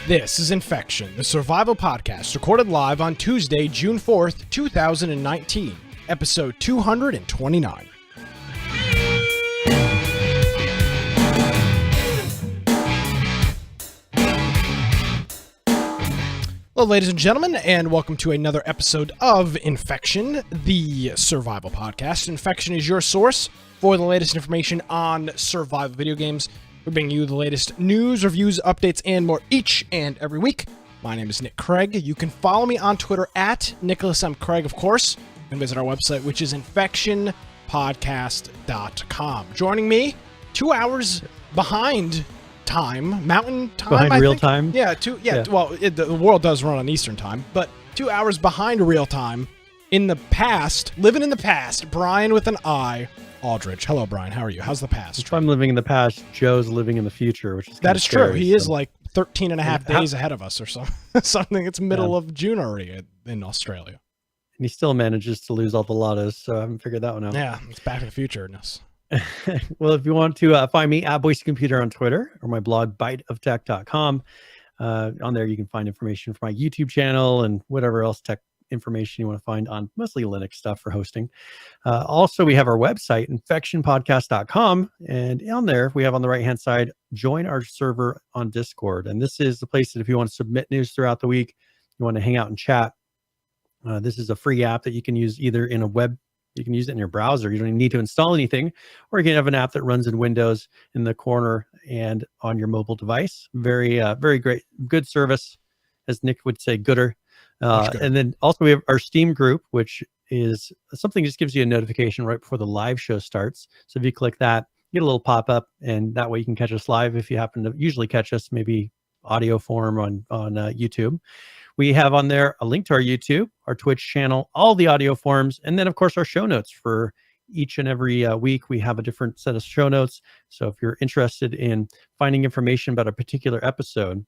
This is Infection, the survival podcast recorded live on Tuesday, June 4th, 2019, episode 229. Hello, ladies and gentlemen, and welcome to another episode of Infection, the survival podcast. Infection is your source for the latest information on survival video games. We bring you the latest news, reviews, updates, and more each and every week. My name is Nick Craig. You can follow me on Twitter at Nicholas M. Craig, of course. You can visit our website, which is infectionpodcast.com. Joining me, 2 hours behind time, mountain time, behind real time. Yeah. Well, the world does run on Eastern time, but 2 hours behind real time. In the past, living in the past, Brian with an I, Aldrich. Hello, Brian. How are you? How's the past? If I'm living in the past, Joe's living in the future, which is that is scary, true. He is like 13 and a half days ahead of us or something. It's middle of June already in Australia. And he still manages to lose all the lottos, so I haven't figured that one out. Yeah, it's Back to the Future-ness. Well, if you want to find me at Boise Computer on Twitter or my blog biteoftech.com, on there you can find information for my YouTube channel and whatever else tech information you want to find on mostly Linux stuff for hosting. Also, we have our website, infectionpodcast.com, and on there we have on the right hand side, join our server on Discord. And this is the place that if you want to submit news throughout the week, you want to hang out and chat. This is a free app that you can use either in a web. You can use it in your browser. You don't even need to install anything, or you can have an app that runs in Windows in the corner and on your mobile device. Very great, good service, as Nick would say, gooder. And then also we have our Steam group, which is something that just gives you a notification right before the live show starts. So if you click that, you get a little pop-up, and that way you can catch us live if you happen to usually catch us maybe audio form on YouTube. We have on there a link to our YouTube, our Twitch channel, all the audio forms, and then, of course, our show notes for each and every week. We have a different set of show notes. So if you're interested in finding information about a particular episode,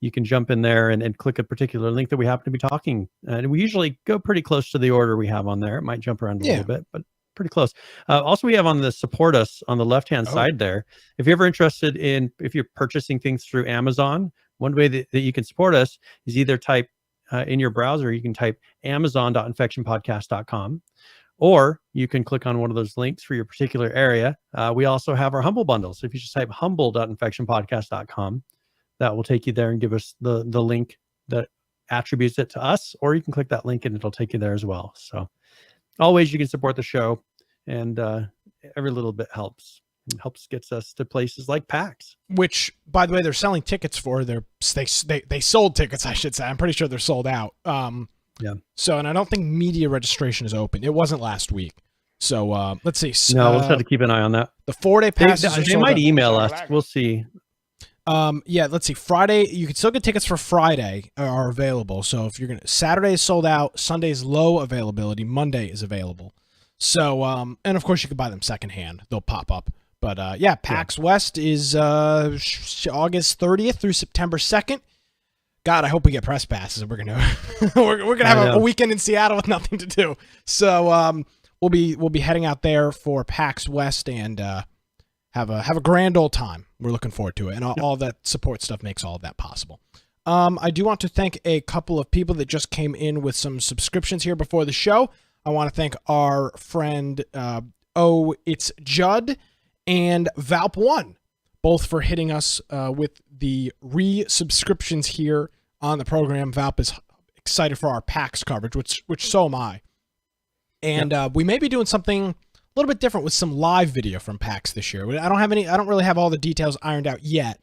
you can jump in there and click a particular link that we happen to be talking. And we usually go pretty close to the order we have on there. It might jump around a little bit, but pretty close. Also, we have on the support us on the left-hand side there. If you're ever interested in, if you're purchasing things through Amazon, one way that you can support us is either type in your browser, you can type amazon.infectionpodcast.com, or you can click on one of those links for your particular area. We also have our Humble bundles. So if you just type humble.infectionpodcast.com, that will take you there and give us the link that attributes it to us, or you can click that link and it'll take you there as well. So always you can support the show, and every little bit helps. It helps gets us to places like PAX, which, by the way, they're selling tickets for. They sold tickets, I should say. I'm pretty sure they're sold out. Yeah. So, and I don't think media registration is open. It wasn't last week. So let's see. No, we'll just have to keep an eye on that. The 4-day passes. They might email us. We'll see. Yeah, let's see. Friday, you can still get tickets for Friday are available. So if you're Saturday is sold out, Sunday's low availability, Monday is available. So, and of course you can buy them secondhand. They'll pop up. But PAX West is August 30th through September 2nd. God, I hope we get press passes. We're gonna we're gonna have a weekend in Seattle with nothing to do. So we'll be heading out there for PAX West and have a grand old time. We're looking forward to it, and all that support stuff makes all of that possible. I do want to thank a couple of people that just came in with some subscriptions here before the show. I want to thank our friend it's Judd and Valp1, both for hitting us with the re-subscriptions here on the program. Valp is excited for our PAX coverage, which so am I. And we may be doing something a little bit different with some live video from PAX this year. I don't really have all the details ironed out yet.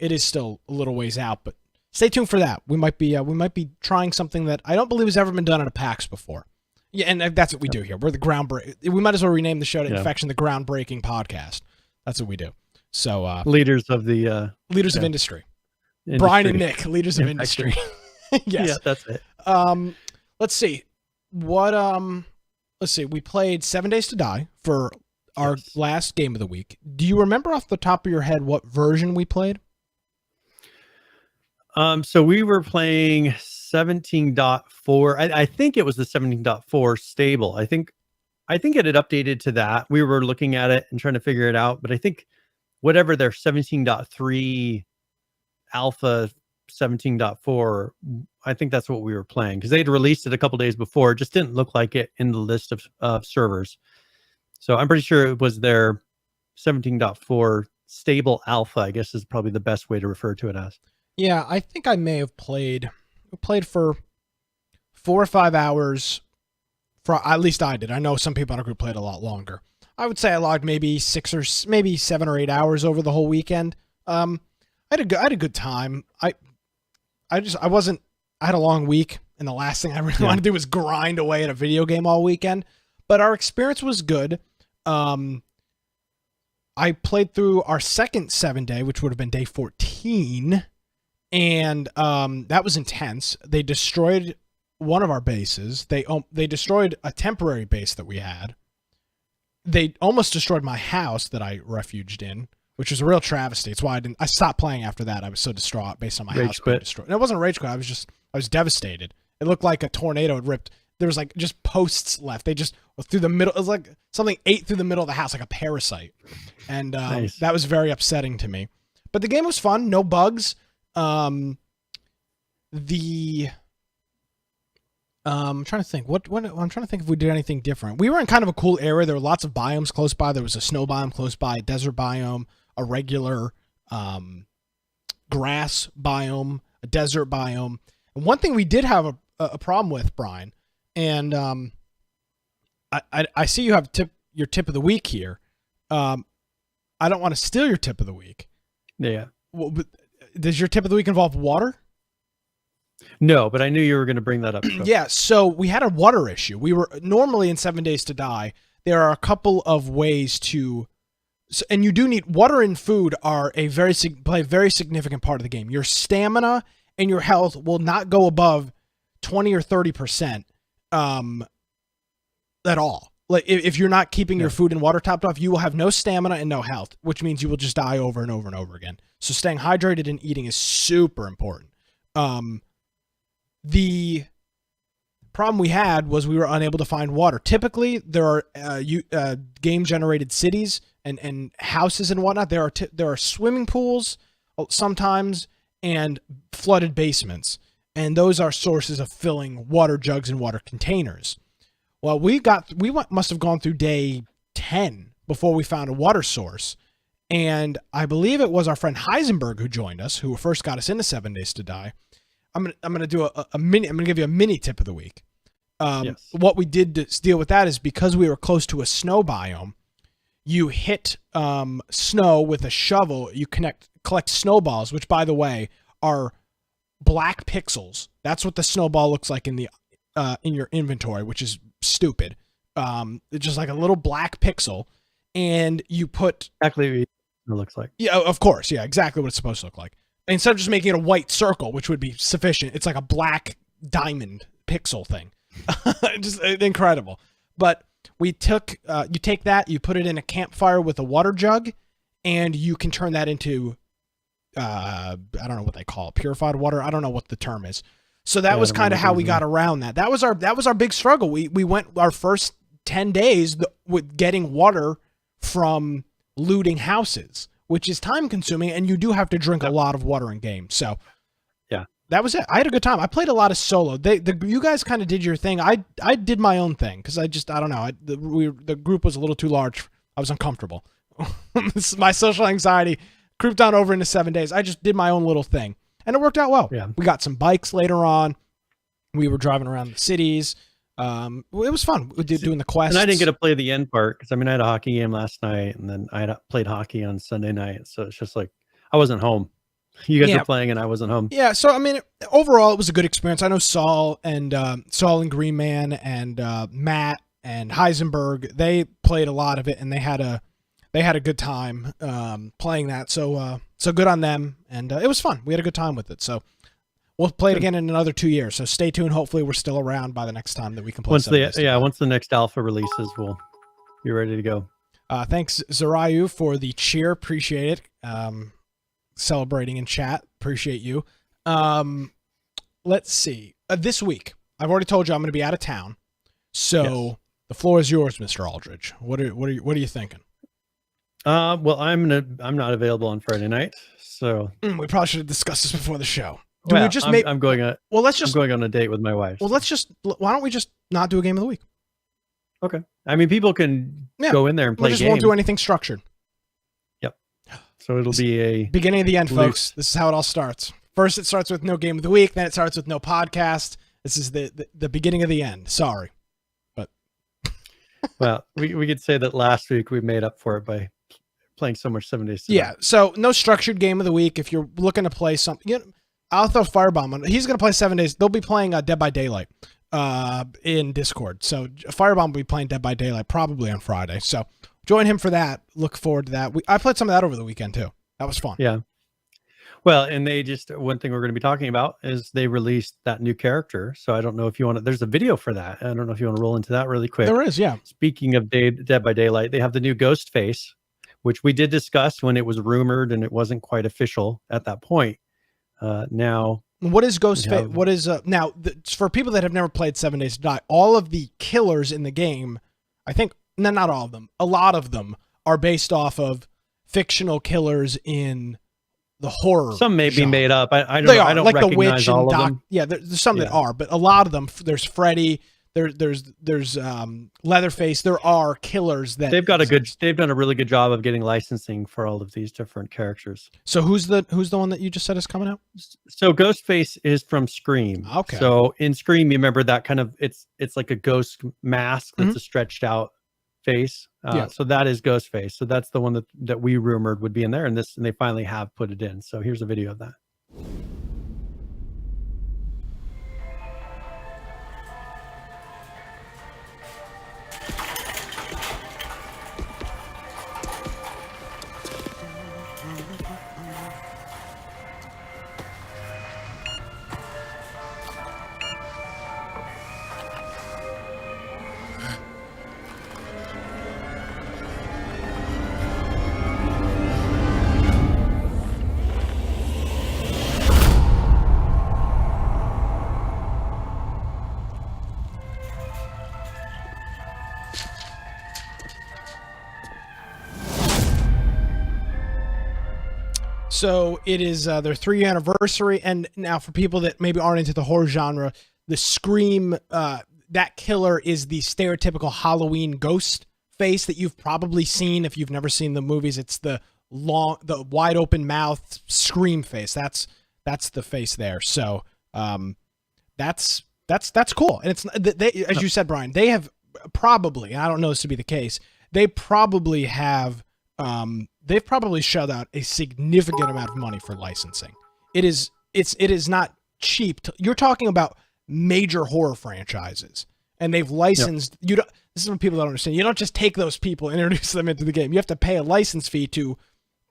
It is still a little ways out, but stay tuned for that. We might be trying something that I don't believe has ever been done at a PAX before. Yeah, and that's what we do here. We're the groundbreak. We might as well rename the show to Infection, the Groundbreaking Podcast. That's what we do. So leaders of the leaders of industry. Brian and Nick, leaders of industry. Yes. Yeah, that's it. Let's see. Let's see. We played 7 Days to Die for our last game of the week. Do you remember off the top of your head what version we played? So we were playing 17.4. I think it was the 17.4 stable. I think it had updated to that. We were looking at it and trying to figure it out, but I think whatever their 17.3 alpha 17.4, I think that's what we were playing, because they'd released it a couple days before. It just didn't look like it in the list of servers. So I'm pretty sure it was their 17.4 stable alpha, I guess is probably the best way to refer to it as. Yeah, I think I may have played for 4 or 5 hours. At least I did. I know some people in our group played a lot longer. I would say I logged maybe 7 or 8 hours over the whole weekend. I had a good time. I had a long week, and the last thing I really wanted to do was grind away at a video game all weekend. But our experience was good. I played through our second 7-day, which would have been day 14, and that was intense. They destroyed one of our bases. They destroyed a temporary base that we had. They almost destroyed my house that I refuged in, which was a real travesty. It's why I stopped playing after that. I was so distraught based on my house being destroyed. And it wasn't rage quit. I was devastated. It looked like a tornado had ripped. There was like just posts left. They just through the middle. It was like something ate through the middle of the house like a parasite, and Nice. that was very upsetting to me. But the game was fun. No bugs. I'm trying to think. I'm trying to think if we did anything different. We were in kind of a cool area. There were lots of biomes close by. There was a snow biome close by, a desert biome, a regular grass biome, a desert biome. And one thing we did have a problem with, Brian, and I see you have your tip of the week here. I don't want to steal your tip of the week. Yeah. Well, but does your tip of the week involve water? No, but I knew you were going to bring that up. So. Yeah, so we had a water issue. We were normally in 7 Days to Die. There are a couple of ways to, and you do need water and food are play a very significant part of the game. Your stamina and your health will not go above 20 or 30% at all. Like if you're not keeping your food and water topped off, you will have no stamina and no health, which means you will just die over and over and over again. So staying hydrated and eating is super important. The problem we had was we were unable to find water. Typically, there are game-generated cities and houses and whatnot. There are swimming pools sometimes and flooded basements, and those are sources of filling water jugs and water containers. Well, must have gone through day 10 before we found a water source, and I believe it was our friend Heisenberg who joined us, who first got us into 7 Days to Die. I'm gonna do a mini. I'm gonna give you a mini tip of the week. Yes. What we did to deal with that is because we were close to a snow biome, you hit snow with a shovel. You collect snowballs, which, by the way, are black pixels. That's what the snowball looks like in your inventory, which is stupid. It's just like a little black pixel, and you put Exactly what it looks like. Yeah, of course. Yeah, exactly what it's supposed to look like. Instead of just making it a white circle, which would be sufficient, it's like a black diamond pixel thing. Just incredible. But you take that, you put it in a campfire with a water jug, and you can turn that into, I don't know what they call it, purified water. I don't know what the term is. So that was kind of how we got around that. That was our big struggle. We went our first 10 days with getting water from looting houses, which is time consuming, and you do have to drink a lot of water in games. So yeah, that was it. I had a good time. I played a lot of solo. You guys kind of did your thing. I did my own thing because I don't know. The group was a little too large. I was uncomfortable. My social anxiety creeped on over into 7 days. I just did my own little thing, and it worked out well. Yeah. We got some bikes later on. We were driving around the cities. It was fun. We did doing the quests. And I didn't get to play the end part because I had a hockey game last night, and then I played hockey on Sunday night. So it's just like I wasn't home. You guys were playing, and I wasn't home. Yeah. So overall, it was a good experience. I know Saul and Green Man and Matt and Heisenberg, they played a lot of it, and they had a good time playing that. So good on them, and it was fun. We had a good time with it. So. We'll play it again in another 2 years, so stay tuned. Hopefully, we're still around by the next time that we can play. Once the next alpha releases, we'll be ready to go. Thanks, Zarayu, for the cheer. Appreciate it. Celebrating in chat. Appreciate you. Let's see. This week, I've already told you I'm going to be out of town, so the floor is yours, Mr. Aldridge. What are you thinking? Well, I'm not available on Friday night, so we probably should have discussed this before the show. Do we just make? I'm going on. Well, let's just. I'm going on a date with my wife. Well, let's just. Why don't we just not do a game of the week? Okay. I mean, people can go in there and play. We just won't do anything structured. Yep. So it'll be a beginning of the end, folks. This is how it all starts. First, it starts with no game of the week. Then it starts with no podcast. This is the beginning of the end. Sorry, but well, we could say that last week we made up for it by playing so much 7 Days to Die. Yeah. So no structured game of the week. If you're looking to play something, I'll throw Firebomb on. He's going to play 7 Days. They'll be playing Dead by Daylight in Discord. So Firebomb will be playing Dead by Daylight probably on Friday. So join him for that. Look forward to that. I played some of that over the weekend too. That was fun. Yeah. Well, and one thing we're going to be talking about is they released that new character. So I don't know if you want to, there's a video for that. I don't know if you want to roll into that really quick. There is, yeah. Speaking of Dead by Daylight, they have the new ghost face, which we did discuss when it was rumored and it wasn't quite official at that point. Now, what is Ghostface? What is now for people that have never played 7 Days to Die? All of the killers in the game, I think, not all of them, a lot of them are based off of fictional killers in the horror. Some may be made up. I don't. They are, I don't like recognize the witch all and of Doc. them. Yeah, there's some that are, but a lot of them. There's Freddy. There's Leatherface. There are killers that they've done a really good job of getting licensing for all of these different characters. So who's the one that you just said is coming out? So Ghostface is from Scream. Okay. So in Scream, you remember that kind of it's like a ghost mask that's a stretched out face. So that is Ghostface. So that's the one that we rumored would be in there, and they finally have put it in. So here's a video of that. So it is their 3-year anniversary, and now for people that maybe aren't into the horror genre, the Scream, that killer is the stereotypical Halloween ghost face that you've probably seen if you've never seen the movies. It's the wide open mouth Scream face. That's the face there. So that's cool. And it's they, as you said, Brian, they have probably, and I don't know this to be the case, they probably have. They've probably shelled out a significant amount of money for licensing. It is not cheap. You're talking about major horror franchises, and they've licensed. This is what people don't understand. You don't just take those people and introduce them into the game. You have to pay a license fee to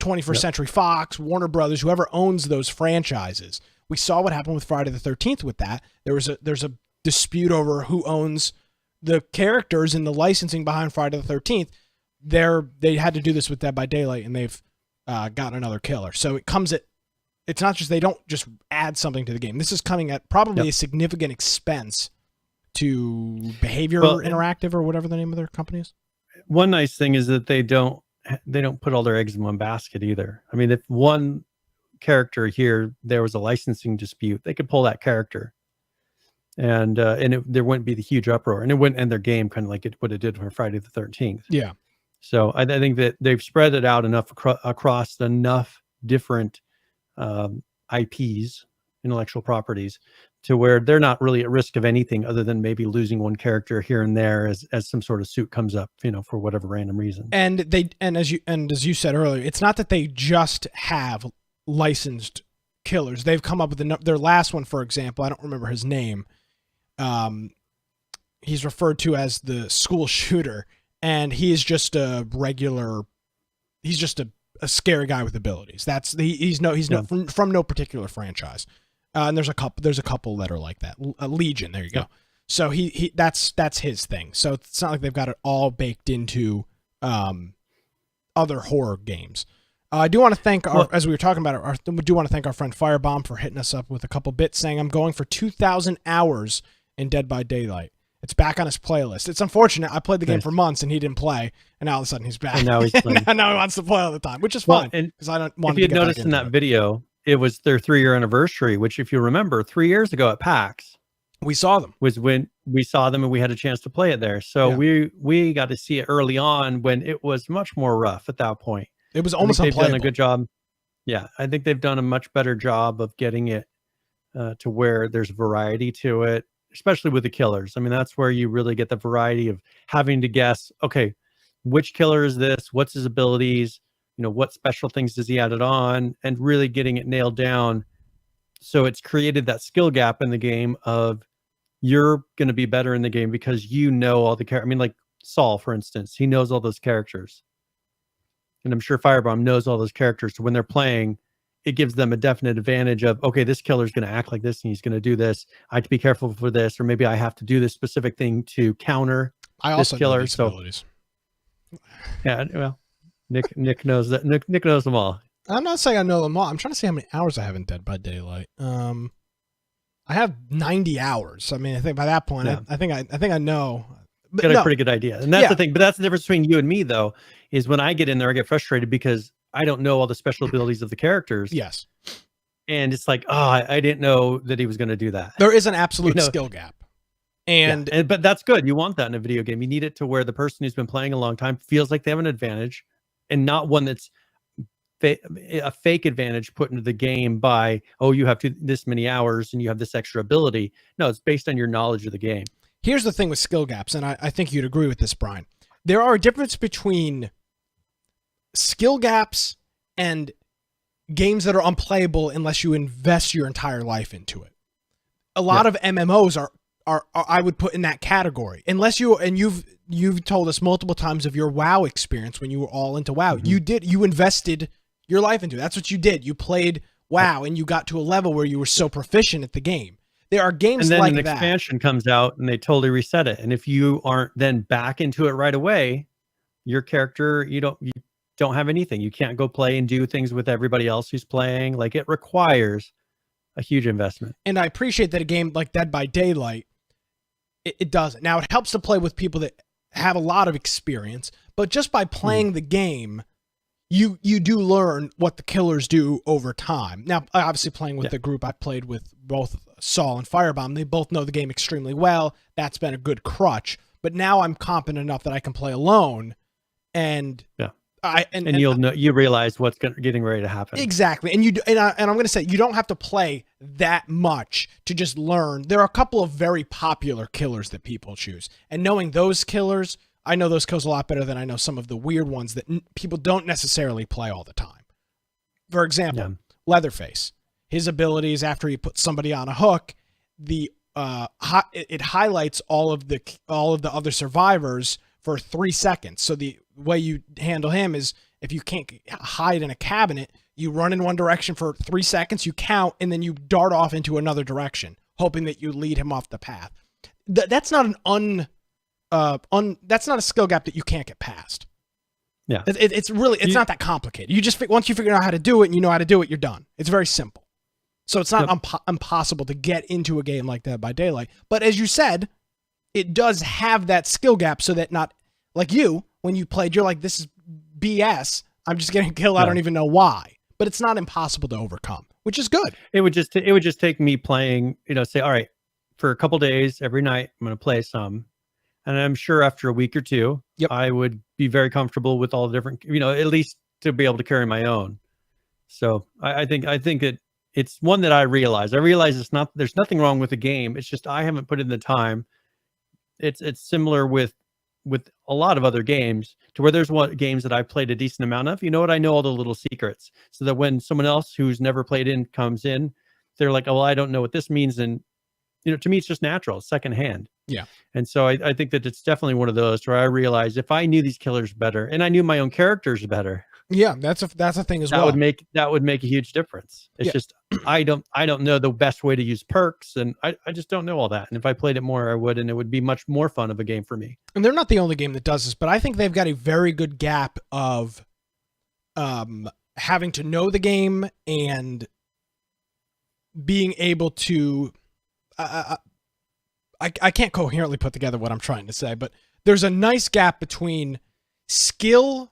21st Century Fox, Warner Brothers, whoever owns those franchises. We saw what happened with Friday the 13th with that. There's a dispute over who owns the characters and the licensing behind Friday the 13th. They had to do this with Dead by Daylight, and they've gotten another killer. So it's not just, they don't just add something to the game. This is coming at probably a significant expense to Behavior Interactive or whatever the name of their company is. One nice thing is that they don't put all their eggs in one basket either. I mean, if one character here, there was a licensing dispute, they could pull that character, and there wouldn't be the huge uproar, and it wouldn't end their game kind of like what it did for Friday the 13th. Yeah. So I think that they've spread it out enough across enough different IPs, intellectual properties, to where they're not really at risk of anything other than maybe losing one character here and there as some sort of suit comes up, for whatever random reason. And as you said earlier, it's not that they just have licensed killers. They've come up with their last one, for example. I don't remember his name. He's referred to as the school shooter. And he is just a scary guy with abilities. He's from no particular franchise. And there's a couple that are like that. Legion, there you go. So that's his thing. So it's not like they've got it all baked into other horror games. I do want to thank as we were talking about it, we do want to thank our friend Firebomb for hitting us up with a couple bits saying, I'm going for 2,000 hours in Dead by Daylight. It's back on his playlist. It's unfortunate. I played the game for months and he didn't play, and now all of a sudden he's back. And now he's playing. And now he wants to play all the time, which is fine. Because I don't want. If you had noticed in that video, it was their 3-year anniversary, which, if you remember, 3 years ago at PAX, We saw them. was when we saw them and we had a chance to play it there. So we got to see it early on when it was much more rough at that point. It was almost they've unplayable. done a good job. Yeah, I think they've done a much better job of getting it to where there's variety to it, especially with the killers. I mean, that's where you really get the variety of having to guess, okay, which killer is this? What's his abilities? You know, what special things does he add it on? And really getting it nailed down. So it's created that skill gap in the game of you're going to be better in the game because you know all the characters. I mean, like Saul, for instance, he knows all those characters. And I'm sure Firebomb knows all those characters. So when they're playing, it gives them a definite advantage of, okay, this killer is going to act like this and he's going to do this. I have to be careful for this, or maybe I have to do this specific thing to counter this killer. So abilities. Yeah, well, Nick knows that. Nick knows them all. I'm not saying I know them all. I'm trying to see how many hours I have in Dead by Daylight. I have 90 hours. I mean, I think by that point, I think I know. But Got a pretty good idea. And that's the thing. But that's the difference between you and me, though, is when I get in there, I get frustrated because I don't know all the special abilities of the characters. Yes. And it's like, oh, I didn't know that he was going to do that. There is an absolute skill gap. But that's good. You want that in a video game. You need it to where the person who's been playing a long time feels like they have an advantage, and not one that's a fake advantage put into the game by, oh, you have this many hours and you have this extra ability. No, it's based on your knowledge of the game. Here's the thing with skill gaps, and I think you'd agree with this, Brian. There are a difference between skill gaps and games that are unplayable unless you invest your entire life into it. A lot of MMOs are I would put in that category. Unless you've told us multiple times of your WoW experience when you were all into WoW. Mm-hmm. You invested your life into it. That's what you did. You played WoW and you got to a level where you were so proficient at the game. There are games like that. And then an expansion comes out and they totally reset it. And if you aren't then back into it right away, your character, you don't have anything. You can't go play and do things with everybody else who's playing. Like, it requires a huge investment. And I appreciate that a game like Dead by Daylight, it doesn't. Now, it helps to play with people that have a lot of experience, but just by playing the game, you do learn what the killers do over time. Now, obviously playing with the group I played with, both Saul and Firebomb, they both know the game extremely well. That's been a good crutch. But now I'm competent enough that I can play alone, and you'll know, you realize what's getting ready to happen. Exactly. And I'm going to say, you don't have to play that much to just learn. There are a couple of very popular killers that people choose, and knowing those killers, I know those kills a lot better than I know some of the weird ones that people don't necessarily play all the time. For example, Leatherface, his abilities after he puts somebody on a hook, it highlights all of the other survivors for 3 seconds. So the way you handle him is, if you can't hide in a cabinet, you run in one direction for 3 seconds, you count, and then you dart off into another direction, hoping that you lead him off the path. That's not that's not a skill gap that you can't get past. Yeah, it's not that complicated. You just, once you figure out how to do it and you know how to do it, you're done. It's very simple. So it's not impossible to get into a game like Dead by Daylight. But as you said, it does have that skill gap, so that not like you, when you played, you're like, this is BS. I'm just getting killed. I don't even know why. But it's not impossible to overcome, which is good. It would just take me playing, say, all right, for a couple days every night, I'm going to play some. And I'm sure after a week or two, I would be very comfortable with all the different, at least to be able to carry my own. So I think it's one that I realize. There's nothing wrong with the game. It's just I haven't put in the time. It's similar with a lot of other games, to where there's games that I've played a decent amount of. You know what? I know all the little secrets, so that when someone else who's never played comes in, they're like, oh, well, I don't know what this means. And, to me, it's just natural. It's secondhand. Yeah. And so I think that it's definitely one of those where I realized if I knew these killers better and I knew my own characters better. Yeah, that's a thing as well. That would make a huge difference. It's just, I don't know the best way to use perks, and I just don't know all that. And if I played it more, I would, and it would be much more fun of a game for me. And they're not the only game that does this, but I think they've got a very good gap of having to know the game and being able to I can't coherently put together what I'm trying to say, but there's a nice gap between skill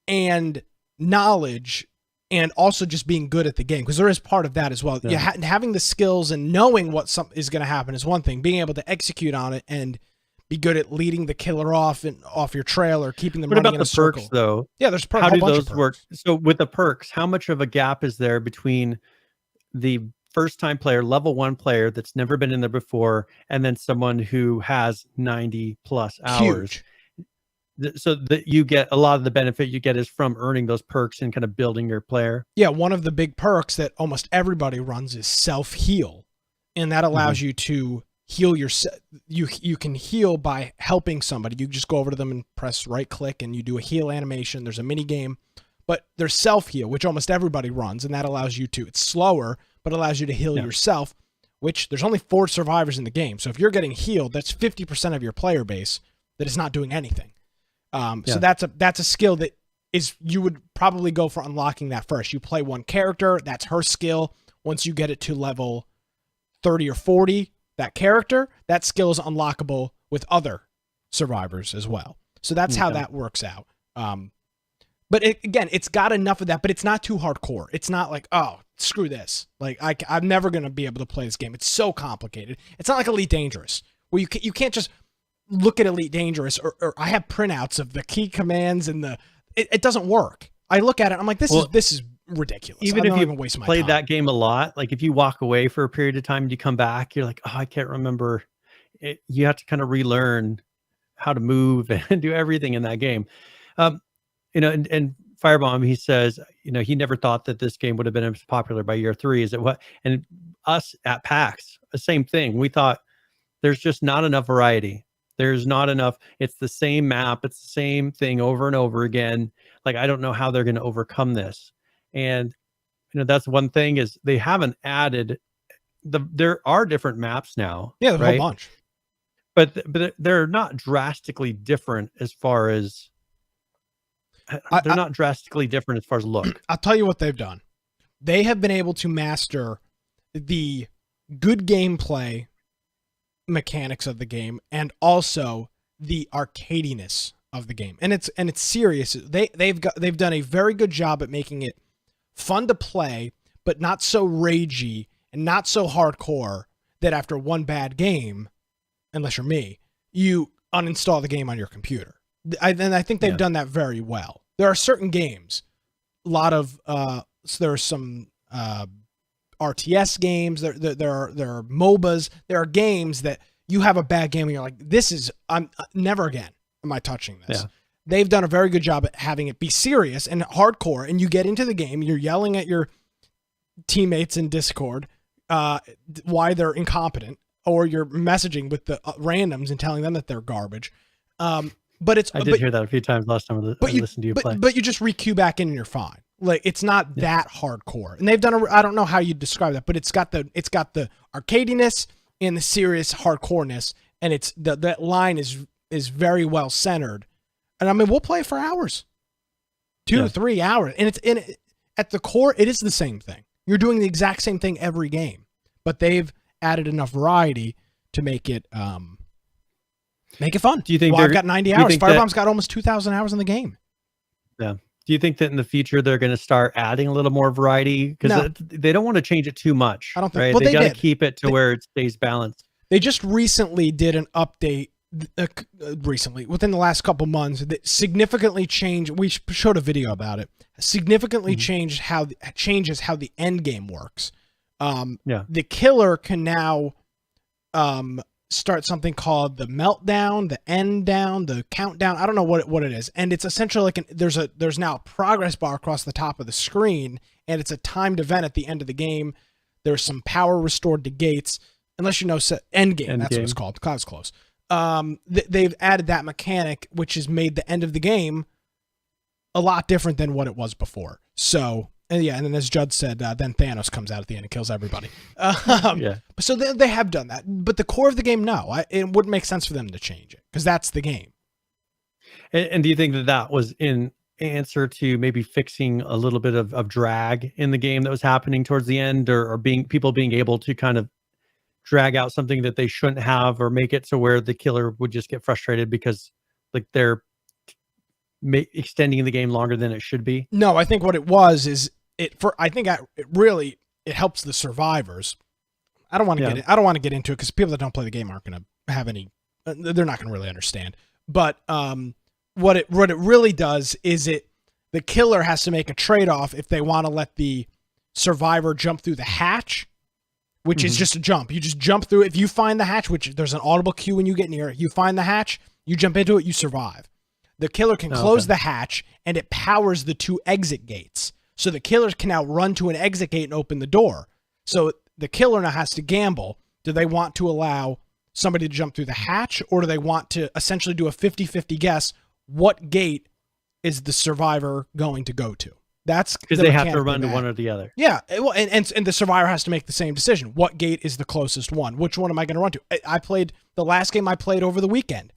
and knowledge and also just being good at the game, because there is part of that as well. Yeah. Having the skills and knowing what is going to happen is one thing. Being able to execute on it and be good at leading the killer off your trail or keeping them running in a circle. What about the perks, though? Yeah, there's how do those work? So with the perks, how much of a gap is there between the first-time player, level 1 player that's never been in there before, and then someone who has 90 plus hours? Huge. So that you get a lot of the benefit you get is from earning those perks and kind of building your player. Yeah, one of the big perks that almost everybody runs is self-heal, and that allows you to heal yourself. You can heal by helping somebody. You just go over to them and press right click and you do a heal animation. There's a mini game, but there's self-heal, which almost everybody runs, and that allows you to, it's slower, but allows you to heal yourself, which there's only 4 survivors in the game. So if you're getting healed, that's 50% of your player base that is not doing anything. So that's a skill that is, you would probably go for unlocking that first. You play one character, that's her skill. Once you get it to level 30 or 40, that character, that skill is unlockable with other survivors as well. So that's how that works out. But again, it's got enough of that, but it's not too hardcore. It's not like, oh, screw this. Like I'm never going to be able to play this game. It's so complicated. It's not like Elite Dangerous, where you can't just look at Elite Dangerous, or I have printouts of the key commands and it doesn't work. I look at it, I'm like, this is ridiculous. Even if you played that game a lot, like if you walk away for a period of time and you come back, you're like, oh, I can't remember. You have to kind of relearn how to move and do everything in that game. And Firebomb, he says, he never thought that this game would have been as popular by year 3. Is it what? And us at PAX, the same thing. We thought there's just not enough variety. There's not enough. It's the same map. It's the same thing over and over again. Like, I don't know how they're going to overcome this. And, that's one thing is they haven't added there are different maps now. Yeah, there's a whole bunch. But they're not drastically different as far as not drastically different as far as look. I'll tell you what they've done. They have been able to master the good gameplay mechanics of the game and also the arcadiness of the game. And it's serious. They've done a very good job at making it fun to play, but not so ragey and not so hardcore that after one bad game, unless you're me, you uninstall the game on your computer. And I think they've done that very well. There are certain games, a lot of there are some RTS games, there are MOBAs, there are games that you have a bad game and you're like, I'm never again am I touching this. Yeah. They've done a very good job at having it be serious and hardcore, and you get into the game, you're yelling at your teammates in Discord why they're incompetent, or you're messaging with the randoms and telling them that they're garbage. But I did hear that a few times last time I listened to you play. But you just re-queue back in and you're fine. Like, it's not that hardcore. And they've done I don't know how you describe that, but it's got the arcadiness and the serious hardcoreness, and that line is very well centered. And I mean, we'll play for hours. 2 to 3 hours. And at the core, it is the same thing. You're doing the exact same thing every game. But they've added enough variety to make it fun. Do you think I've got 90 hours? Firebomb's got almost 2,000 hours in the game. Yeah. Do you think that in the future they're going to start adding a little more variety? Because they don't want to change it too much. I don't think. Right? Well, they got to keep it to where it stays balanced. They just recently did an update. Within the last couple months, that significantly changed. We showed a video about it. Significantly changes how the end game works. The killer can now start something called the meltdown, the end down, the countdown. I don't know what it is, and it's essentially like there's now a progress bar across the top of the screen, and it's a timed event at the end of the game. There's some power restored to gates, unless you know end game. That's what it's called. I was close. They've added that mechanic, which has made the end of the game a lot different than what it was before. So, and then as Judd said, then Thanos comes out at the end and kills everybody. So they have done that, but the core of the game, no, it wouldn't make sense for them to change it because that's the game. And do you think that was in answer to maybe fixing a little bit of drag in the game that was happening towards the end, or people being able to kind of drag out something that they shouldn't have, or make it so where the killer would just get frustrated because like they're extending the game longer than it should be? No, I think what it was is it helps the survivors. I don't want to get into it because people that don't play the game aren't going to have any. They're not going to really understand. But what it really does is the killer has to make a trade-off if they want to let the survivor jump through the hatch, which is just a jump. You just jump through. If you find the hatch, which there's an audible cue when you get near it, you find the hatch, you jump into it, you survive. The killer can close the hatch, and it powers the 2 exit gates. So the killer can now run to an exit gate and open the door. So the killer now has to gamble. Do they want to allow somebody to jump through the hatch, or do they want to essentially do a 50-50 guess what gate is the survivor going to go to? That's because they have to run to one or the other. Yeah, well, and the survivor has to make the same decision. What gate is the closest one? Which one am I going to run to? I played the last game I played over the weekend.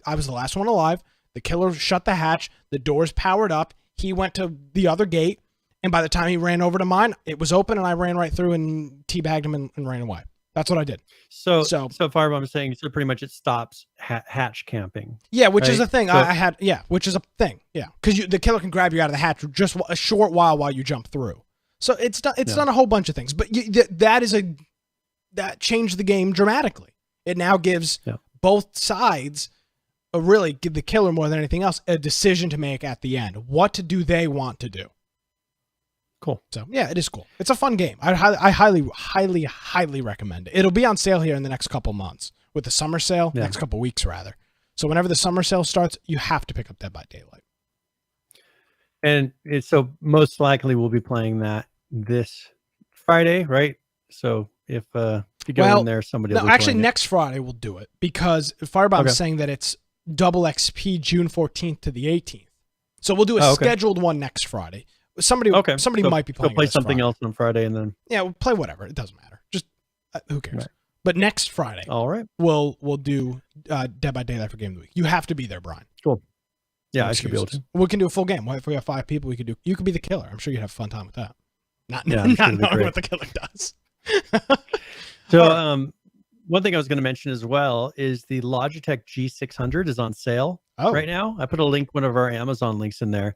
I was the last one alive. The killer shut the hatch. The doors powered up. He went to the other gate, and by the time he ran over to mine, it was open, and I ran right through and teabagged him and ran away. That's what I did. So Firebomb is saying, so pretty much it stops hatch camping. Yeah, which is a thing. Which is a thing. Yeah, because the killer can grab you out of the hatch just a short while you jump through. So it's done a whole bunch of things, but that changed the game dramatically. It now gives both sides give the killer more than anything else a decision to make at the end. What do they want to do? Cool. So yeah, it is cool. It's a fun game. I highly recommend it. It'll be on sale here in the next couple months with the summer sale, next couple weeks rather. So whenever the summer sale starts, you have to pick up Dead by Daylight. And so most likely we'll be playing that this Friday, right? So if you go in there, somebody will actually next Friday we'll do it because Firebomb is saying that it's double XP June 14th to the 18th. So we'll do a scheduled one next Friday. Somebody might be playing. Play something else on Friday, and then we'll play whatever. It doesn't matter. Just who cares? Right. But next Friday, all right, we'll do Dead by Daylight for Game of the Week. You have to be there, Brian. Cool. Yeah, I should be able to. We can do a full game. If we have 5 people, you could be the killer. I'm sure you'd have a fun time with that. Not knowing what the killer does. So, one thing I was going to mention as well is the Logitech G600 is on sale right now. I put a link, one of our Amazon links in there.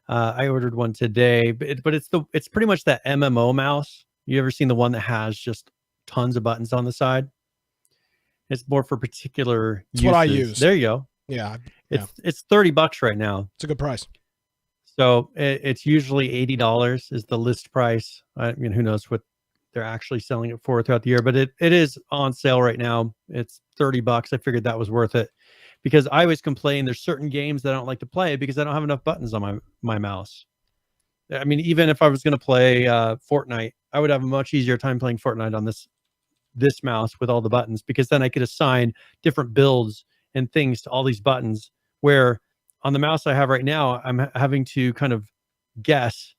I ordered one today, but it's pretty much that MMO mouse. You ever seen the one that has just tons of buttons on the side? It's more for particular uses. What I use. There you go. Yeah. It's $30 right now. It's a good price. So it's usually $80 is the list price. I mean, who knows what they're actually selling it for throughout the year, but it is on sale right now. It's $30. I figured that was worth it. Because I always complain there's certain games that I don't like to play because I don't have enough buttons on my mouse. I mean, even if I was going to play Fortnite, I would have a much easier time playing Fortnite on this mouse with all the buttons, because then I could assign different builds and things to all these buttons, where on the mouse I have right now, I'm having to kind of guess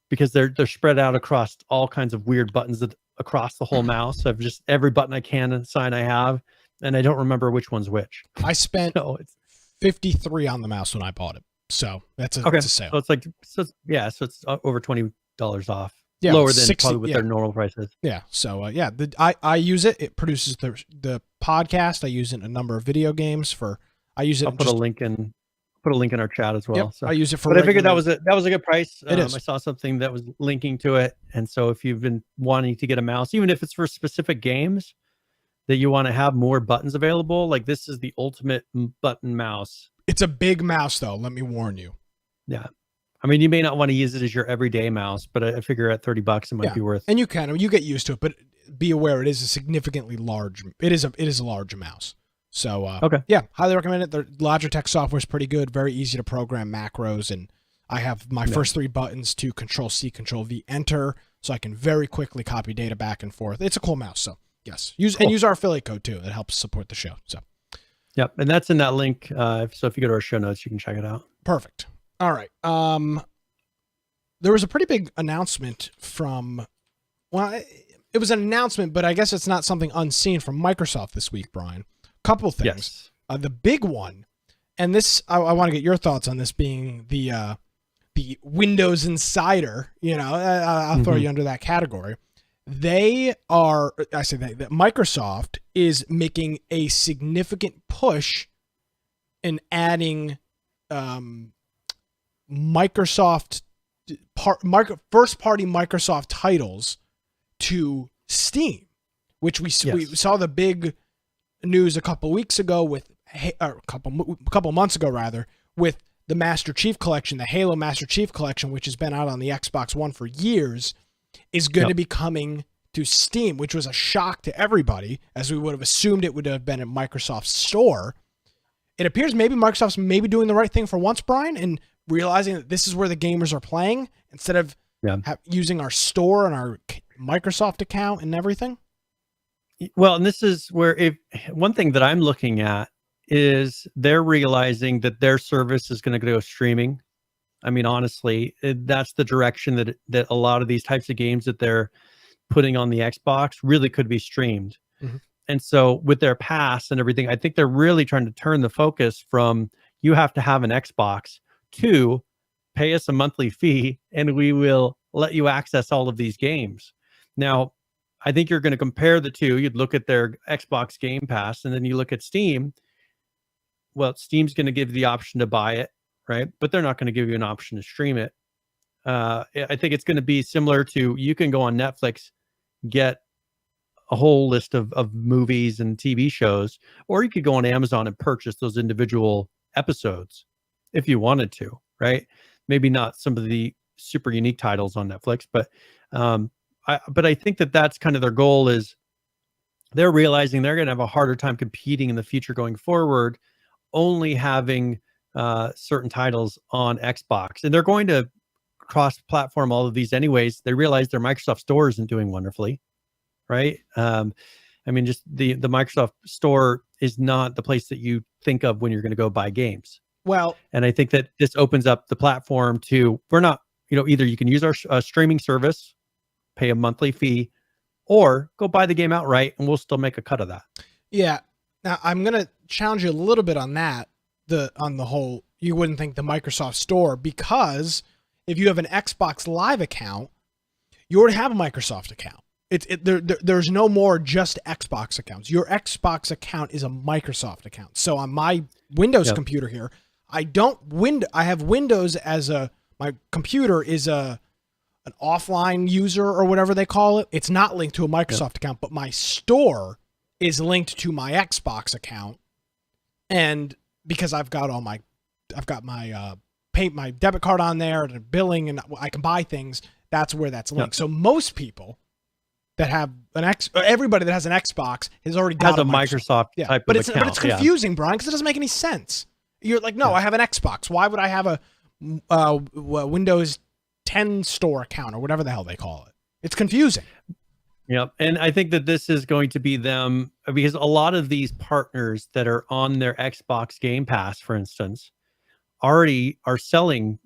because they're spread out across all kinds of weird buttons across the whole mouse. I've just every button I can assign I have. And I don't remember which one's which. I spent $53 on the mouse when I bought it. So it's a sale. So it's over $20 off. Yeah, lower than probably what their normal price is. Yeah. So I use it. It produces the podcast. I use it in a number of video games I use it. I'll put a link in our chat as well. Yep, so I use it for. But I figured that was a good price. It is. I saw something that was linking to it, and so if you've been wanting to get a mouse, even if it's for specific games that you want to have more buttons available, like this is the ultimate button mouse. It's a big mouse though, let me warn you. Yeah. I mean, you may not want to use it as your everyday mouse, but I figure at $30 it might be worth. And you get used to it, but be aware it is a significantly large. It is a large mouse. So highly recommend it. The Logitech software is pretty good, very easy to program macros, and I have my first 3 buttons to Control-C, Control-V, Enter, so I can very quickly copy data back and forth. It's a cool mouse, so yes. Use our affiliate code too. It helps support the show. So yep, and that's in that link. So if you go to our show notes, you can check it out. Perfect. All right. There was a pretty big announcement from, it was an announcement, but I guess it's not something unseen from Microsoft this week, Brian. Couple things. Yes. The big one, and this I want to get your thoughts on this, being the Windows Insider. I'll throw you under that category. That Microsoft is making a significant push in adding Microsoft first-party Microsoft titles to Steam, which we saw the big news a couple weeks ago with, or a couple months ago rather, with the Master Chief Collection, the Halo Master Chief Collection, which has been out on the Xbox One for years, is going to be coming to Steam, which was a shock to everybody, as we would have assumed it would have been at Microsoft's store. It appears maybe Microsoft's doing the right thing for once, Brian, and realizing that this is where the gamers are playing instead of using our store and our Microsoft account and everything. Well, and this is where one thing that I'm looking at is they're realizing that their service is going to go streaming. I mean, honestly, that's the direction that a lot of these types of games that they're putting on the Xbox really could be streamed. Mm-hmm. And so with their pass and everything, I think they're really trying to turn the focus from you have to have an Xbox to pay us a monthly fee and we will let you access all of these games. Now, I think you're going to compare the two. You'd look at their Xbox Game Pass and then you look at Steam. Well, Steam's going to give you the option to buy it, right? But they're not going to give you an option to stream it. I think it's going to be similar to, you can go on Netflix, get a whole list of movies and TV shows, or you could go on Amazon and purchase those individual episodes if you wanted to, right? Maybe not some of the super unique titles on Netflix, but I think that's kind of their goal. Is they're realizing they're going to have a harder time competing in the future going forward, only having certain titles on Xbox, and they're going to cross-platform all of these anyways. They realize their Microsoft Store isn't doing wonderfully, right? I mean, just the Microsoft Store is not the place that you think of when you're going to go buy games. Well, and I think that this opens up the platform to, we're not, either you can use our streaming service, pay a monthly fee, or go buy the game outright and we'll still make a cut of that. Yeah. Now I'm going to challenge you a little bit on that, on the whole, you wouldn't think the Microsoft Store, because if you have an Xbox Live account, you already have a Microsoft account. There's no more just Xbox accounts. Your Xbox account is a Microsoft account. So on my Windows computer here, I have Windows as my computer is an offline user or whatever they call it. It's not linked to a Microsoft account, but my store is linked to my Xbox account. And because I've got my my debit card on there and billing, and I can buy things, that's where that's linked. So most people that have everybody that has an Xbox has already got a Microsoft type of account. But it's confusing, Brian, because it doesn't make any sense. You're like, no, I have an Xbox. Why would I have a Windows 10 store account or whatever the hell they call it? It's confusing. Yep. And I think that this is going to be them, because a lot of these partners that are on their Xbox Game Pass, for instance, already are selling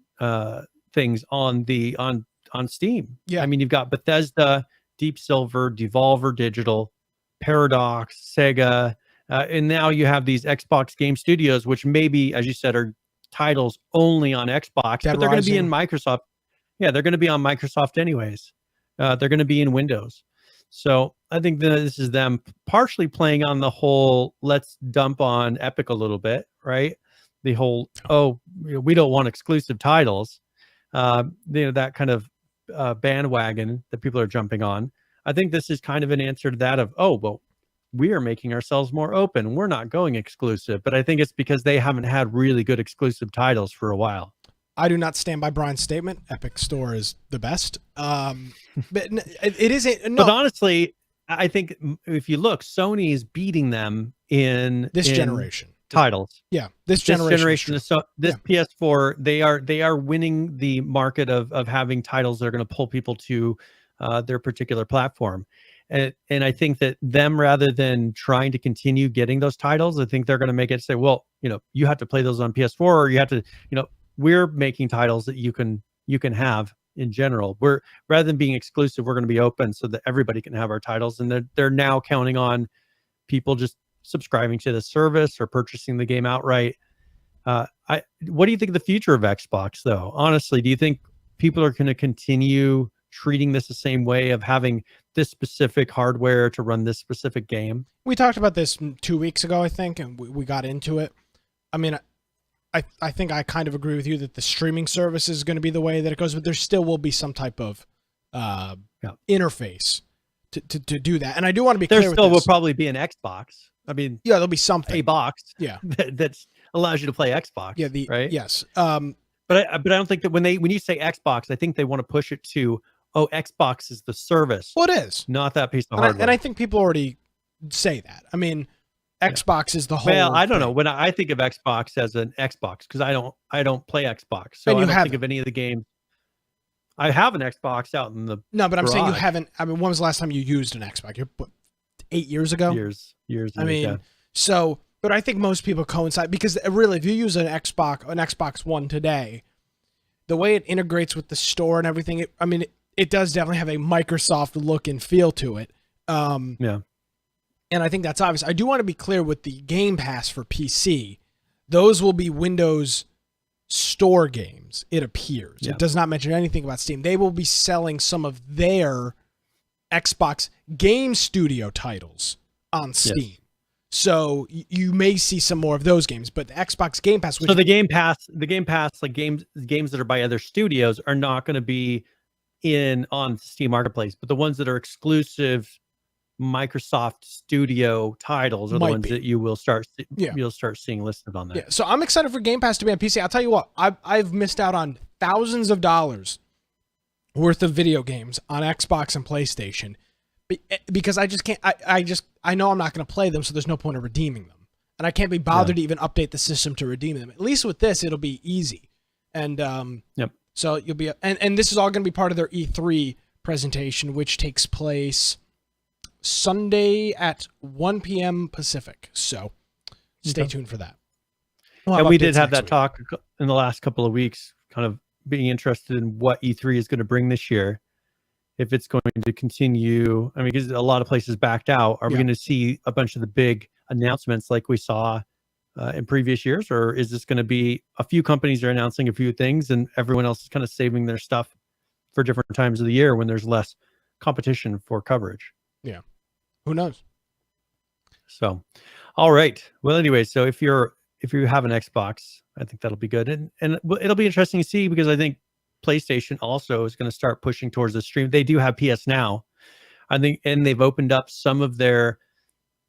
things on Steam. Yeah. I mean, you've got Bethesda, Deep Silver, Devolver Digital, Paradox, Sega, and now you have these Xbox Game Studios, which maybe, as you said, are titles only on Xbox, but they're going to be in Microsoft. Yeah, they're going to be on Microsoft anyways. They're going to be in Windows. So I think that this is them partially playing on the whole, let's dump on Epic a little bit, right? The whole, we don't want exclusive titles. That kind of bandwagon that people are jumping on. I think this is kind of an answer to that of, we are making ourselves more open. We're not going exclusive. But I think it's because they haven't had really good exclusive titles for a while. I do not stand by Brian's statement. Epic Store is the best. But it isn't. No. But honestly, I think if you look, Sony's beating them in generation titles. Yeah, this generation. So this PS4, they are winning the market of having titles that are going to pull people to their particular platform. And I think that them, rather than trying to continue getting those titles, I think they're going to make it say, well, you have to play those on PS4, or you have to, we're making titles that you can have in general. We're, rather than being exclusive, we're going to be open so that everybody can have our titles. And they're now counting on people just subscribing to the service or purchasing the game outright. What do you think of the future of Xbox, though? Honestly, do you think people are going to continue treating this the same way of having this specific hardware to run this specific game? We talked about this 2 weeks ago, I think, and we got into it. I mean, I think I kind of agree with you that the streaming service is going to be the way that it goes, but there still will be some type of interface to do that. And I do want to be clear with this. There still will probably be an Xbox. I mean, yeah, there'll be something. A box. Yeah. That allows you to play Xbox. Yeah. Right. Yes. But I don't think that when you say Xbox, I think they want to push it to, Xbox is the service. Well, it is. Not that piece of hardware. And I think people already say that. I mean, Xbox is the whole. Well, I don't thing. know. When I think of Xbox as an Xbox, because I don't play Xbox, so And you I don't haven't. think of any of the games. I have an Xbox out in the No, but I'm saying you garage. haven't. I mean, when was the last time you used an Xbox? You're, what, 8 years ago? years. I mean, yeah. so, but I think most people coincide because really, if you use an Xbox One today, the way it integrates with the store and everything, it does definitely have a Microsoft look and feel to it. Yeah. And I think that's obvious. I do want to be clear with the Game Pass for PC. Those will be Windows Store games, it appears. Yeah. It does not mention anything about Steam. They will be selling some of their Xbox Game Studio titles on Steam. Yes. So you may see some more of those games, but the Xbox Game Pass. So the Game Pass, like games that are by other studios are not going to be on Steam Marketplace, but the ones that are exclusive Microsoft Studio titles are the ones that you will start seeing listed on there. Yeah, so I'm excited for Game Pass to be on PC. I'll tell you what, I've missed out on thousands of dollars worth of video games on Xbox and PlayStation because I just can't. I know I'm not going to play them, so there's no point of redeeming them, and I can't be bothered to even update the system to redeem them. At least with this, it'll be easy, and so you'll be and this is all going to be part of their E3 presentation, which takes place Sunday at 1 p.m. Pacific. So stay tuned for that. And we did have that talk in the last couple of weeks, kind of being interested in what E3 is going to bring this year. If it's going to continue, I mean, because a lot of places backed out, are we going to see a bunch of the big announcements like we saw in previous years? Or is this going to be a few companies are announcing a few things and everyone else is kind of saving their stuff for different times of the year when there's less competition for coverage? Yeah. Who knows? So, all right. Well, anyway, so if you have an Xbox, I think that'll be good. And it'll be interesting to see because I think PlayStation also is going to start pushing towards the stream. They do have PS Now, I think, and they've opened up some of their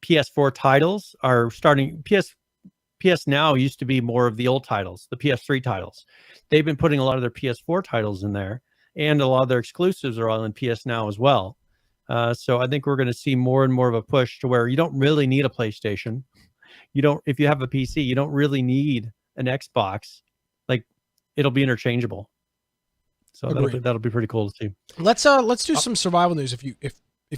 PS4 titles are starting. PS Now used to be more of the old titles, the PS3 titles. They've been putting a lot of their PS4 titles in there, and a lot of their exclusives are all in PS Now as well. So I think we're going to see more and more of a push to where you don't really need a PlayStation. If you have a PC, you don't really need an Xbox. Like, it'll be interchangeable. So that'll be pretty cool to see. Let's do some survival news if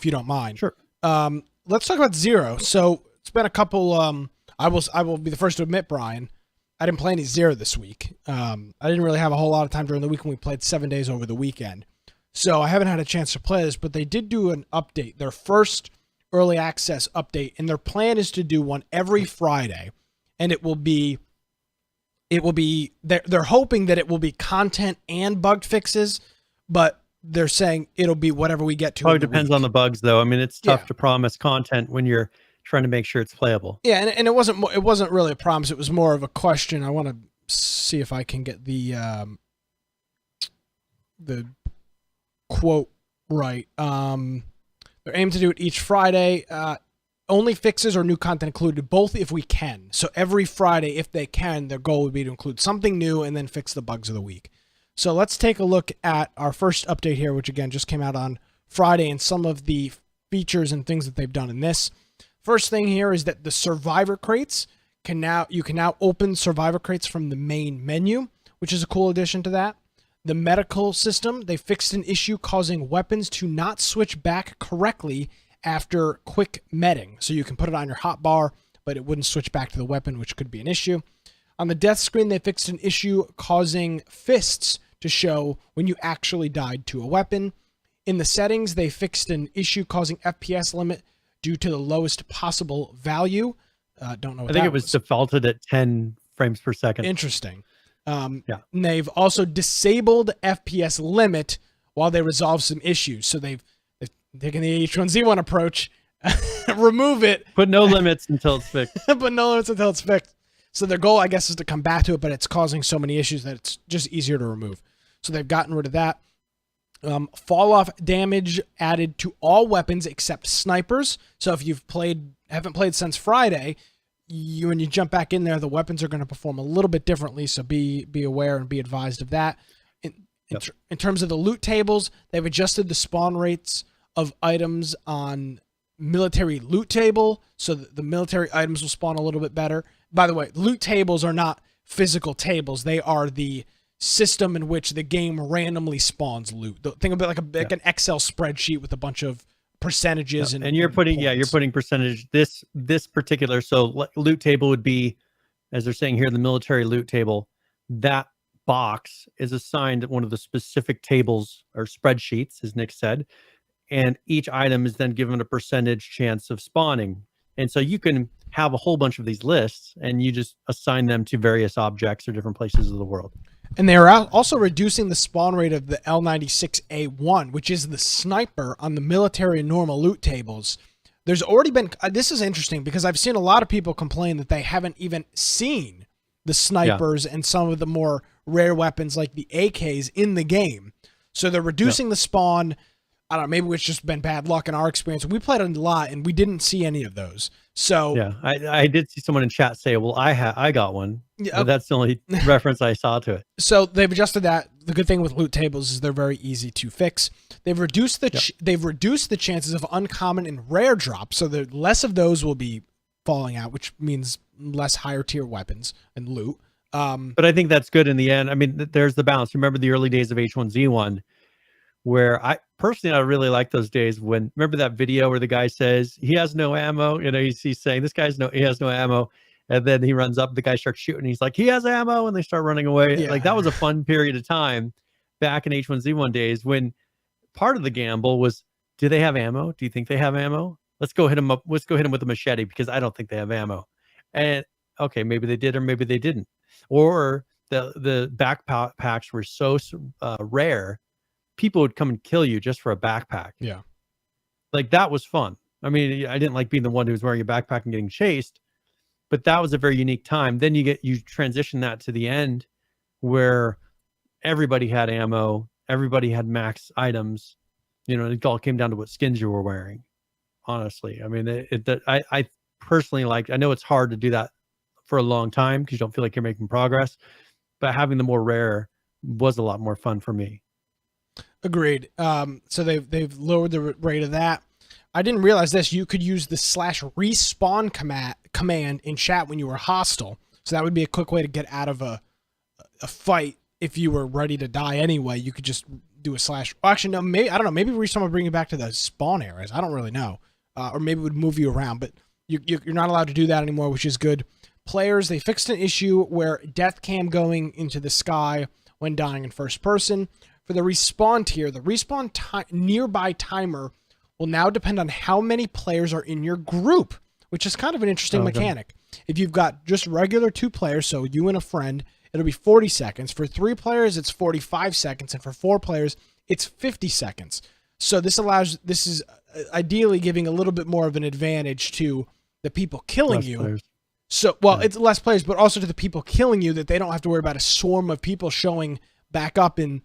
you don't mind. Sure. Let's talk about XERA. So it's been a couple. I will be the first to admit, Brian, I didn't play any XERA this week. I didn't really have a whole lot of time during the week when we played 7 days over the weekend. So I haven't had a chance to play this, but they did do an update, their first early access update, and their plan is to do one every Friday, and it will be they're hoping that it will be content and bug fixes, but they're saying it'll be whatever we get to. Probably depends on the bugs, though. I mean, it's tough to promise content when you're trying to make sure it's playable. Yeah, and it wasn't really a promise. It was more of a question. I want to see if I can get the quote right. They're aiming to do it each Friday. Only fixes or new content included, both if we can. So every Friday, if they can, their goal would be to include something new and then fix the bugs of the week. So let's take a look at our first update here, which again just came out on Friday, and some of the features and things that they've done in this. First thing here is that the survivor crates you can now open survivor crates from the main menu, which is a cool addition to that. The medical system, they fixed an issue causing weapons to not switch back correctly after quick medding. So you can put it on your hotbar, but it wouldn't switch back to the weapon, which could be an issue. On the death screen, they fixed an issue causing fists to show when you actually died to a weapon. In the settings, they fixed an issue causing FPS limit due to the lowest possible value. Don't know what I think it was defaulted at 10 frames per second. Interesting. Yeah. And they've also disabled FPS limit while they resolve some issues. So they've taken the H1Z1 approach, remove it. Put no limits until it's fixed. But no limits until it's fixed. So their goal, I guess, is to come back to it, but it's causing so many issues that it's just easier to remove. So they've gotten rid of that. Fall off damage added to all weapons except snipers. So if haven't played since Friday, when you jump back in there, the weapons are going to perform a little bit differently. So be aware and be advised of that. In terms of the loot tables, they've adjusted the spawn rates of items on military loot table, so that the military items will spawn a little bit better. By the way, loot tables are not physical tables; they are the system in which the game randomly spawns loot. Think of it like an Excel spreadsheet with a bunch of percentages and you're putting you're putting percentage. This particular loot table would be, as they're saying here, the military loot table. That box is assigned one of the specific tables or spreadsheets, as Nick said, and each item is then given a percentage chance of spawning. And so you can have a whole bunch of these lists and you just assign them to various objects or different places of the world. And they are also reducing the spawn rate of the L96A1, which is the sniper on the military and normal loot tables. There's already been, this is interesting because I've seen a lot of people complain that they haven't even seen the snipers and some of the more rare weapons like the AKs in the game. So they're reducing the spawn. I don't know, maybe it's just been bad luck in our experience. We played a lot and we didn't see any of those. So yeah, I did see someone in chat say, well, I got one. Yeah, that's the only reference I saw to it. So they've adjusted that. The good thing with loot tables is they're very easy to fix. They've reduced the chances of uncommon and rare drops, so that less of those will be falling out, which means less higher tier weapons and loot. But I think that's good in the end. I mean, there's the balance. Remember the early days of H1Z1, where I really like those days when, remember that video where the guy says he has no ammo, he's saying he has no ammo, and then he runs up, the guy starts shooting, he's like, he has ammo, and they start running away. Yeah. Like, that was a fun period of time back in H1Z1 days when part of the gamble was, do they have ammo? Do you think they have ammo? Let's go hit him up. Let's go hit him with a machete because I don't think they have ammo. And okay, maybe they did or maybe they didn't. Or the backpacks were so rare, people would come and kill you just for a backpack. Yeah. Like, that was fun. I mean, I didn't like being the one who was wearing a backpack and getting chased, but that was a very unique time. Then you transition that to the end where everybody had ammo, everybody had max items. It all came down to what skins you were wearing. Honestly, I mean, I personally I know it's hard to do that for a long time because you don't feel like you're making progress, but having the more rare was a lot more fun for me. Agreed. So they've lowered the rate of that. I didn't realize this. You could use the /respawn command in chat when you were hostile. So that would be a quick way to get out of a fight if you were ready to die anyway. You could just do a / actually, no, maybe, I don't know. Maybe respawn would bring you back to the spawn areas. I don't really know. Or maybe it would move you around, but you're not allowed to do that anymore, which is good. Players, they fixed an issue where death cam going into the sky when dying in first person. For the respawn tier, the respawn nearby timer will now depend on how many players are in your group, which is kind of an interesting mechanic. If you've got just regular 2 players, so you and a friend, it'll be 40 seconds. For 3 players, it's 45 seconds. And for 4 players, it's 50 seconds. So this is ideally giving a little bit more of an advantage to the people killing you. Players. So, it's less players, but also to the people killing you, that they don't have to worry about a swarm of people showing back up in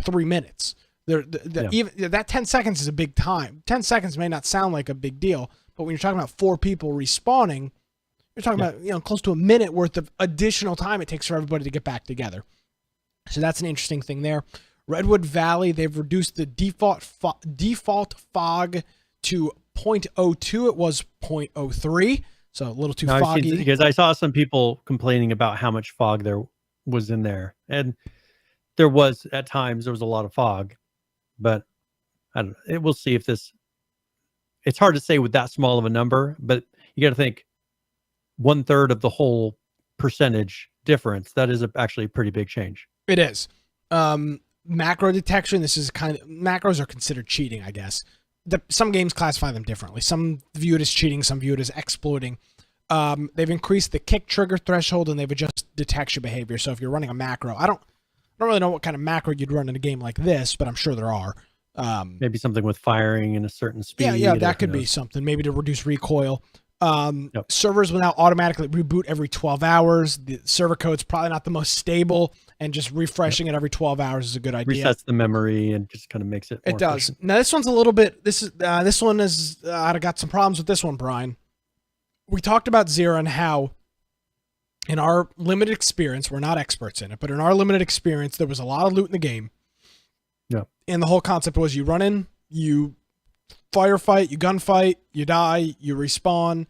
3 minutes. Even that 10 seconds is a big time. 10 seconds may not sound like a big deal, but when you're talking about 4 people respawning, you're talking about close to a minute worth of additional time it takes for everybody to get back together. So that's an interesting thing there. Redwood Valley, they've reduced the default fog to 0.02. It was 0.03, so a little too foggy. Because I saw some people complaining about how much fog there was in there, and there was at times a lot of fog, but I don't know. We'll see if this. It's hard to say with that small of a number, but you got to think 1/3 of the whole percentage difference. That is actually a pretty big change. It is. Macro detection. This is macros are considered cheating, I guess. Some games classify them differently. Some view it as cheating, some view it as exploiting. They've increased the kick trigger threshold and they've adjusted detection behavior. So if you're running a macro, I don't really know what kind of macro you'd run in a game like this, but I'm sure there are. Maybe something with firing in a certain speed. Yeah, that could be something. Maybe to reduce recoil. Yep. Servers will now automatically reboot every 12 hours. The server code's probably not the most stable, and just refreshing it every 12 hours is a good idea. Resets the memory and just kind of makes it more It does. efficient. Now this one's a little bit. This one is. I got some problems with this one, Brian. We talked about XERA and how, in our limited experience, we're not experts in it, but in our limited experience, there was a lot of loot in the game. Yeah. And the whole concept was you run in, you firefight, you gunfight, you die, you respawn,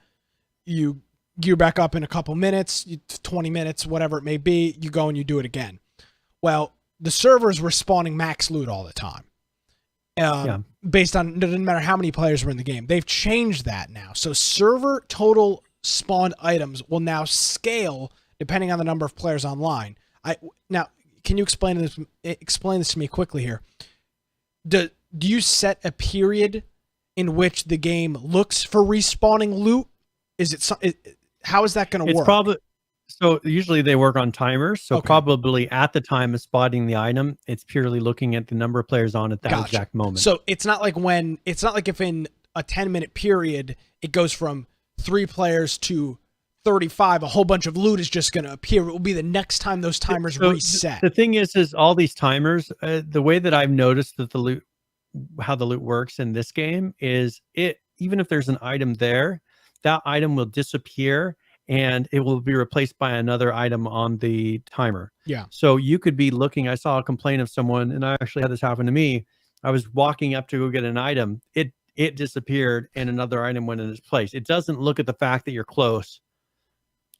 you gear back up in a couple minutes, 20 minutes, whatever it may be, you go and you do it again. Well, the servers were spawning max loot all the time. Based on, it doesn't matter how many players were in the game. They've changed that now. So server total spawned items will now scale depending on the number of players online. Now, can you explain this to me quickly here? Do you set a period in which the game looks for respawning loot? How is that going to work? It's probably, so usually they work on timers. So probably at the time of spotting the item, it's purely looking at the number of players on at that exact moment. So it's not like if in a 10-minute period, it goes from 3 players to 35, a whole bunch of loot is just going to appear. It will be the next time those timers reset. The thing is all these timers, the way that I've noticed that how the loot works in this game is even if there's an item there, that item will disappear and it will be replaced by another item on the timer. Yeah. So you could be looking, I saw a complaint of someone, and I actually had this happen to me. I was walking up to go get an item. It disappeared and another item went in its place. It doesn't look at the fact that you're close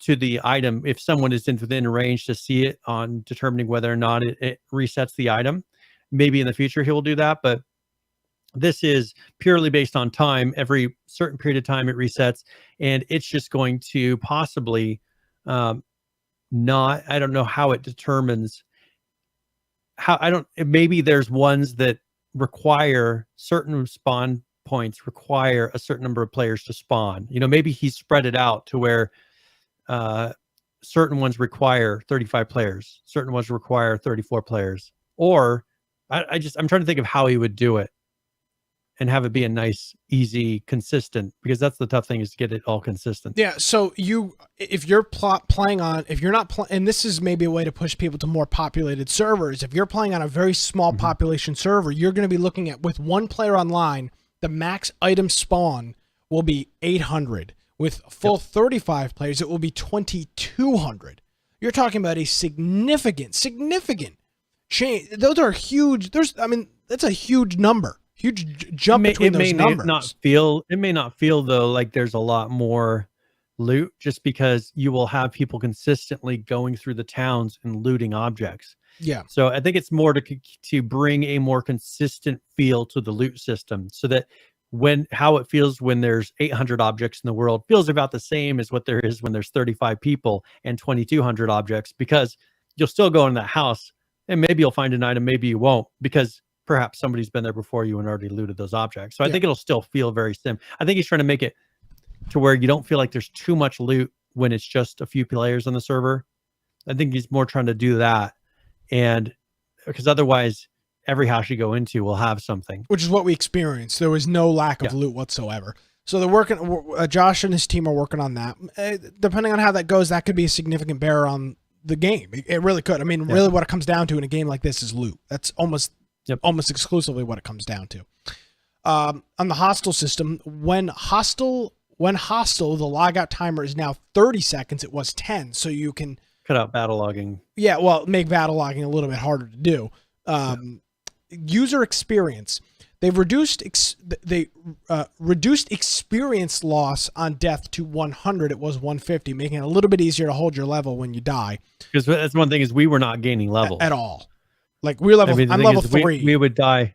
to the item. If someone is within range to see it on determining whether or not it resets the item, maybe in the future he will do that. But this is purely based on time. Every certain period of time it resets, and it's just going to possibly I don't know how it determines maybe there's ones that require certain spawn points require a certain number of players to spawn. Maybe he's spread it out to where certain ones require 35 players, certain ones require 34 players, or I'm trying to think of how he would do it and have it be a nice, easy, consistent, because that's the tough thing, is to get it all consistent. Yeah. So if you're playing on, if you're not playing, and this is maybe a way to push people to more populated servers. If you're playing on a very small population server, you're going to be looking at, with 1 player online, the max item spawn will be 800. With full 35 players, it will be 2,200. You're talking about a significant change. Those are huge. That's a huge number. Huge jump between those numbers. It may not feel though like there's a lot more loot, just because you will have people consistently going through the towns and looting objects. Yeah. So I think it's more to bring a more consistent feel to the loot system, so that how it feels when there's 800 objects in the world feels about the same as what there is when there's 35 people and 2,200 objects, because you'll still go in that house and maybe you'll find an item, maybe you won't, because perhaps somebody's been there before you and already looted those objects. So I think it'll still feel very sim. I think he's trying to make it to where you don't feel like there's too much loot when it's just a few players on the server. I think he's more trying to do that. And because otherwise every house you go into will have something. Which is what we experienced. There was no lack of loot whatsoever. So they're working, Josh and his team are working on that. Depending on how that goes, that could be a significant bearer on the game. It really could. I mean, really what it comes down to in a game like this is loot. That's almost exclusively what it comes down to. On the hostile system, when hostile, the logout timer is now 30 seconds. It was 10, so you can cut out battle logging. Yeah, well, make battle logging a little bit harder to do. User experience. They've reduced experience loss on death to 100. It was 150, making it a little bit easier to hold your level when you die. Because that's one thing, is we were not gaining levels at all. Like we're level. I'm level 3. We would die.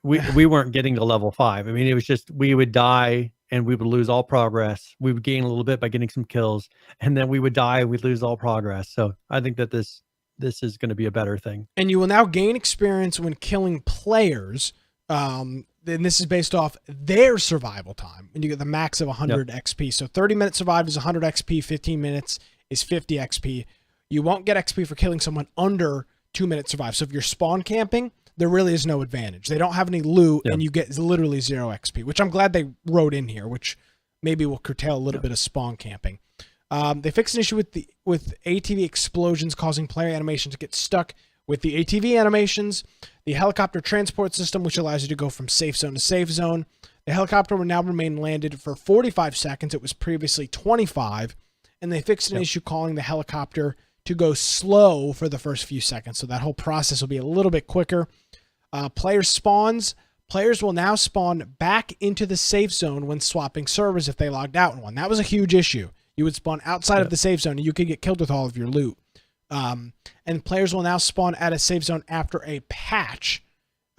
We weren't getting to level 5. I mean, it was just we would die and we would lose all progress. We would gain a little bit by getting some kills, and then we would die and we'd lose all progress. So I think that this is going to be a better thing. And you will now gain experience when killing players. And this is based off their survival time, and you get the max of 100 XP. So 30-minute survive is 100 XP. 15 minutes is 50 XP. You won't get XP for killing someone under 2-minute survive. So if you're spawn camping, there really is no advantage. They don't have any loot, and you get literally 0 XP, which I'm glad they wrote in here, which maybe will curtail a little bit of spawn camping. They fixed an issue with ATV explosions causing player animation to get stuck with the ATV animations. The helicopter transport system, which allows you to go from safe zone to safe zone. The helicopter will now remain landed for 45 seconds. It was previously 25. And they fixed an issue calling the helicopter to go slow for the first few seconds. So that whole process will be a little bit quicker. Player spawns. Players will now spawn back into the safe zone when swapping servers if they logged out in one. That was a huge issue. You would spawn outside of the safe zone and you could get killed with all of your loot. And players will now spawn at a safe zone after a patch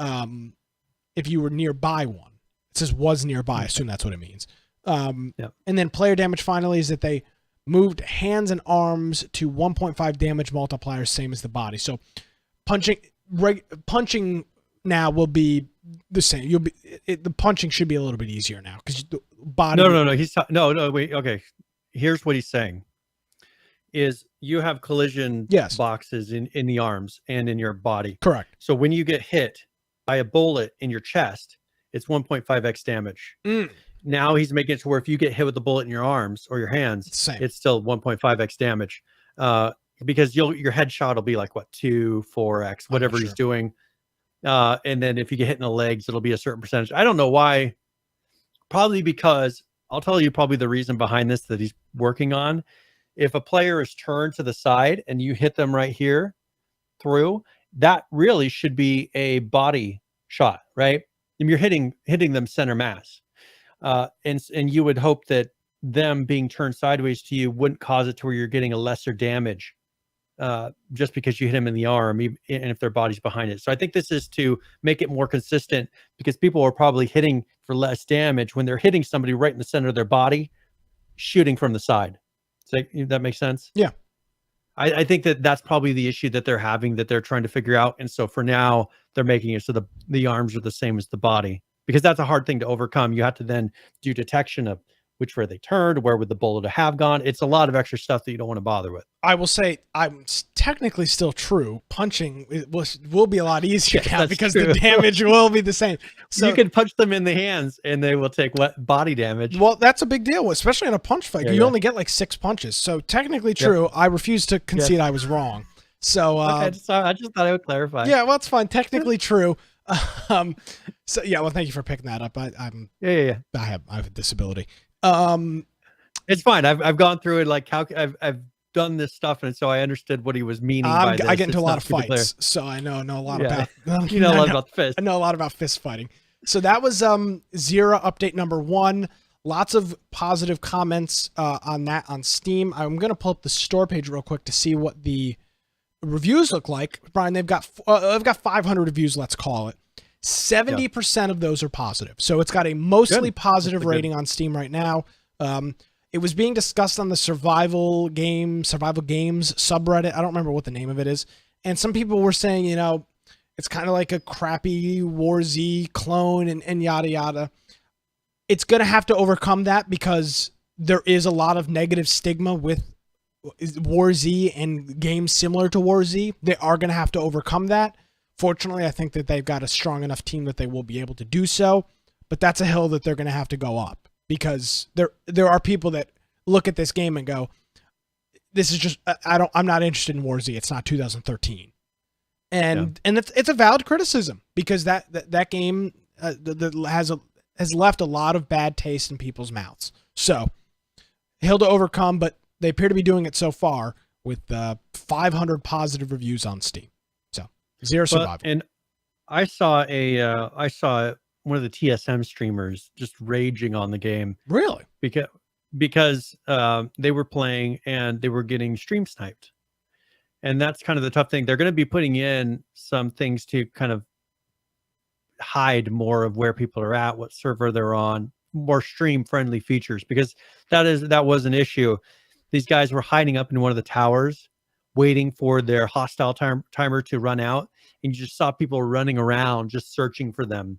if you were nearby one. It says was nearby. I assume that's what it means. And then player damage finally is that they moved hands and arms to 1.5 damage multipliers, same as the body. So punching now will be the same. The punching should be a little bit easier now because the body. No. Wait. Okay. Here's what he's saying: is you have collision boxes in the arms and in your body. Correct. So when you get hit by a bullet in your chest, it's 1.5x damage. Now he's making it to where if you get hit with a bullet in your arms or your hands, it's still 1.5x damage. Because your headshot will be like 2, 4x, whatever he's doing. And then if you get hit in the legs, it'll be a certain percentage. I don't know why. Probably because I'll tell you probably the reason behind this that he's working on. If a player is turned to the side and you hit them right here through, that really should be a body shot, right? And you're hitting them center mass. And you would hope that them being turned sideways to you wouldn't cause it to where you're getting a lesser damage just because you hit them in the arm, and if their body's behind it. So I think this is to make it more consistent because people are probably hitting for less damage when they're hitting somebody right in the center of their body, shooting from the side. So that makes sense? Yeah. I think that's probably the issue that they're having, that they're trying to figure out. And so for now, they're making it so the arms are the same as the body, because that's a hard thing to overcome. You have to then do detection of which way they turned, where would the bullet have gone. It's a lot of extra stuff that you don't want to bother with. I will say I'm technically still true. Punching will be a lot easier now because the damage will be the same. So you can punch them in the hands and they will take body damage. Well, that's a big deal, especially in a punch fight. You only get like 6 punches. So technically true. I refuse to concede I was wrong. So I just thought I would clarify. Yeah, well, it's fine. Technically true. So yeah, well, thank you for picking that up. I have a disability. It's fine. I've gone through it, like I've done this stuff, and so I undered what he was meaning by this. I get into a lot of fights, so I know a lot about. You know a lot about fist. I know a lot about fist fighting. So that was XERA update number 1. Lots of positive comments on that on Steam. I'm gonna pull up the store page real quick to see what the reviews look like. Brian, they've got 500 reviews. Let's call it. 70% of those are positive. So it's got a mostly positive rating on Steam right now. It was being discussed on the survival games subreddit. I don't remember what the name of it is. And some people were saying, it's kind of like a crappy War Z clone and yada, yada. It's going to have to overcome that because there is a lot of negative stigma with War Z and games similar to War Z. They are going to have to overcome that. Fortunately, I think that they've got a strong enough team that they will be able to do so, but that's a hill that they're going to have to go up because there are people that look at this game and go, "This is just I'm not interested in War Z. It's not 2013," and it's a valid criticism because that game has left a lot of bad taste in people's mouths. So hill to overcome, but they appear to be doing it so far with 500 positive reviews on Steam. XERA survival. And I saw one of the TSM streamers just raging on the game. Really? Because they were playing and they were getting stream sniped. And that's kind of the tough thing. They're going to be putting in some things to kind of hide more of where people are at, what server they're on, more stream friendly features, because that was an issue. These guys were hiding up in one of the towers, waiting for their hostile timer to run out, and you just saw people running around just searching for them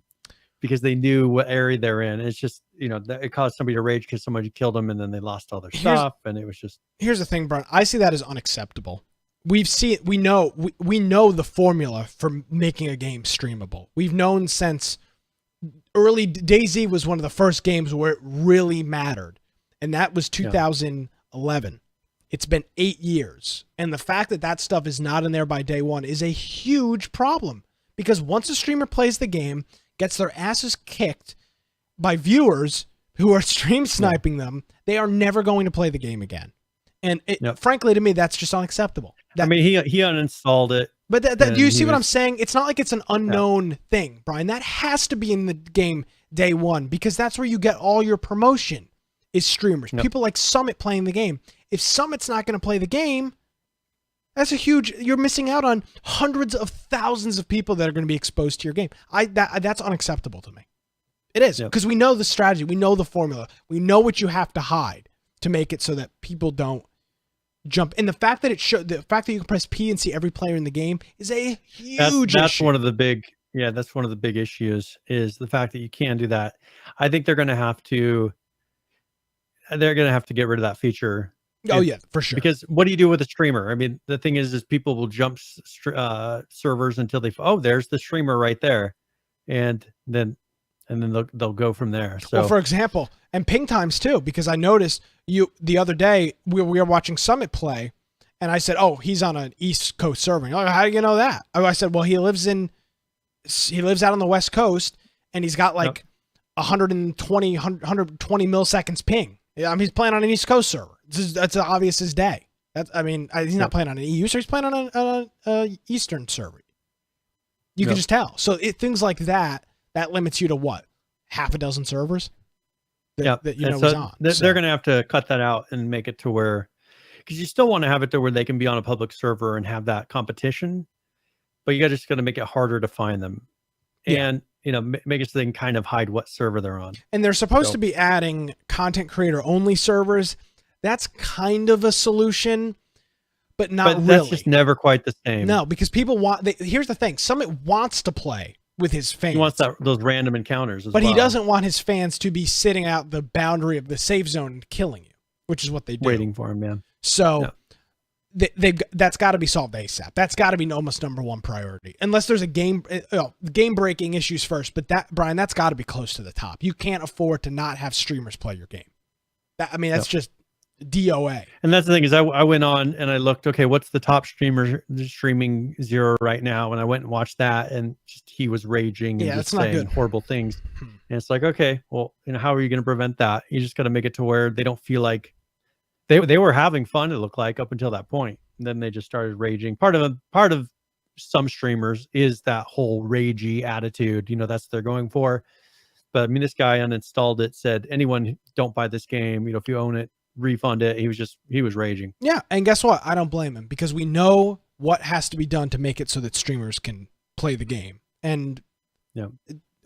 because they knew what area they're in. And it's just, it caused somebody to rage because somebody killed them and then they lost all their stuff, and it was just. Here's the thing, Brian. I see that as unacceptable. We know the formula for making a game streamable. We've known since early DayZ was one of the first games where it really mattered, and that was 2011. It's been 8 years, and the fact that that stuff is not in there by day one is a huge problem, because once a streamer plays the game, gets their asses kicked by viewers who are stream sniping them, they are never going to play the game again. And frankly, to me, that's just unacceptable. I mean, he uninstalled it. But do you see what I'm saying? It's not like it's an unknown thing, Brian. That has to be in the game day one, because that's where you get all your promotion is streamers. People like Summit playing the game. If Summit's not going to play the game, that's you're missing out on hundreds of thousands of people that are going to be exposed to your game. That's unacceptable to me. It is, because we know the strategy, we know the formula, we know what you have to hide to make it so that people don't jump. And the fact that the fact that you can press P and see every player in the game is a huge that's issue. One of the big, that's one of the big issues, is the fact that you can do that. I think they're going to have to get rid of that feature. Oh yeah, for sure. Because what do you do with a streamer? I mean, the thing is people will jump servers until there's the streamer right there, and then they'll go from there. So, well, for example, and ping times too, because I noticed the other day we were watching Summit play, and I said, "Oh, he's on an East Coast server." Like, how do you know that? I said, "Well, he lives out on the West Coast, and he's got like 120 milliseconds ping. I mean, he's playing on an East Coast server. That's obvious as day. He's not playing on an EU server. He's playing on an Eastern server. You can just tell. So things like that limits you to what? Half a dozen servers that he's on. They're going to have to cut that out and make it to where, because you still want to have it to where they can be on a public server and have that competition, but you just got to make it harder to find them. And make it so they can kind of hide what server they're on. And they're supposed to be adding content creator only servers. That's kind of a solution, but not really. That's just never quite the same. No, because people here's the thing. Summit wants to play with his fans. He wants those random encounters but he doesn't want his fans to be sitting out the boundary of the safe zone and killing you, which is what they do. Waiting for him, man. So that's got to be solved ASAP. That's got to be almost number one priority. Unless there's a game breaking issues first, but Brian, that's got to be close to the top. You can't afford to not have streamers play your game. That's just DOA. And that's the thing is I went on and I looked, okay, what's the top streamer streaming XERA right now? And I went and watched that, and he was raging and just saying horrible things. And it's like, okay, well, how are you going to prevent that? You just got to make it to where they don't feel like they were having fun, it looked like, up until that point. And then they just started raging. Part of some streamers is that whole ragey attitude. That's what they're going for. But I mean, this guy uninstalled it, said, anyone don't buy this game. If you own it, refund it. He was raging. Yeah. And guess what? I don't blame him, because we know what has to be done to make it so that streamers can play the game. And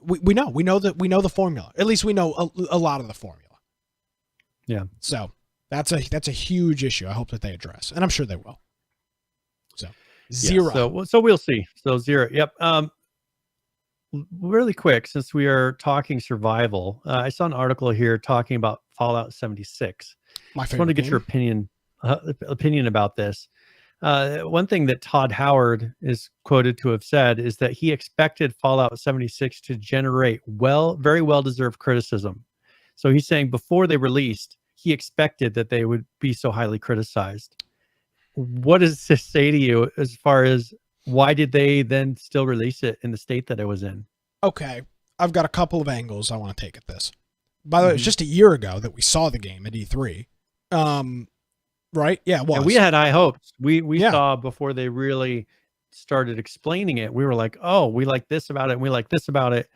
we know the formula. At least we know a lot of the formula. Yeah. So that's a huge issue. I hope that they address, and I'm sure they will. So XERA. Yeah, so we'll see. So XERA. Yep. Really quick, since we are talking survival, I saw an article here talking about Fallout 76. My favorite. I just want to get your opinion about this. One thing that Todd Howard is quoted to have said is that he expected Fallout 76 to generate very well-deserved criticism. So he's saying before they released, he expected that they would be so highly criticized. What does this say to you as far as why did they then still release it in the state that it was in? Okay, I've got a couple of angles I want to take at this. By the way, it's just a year ago that we saw the game at E3. Right? Yeah, it was. And we had high hopes. We saw before they really started explaining it. We were like, oh, we like this about it, and we like this about it.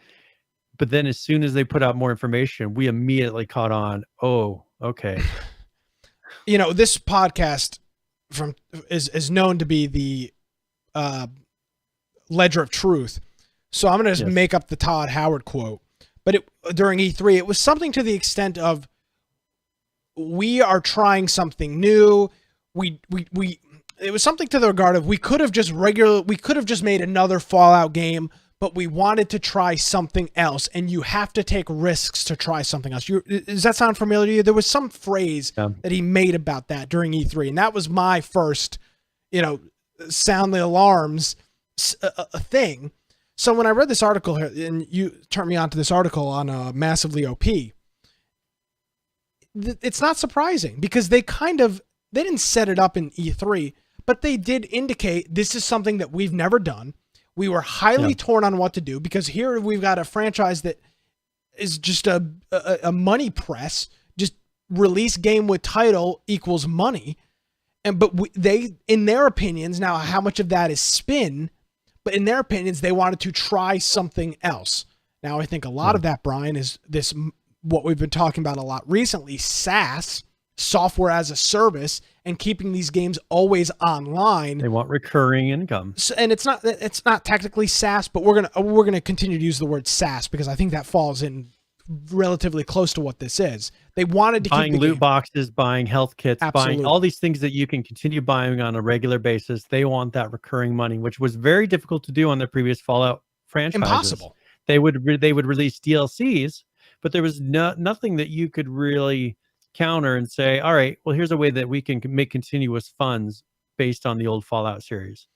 But then as soon as they put out more information, we immediately caught on. Oh, okay. This podcast is known to be the ledger of truth. So I'm going to just make up the Todd Howard quote. But during E3, it was something to the extent of, we are trying something new. It was something to the regard of, we could have just made another Fallout game, but we wanted to try something else, and you have to take risks to try something else. Does that sound familiar to you? There was some phrase that he made about that during E3, and that was my first, sound the alarms thing. So when I read this article here, and you turned me on to this article on Massively OP, it's not surprising because they didn't set it up in E3, but they did indicate this is something that we've never done. We were highly torn on what to do because here we've got a franchise that is just a money press. Just release game with title equals money. But they, in their opinions, now how much of that is spin, but in their opinions, they wanted to try something else. Now, I think a lot of that, Brian, is this, what we've been talking about a lot recently, SaaS, software as a service, and keeping these games always online. They want recurring income. So, and it's not technically SaaS, but we're gonna continue to use the word SaaS because I think that falls in relatively close to what this is. They wanted to buying keep the loot game. boxes, buying health kits, Absolutely. buying all these things that you can continue buying on a regular basis. They want that recurring money, which was very difficult to do on their previous Fallout franchises. Impossible. They would release DLCs, but there was nothing that you could really counter and say, all right, well, here's a way that we can make continuous funds based on the old Fallout series.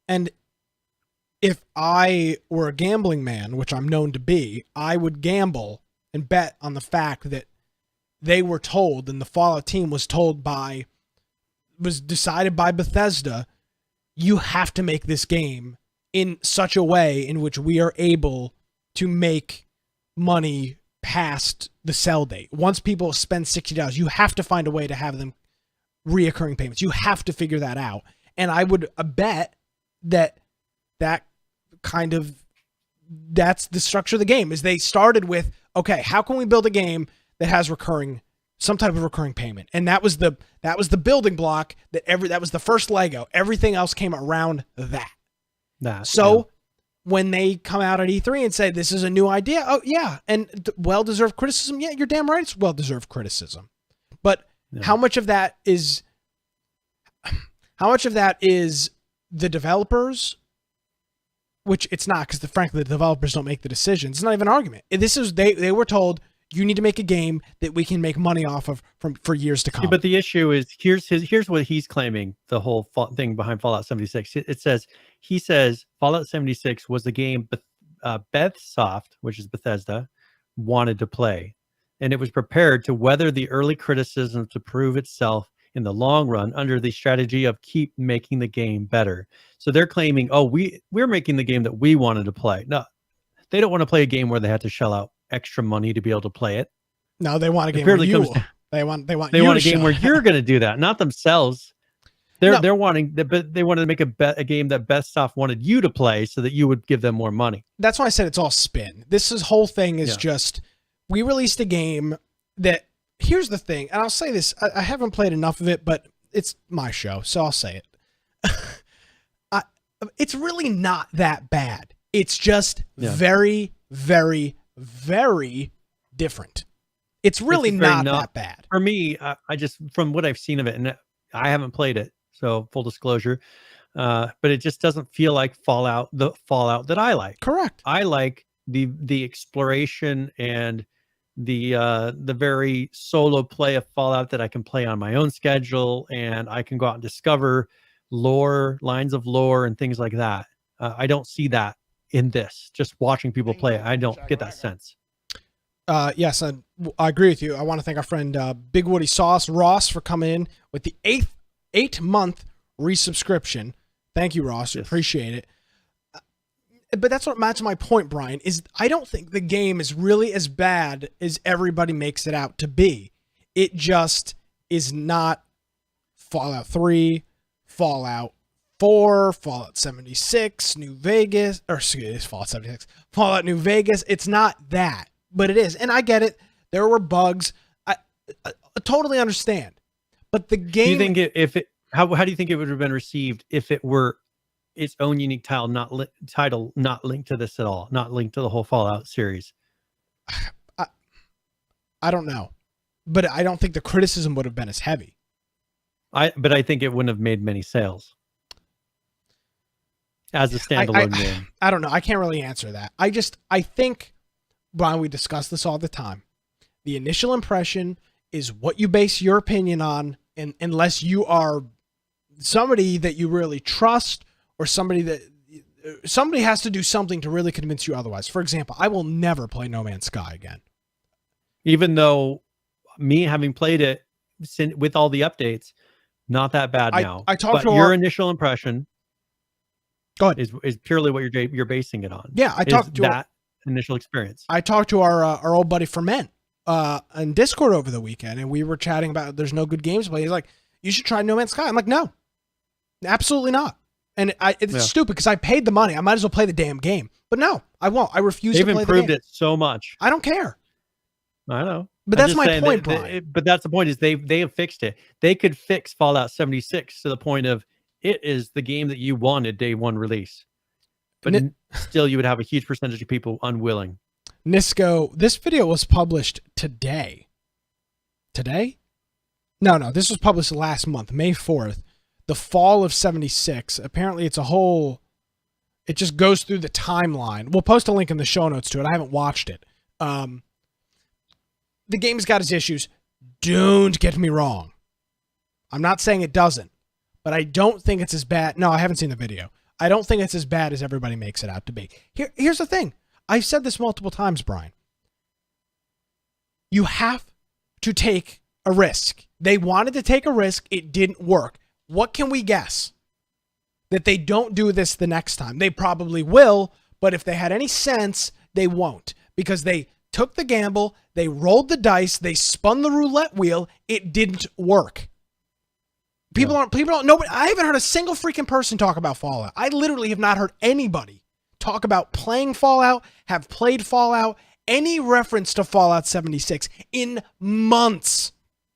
And if I were a gambling man, which I'm known to be, I would gamble and bet on the fact that they were told, and the Fallout team was decided by Bethesda, you have to make this game in such a way in which we are able to make money past the sell date. Once people spend $60, you have to find a way to have them reoccurring payments. You have to figure that out. And I would bet that that's the structure of the game, is they started with, okay, how can we build a game that has some type of recurring payment? And that was the building block that was the first Lego. Everything else came around that. When they come out at E3 and say, this is a new idea, oh yeah, and well-deserved criticism, yeah, you're damn right, it's well-deserved criticism. But how much of that is the developers? Which it's not, because frankly, the developers don't make the decisions. It's not even an argument. They were told, you need to make a game that we can make money off of for years to come. But the issue is, here's what he's claiming, the whole thing behind Fallout 76. He says Fallout 76 was a game Bethsoft, which is Bethesda, wanted to play, and it was prepared to weather the early criticism to prove itself in the long run under the strategy of keep making the game better. So they're claiming, oh, we're making the game that we wanted to play. No, they don't want to play a game where they have to shell out extra money to be able to play it. No, they want a game where they want a game where you're going to do that, not themselves. They're wanting, but they wanted to make a game that Bethsoft wanted you to play so that you would give them more money. That's why I said it's all spin. Whole thing is just, we released a game that, here's the thing, and I'll say this, I haven't played enough of it, but it's my show, so I'll say it. It's really not that bad. It's just very, very, very different. It's really not that bad. For me, I just, from what I've seen of it, and I haven't played it, so full disclosure, but it just doesn't feel like the Fallout that I like. Correct. I like the exploration and the very solo play of Fallout that I can play on my own schedule, and I can go out and discover lines of lore and things like that. I don't see that in this. Just watching people play it, I don't get that sense. Yes, I agree with you. I want to thank our friend Big Woody Sauce Ross for coming in with the 8-month resubscription. Thank you, Ross. Yes. Appreciate it. But that's my point, Brian, is I don't think the game is really as bad as everybody makes it out to be. It just is not Fallout 3, Fallout 4, Fallout 76, New Vegas, or excuse me, Fallout 76, Fallout New Vegas. It's not that, but it is. And I get it. There were bugs. I totally understand. But the game... Do you think how do you think it would have been received if it were its own unique title, not linked to this at all, not linked to the whole Fallout series? I don't know, but I don't think the criticism would have been as heavy. But I think it wouldn't have made many sales as a standalone game. I don't know. I can't really answer that. I think, Brian, we discuss this all the time. The initial impression is what you base your opinion on, and unless you are somebody that you really trust, or somebody that somebody has to do something to really convince you otherwise. For example, I will never play No Man's Sky again. Even though me having played it with all the updates, not that bad now. I talked but to your initial impression Go ahead. is purely what you're basing it on. Yeah, I talked to that initial experience. I talked to our old buddy Ferment on Discord over the weekend, and we were chatting about there's no good games to play. He's like, you should try No Man's Sky. I'm like, no, absolutely not. And it's stupid because I paid the money. I might as well play the damn game. But no, I won't. I refuse to play the game. They've improved it so much. I don't care. I know. But that's my point, Brian. But that's the point, is they have fixed it. They could fix Fallout 76 to the point of it is the game that you wanted day one release. But still, you would have a huge percentage of people unwilling. Nisco, this video was published today. Today? No, this was published last month, May 4th. The fall of 76. Apparently, it just goes through the timeline. We'll post a link in the show notes to it. I haven't watched it. The game's got its issues. Don't get me wrong. I'm not saying it doesn't, but I don't think it's as bad. No, I haven't seen the video. I don't think it's as bad as everybody makes it out to be. Here's the thing. I've said this multiple times, Brian. You have to take a risk. They wanted to take a risk. It didn't work. What can we guess? That they don't do this the next time. They probably will, but if they had any sense, they won't. Because they took the gamble, they rolled the dice, they spun the roulette wheel, it didn't work. People don't, nobody, I haven't heard a single freaking person talk about Fallout. I literally have not heard anybody talk about playing Fallout, have played Fallout, any reference to Fallout 76 in months.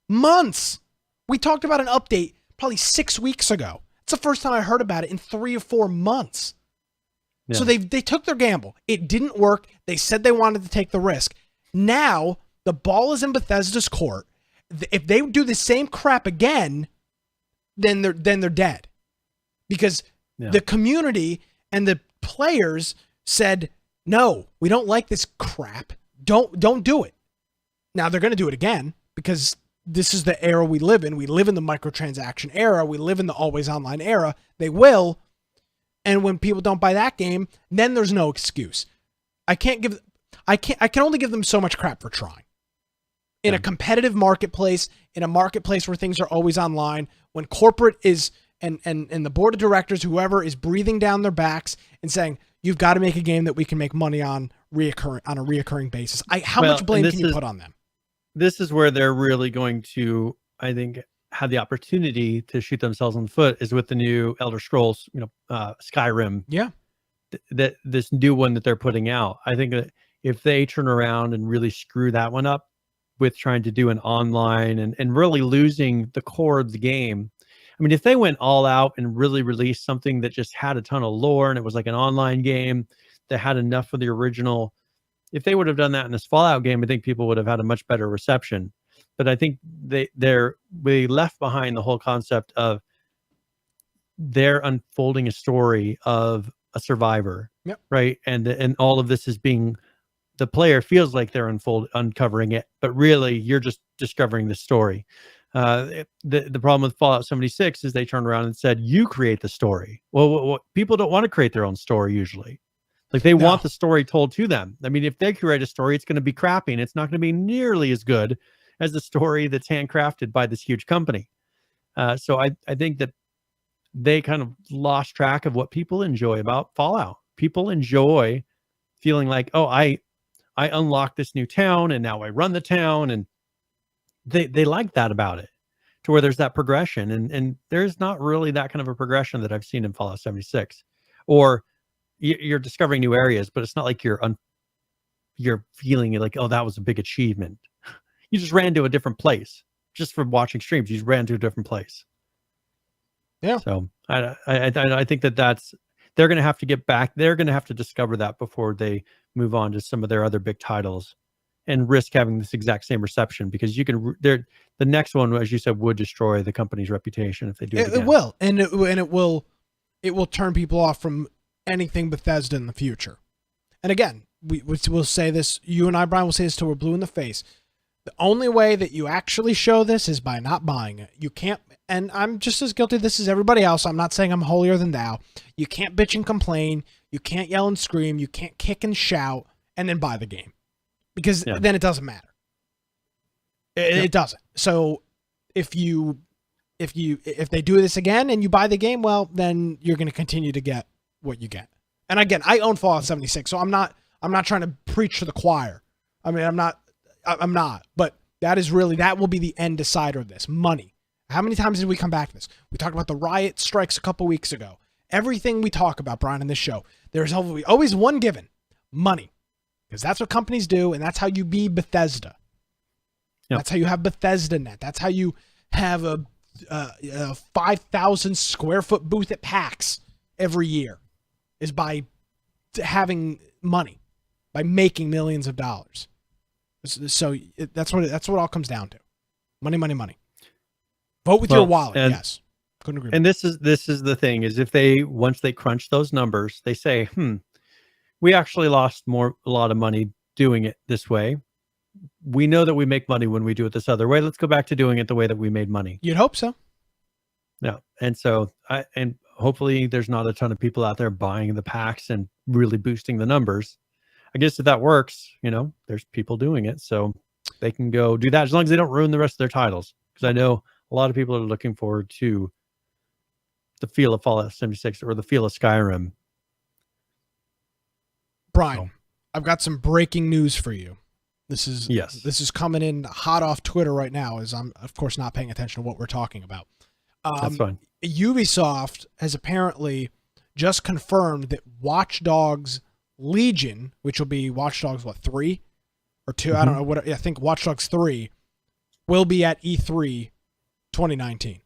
Months. We talked about an update probably 6 weeks ago. It's the first time I heard about it in 3 or 4 months. Yeah. So they took their gamble. It didn't work. They said they wanted to take the risk. Now, the ball is in Bethesda's court. If they do the same crap again, then they're dead. Because the community and the players said, no, we don't like this crap. Don't do it. Now they're going to do it again because this is the era we live in. We live in the microtransaction era. We live in the always online era. They will. And when people don't buy that game, then there's no excuse. I can only give them so much crap for trying. In a competitive marketplace, in a marketplace where things are always online, when corporate is and the board of directors, whoever is breathing down their backs and saying, you've got to make a game that we can make money on a reoccurring basis. How much blame can you put on them? This is where they're really going to, I think, have the opportunity to shoot themselves in the foot, is with the new Elder Scrolls, Skyrim. Yeah. This new one that they're putting out. I think that if they turn around and really screw that one up with trying to do an online and really losing the core of the game. I mean, if they went all out and really released something that just had a ton of lore and it was like an online game that had enough of the original, if they would have done that in this Fallout game, I think people would have had a much better reception. But I think they left behind the whole concept of they're unfolding a story of a survivor, right? And all of this is being, the player feels like they're uncovering it, but really you're just discovering the story. The problem with Fallout 76 is they turned around and said, you create the story. Well, people don't want to create their own story usually. Like they want the story told to them. I mean, if they create a story, it's going to be crappy and it's not going to be nearly as good as the story that's handcrafted by this huge company. So I think that they kind of lost track of what people enjoy about Fallout. People enjoy feeling like, oh, I unlocked this new town and now I run the town, and they like that about it, to where there's that progression, and there's not really that kind of a progression that I've seen in Fallout 76. Or you're discovering new areas, but it's not like you're feeling like, oh, that was a big achievement. You just ran to a different place just from watching streams. You just ran to a different place. Yeah. So I think that's, they're going to have to get back. They're going to have to discover that before they move on to some of their other big titles and risk having this exact same reception, because the next one, as you said, would destroy the company's reputation if they do it again. It will. And it will turn people off from anything Bethesda in the future. And again, we'll say this, you and I, Brian, will say this till we're blue in the face. The only way that you actually show this is by not buying it. You can't, and I'm just as guilty of this as everybody else. I'm not saying I'm holier than thou. You can't bitch and complain. You can't yell and scream. You can't kick and shout and then buy the game, because then it doesn't matter. It doesn't. So if they do this again and you buy the game, well, then you're going to continue to get what you get. And again, I own Fallout 76, so I'm not trying to preach to the choir. I mean, I'm not, but that will be the end decider of this. Money. How many times did we come back to this? We talked about the riot strikes a couple weeks ago. Everything we talk about, Brian, in this show, there's always one given: money. Because that's what companies do, and that's how you be Bethesda. Yep. That's how you have Bethesda Net. That's how you have a 5,000 square foot booth at PAX every year, is by having money, by making millions of dollars. So that's what it all comes down to. Money, money, money. Vote with your wallet. Yes. Couldn't agree more. And this is the thing, is if once they crunch those numbers, they say, we actually lost a lot of money doing it this way. We know that we make money when we do it this other way. Let's go back to doing it the way that we made money. You'd hope so. Yeah. And so and hopefully there's not a ton of people out there buying the packs and really boosting the numbers. I guess if that works, there's people doing it, so they can go do that as long as they don't ruin the rest of their titles. Because I know a lot of people are looking forward to the feel of Fallout 76 or the feel of Skyrim. Brian, I've got some breaking news for you. This is coming in hot off Twitter right now, as I'm, of course, not paying attention to what we're talking about. That's fine. Ubisoft has apparently just confirmed that Watch Dogs Legion, which will be Watch Dogs 3 or 2, I don't know I think Watch Dogs 3 will be at E3 2019.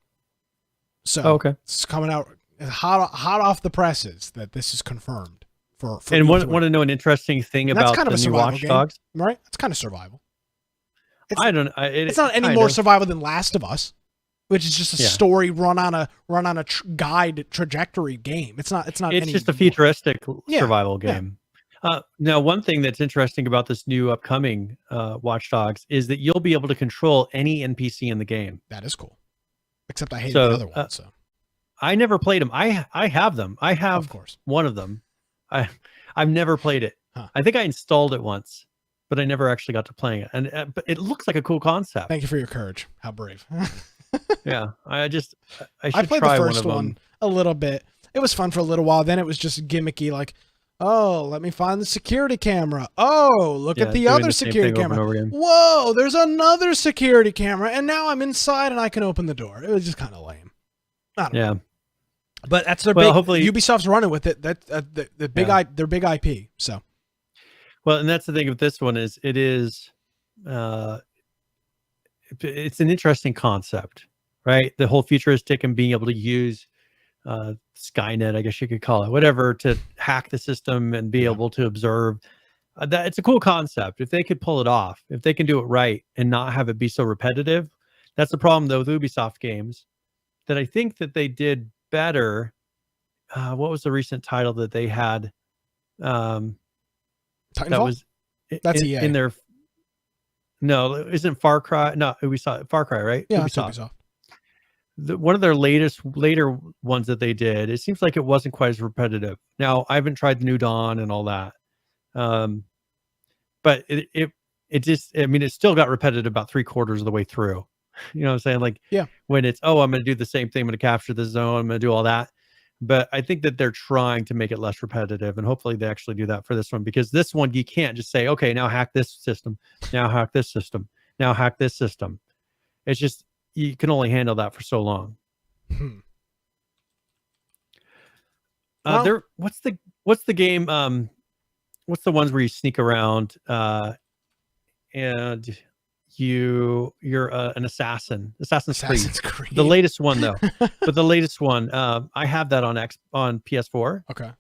So it's coming out hot off the presses that this is confirmed for and E3. want to know an interesting thing about kind of the new Watch Dogs, right? It's kind of survival. It's not any more survival than Last of Us, which is just a story run on a guide trajectory game. It's just a futuristic survival game. Now, one thing that's interesting about this new upcoming Watch Dogs is that you'll be able to control any NPC in the game. That is cool. Except I hate the other one. So I never played them. I have them. I have, of course, one of them. I've never played it. I think I installed it once, but I never actually got to playing it. And but it looks like a cool concept. Thank you for your courage. How brave. Yeah, I should played try the first one a little bit. It was fun for a little while. Then it was just gimmicky, like, oh, let me find the security camera. Oh, look at the other security camera. Whoa, there's another security camera, and now I'm inside and I can open the door. It was just kind of lame. I don't know. But that's their hopefully Ubisoft's running with it. That their big IP. So, well, and that's the thing with this one is it's an interesting concept, right? The whole futuristic and being able to use Skynet, I guess you could call it, whatever, to hack the system and be able to observe. That it's a cool concept. If they could pull it off, if they can do it right and not have it be so repetitive. That's the problem though with Ubisoft games, that I think that they did better. What was the recent title that they had? Titanfall? That was that's EA. In their. No, isn't Far Cry? No, Ubisoft. Far Cry, right? Yeah, Ubisoft. One of their later ones that they did, it seems like it wasn't quite as repetitive. Now, I haven't tried the New Dawn and all that, but it just, I mean, it still got repetitive about 3/4 of the way through. You know what I'm saying? Like, when it's, I'm going to do the same thing, I'm going to capture the zone, I'm going to do all that. But I think that they're trying to make it less repetitive, and hopefully they actually do that for this one, because this one, you can't just say, okay, now hack this system, now hack this system, now hack this system. It's just, you can only handle that for so long. Well, what's the game? What's the ones where you sneak around and you're an assassin? Assassin's Creed. The latest one though, but the latest one, I have that on PS4. Okay.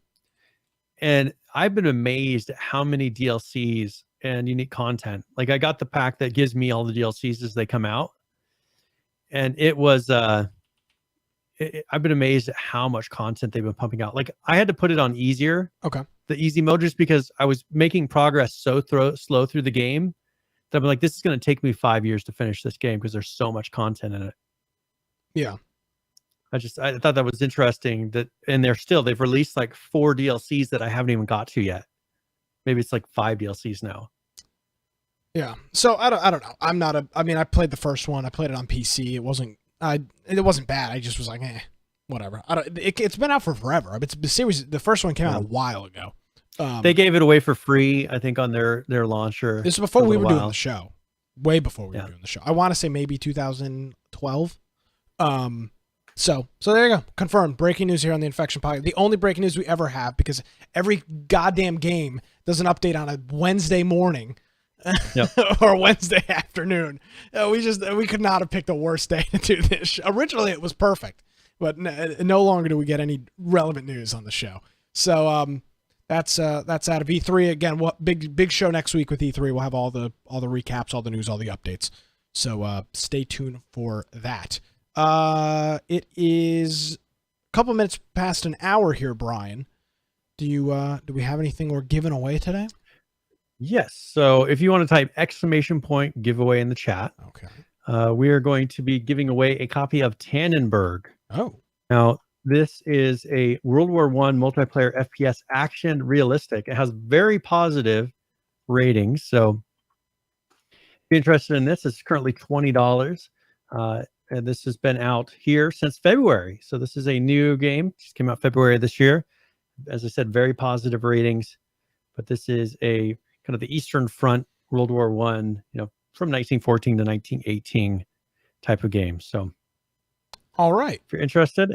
And I've been amazed at how many DLCs and unique content. Like, I got the pack that gives me all the DLCs as they come out. And it was, I've been amazed at how much content they've been pumping out. Like, I had to put it on easier. Okay. The easy mode, just because I was making progress so slow through the game that I'm like, this is going to take me 5 years to finish this game because there's so much content in it. Yeah. I thought that was interesting that, and they've released like 4 DLCs that I haven't even got to yet. Maybe it's like 5 DLCs now. Yeah. So I don't know. I mean, I played the first one. I played it on PC. It wasn't bad. I just was like, whatever. It's been out for forever. The first one came out a while ago. They gave it away for free, I think, on their launcher. This is before we were doing the show. Way before we were doing the show. I want to say maybe 2012. So there you go. Confirmed. Breaking news here on the Infection Podcast. The only breaking news we ever have, because every goddamn game does an update on a Wednesday morning. Yep. Or Wednesday afternoon. We could not have picked a worse day to do this. Originally it was perfect, but no longer do we get any relevant news on the show. So that's out of E3 again. What big show next week with E3? We'll have all the recaps, all the news, all the updates. So stay tuned for that. It is a couple minutes past an hour here, Brian. Do we have anything we're giving away today? Yes. So if you want to type ! giveaway in the chat, okay. We are going to be giving away a copy of Tannenberg. Oh. Now, this is a World War I multiplayer FPS action realistic. It has very positive ratings. So if you're interested in this, it's currently $20. And this has been out here since February. So this is a new game. Just came out February this year. As I said, very positive ratings. But this is a kind of the Eastern Front World War I, from 1914 to 1918 type of game. So, all right, if you're interested, !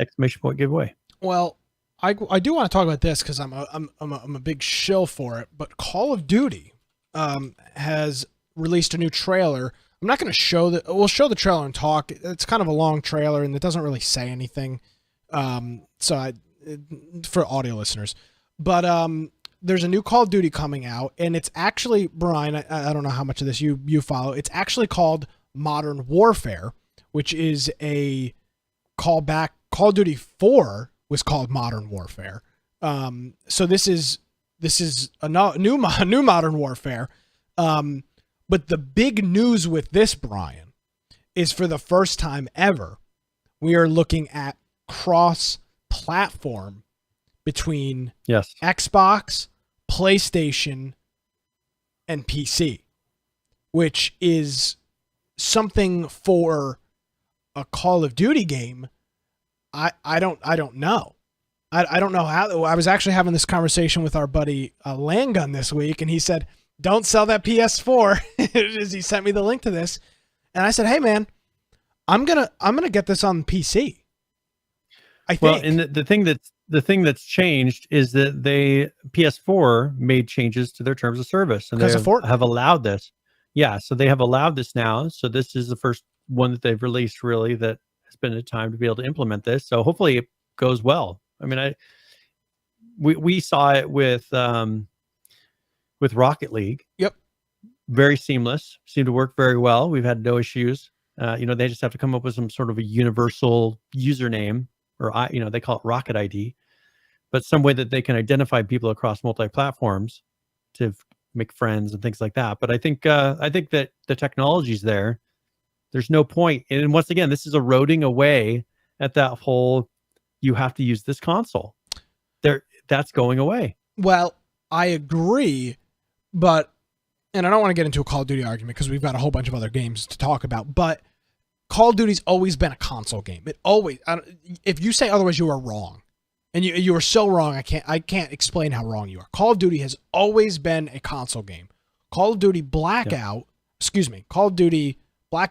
giveaway. Well, I do want to talk about this because I'm a big shill for it. But Call of Duty has released a new trailer. I'm not going to show we'll show the trailer and talk. It's kind of a long trailer and it doesn't really say anything. For audio listeners, but there's a new Call of Duty coming out, and it's actually, Brian, I don't know how much of this you follow. It's actually called Modern Warfare, which is a callback. Call of Duty 4 was called Modern Warfare. So this is a new Modern Warfare. But the big news with this, Brian, is for the first time ever, we are looking at cross-platform between Xbox, PlayStation, and PC, which is something for a Call of Duty game. I don't know. I don't know how. I was actually having this conversation with our buddy Landgun this week, and he said, "Don't sell that PS4." As he sent me the link to this, and I said, "Hey man, I'm gonna get this on PC." I think. Well, and the thing that's changed is that PS4 made changes to their terms of service, and they have allowed this. Yeah, so they have allowed this now. So this is the first one that they've released really that has been a time to be able to implement this. So hopefully it goes well. I mean, we saw it with Rocket League. Yep. Very seamless. Seemed to work very well. We've had no issues. They just have to come up with some sort of a universal username, or they call it Rocket ID, but some way that they can identify people across multi-platforms to make friends and things like that. But I think that the technology's there. There's no point. And once again, this is eroding away at that whole, you have to use this console. That's going away. Well, I agree, and I don't want to get into a Call of Duty argument because we've got a whole bunch of other games to talk about, but Call of Duty's always been a console game. If you say otherwise, you are wrong. And you are so wrong, I can't explain how wrong you are. Call of Duty has always been a console game. Call of Duty Black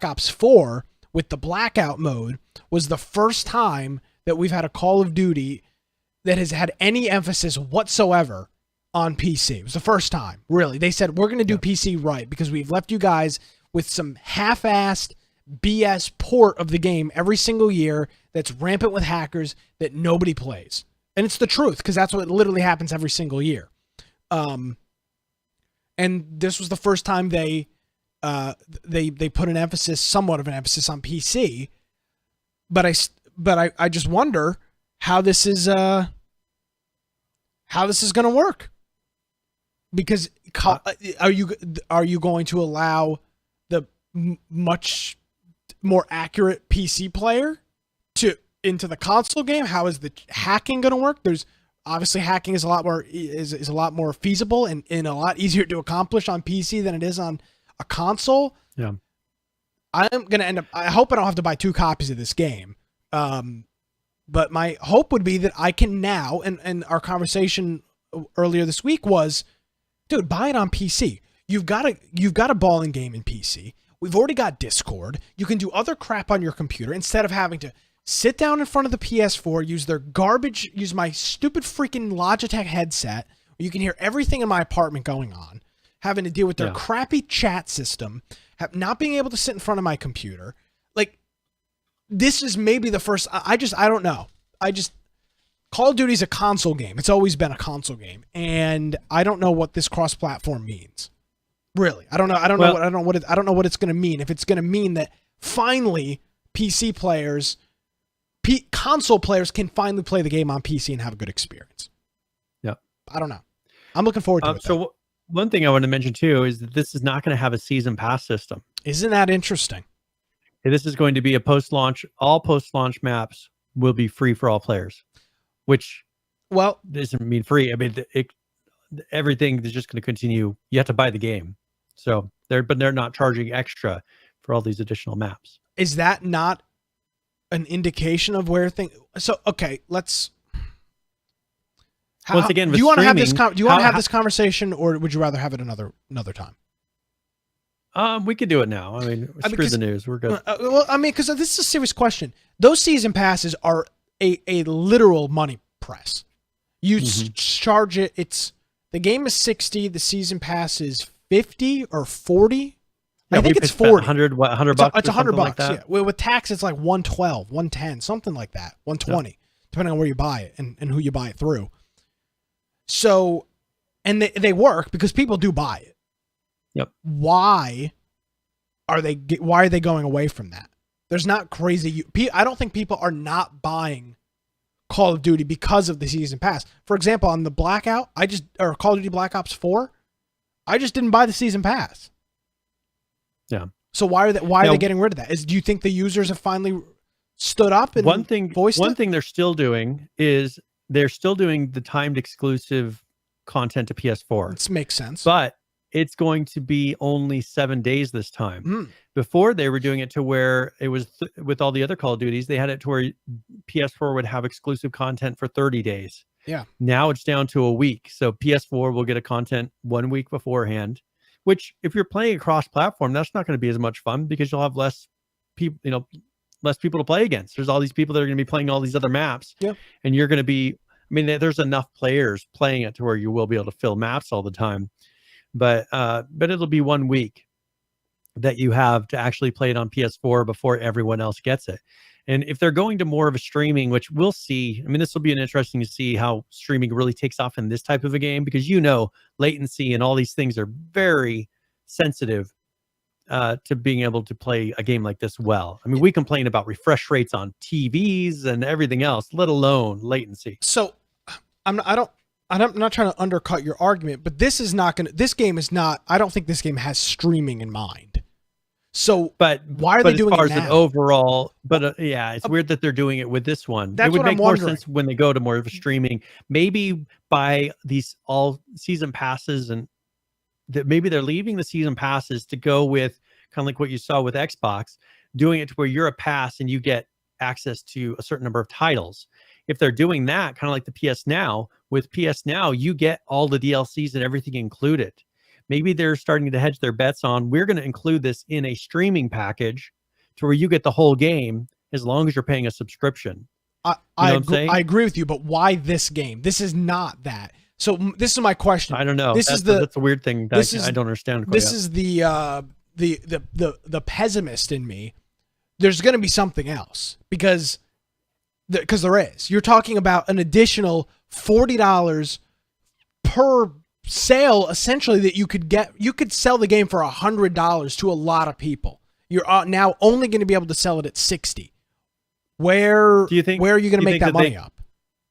Ops 4 with the Blackout mode was the first time that we've had a Call of Duty that has had any emphasis whatsoever on PC. It was the first time, really. They said, we're going to do PC right because we've left you guys with some half-assed BS port of the game every single year that's rampant with hackers that nobody plays. And it's the truth because that's what literally happens every single year. And this was the first time they put somewhat of an emphasis on PC. But I just wonder how this is going to work. Because are you going to allow much more accurate PC player into the console game? How is the hacking going to work? There's obviously hacking is a lot more feasible and a lot easier to accomplish on PC than it is on a console. Yeah. I'm going to end up, I hope I don't have to buy 2 copies of this game. But my hope would be that I can now, and our conversation earlier this week was, dude, buy it on PC. You've got a balling game in PC. We've already got Discord. You can do other crap on your computer instead of having to sit down in front of the PS4, use my stupid freaking Logitech headset, where you can hear everything in my apartment going on, having to deal with their crappy chat system, not being able to sit in front of my computer. Like, this is maybe the first, I don't know. Call of Duty's a console game. It's always been a console game. And I don't know what this cross-platform means. Really. I don't know what it's going to mean. If it's going to mean that finally PC players, console players can finally play the game on PC and have a good experience. Yeah. I don't know. I'm looking forward to it. So one thing I want to mention too is that this is not going to have a season pass system. Isn't that interesting? This is going to be a post-launch. All post-launch maps will be free for all players, which doesn't mean free. I mean, everything is just going to continue. You have to buy the game. So they're not charging extra for all these additional maps. Is that not an indication of where things? So okay, let's. Once again, do you want to have this? Do you want to have this conversation, or would you rather have it another time? We could do it now. I mean, screw the news. We're good. Well, I mean, because this is a serious question. Those season passes are a literal money press. You charge it. The game is $60. The season pass is $50 or $40. Yeah, I think it's $40. $100 bucks. It's $100 like bucks. Yeah. With tax, it's like $112, $110, something like that. $120, depending on where you buy it and who you buy it through. So, and they work because people do buy it. Yep. Why are they going away from that? There's not crazy. I don't think people are not buying Call of Duty because of the season pass. For example, on the Blackout, or Call of Duty Black Ops 4, I just didn't buy the season pass. Yeah. So why are they getting rid of that? Do you think the users have finally stood up and one thing they're still doing is they're still doing the timed exclusive content to PS4. This makes sense. But it's going to be only 7 days this time. Before they were doing it to where it was with all the other Call of Duties, they had it to where PS4 would have exclusive content for 30 days. Yeah. Now it's down to a week. So PS4 will get a content 1 week beforehand, which if you're playing across platform, that's not going to be as much fun because you'll have less people, less people to play against. There's all these people that are going to be playing all these other maps. Yeah. And you're going to be, I mean, there's enough players playing it to where you will be able to fill maps all the time. But it'll be 1 week that you have to actually play it on PS4 before everyone else gets it. And if they're going to more of a streaming, which we'll see, I mean, this will be interesting to see how streaming really takes off in this type of a game, because latency and all these things are very sensitive to being able to play a game like this well. I mean, we complain about refresh rates on TVs and everything else, let alone latency. So I'm not trying to undercut your argument, but this game is not, I don't think this game has streaming in mind. So, but why are they doing it now? As far as an overall, it's weird that they're doing it with this one. That's it would what make I'm more wondering. sense when they go to more of a streaming, maybe by these all season passes, and that maybe they're leaving the season passes to go with kind of like what you saw with Xbox, doing it to where you're a pass and you get access to a certain number of titles. If they're doing that, kind of like the PS Now, with PS Now, you get all the DLCs and everything included. Maybe they're starting to hedge their bets on, we're going to include this in a streaming package to where you get the whole game as long as you're paying a subscription. I agree with you, but why this game? This is not that. So this is my question. I don't know. That's a weird thing that I don't understand. This is the pessimist in me. There's going to be something else because there is. You're talking about an additional $40 per sale, essentially, that you could get. You could sell the game for $100 to a lot of people. You're now only going to be able to sell it at $60. Where are you going to make that money up?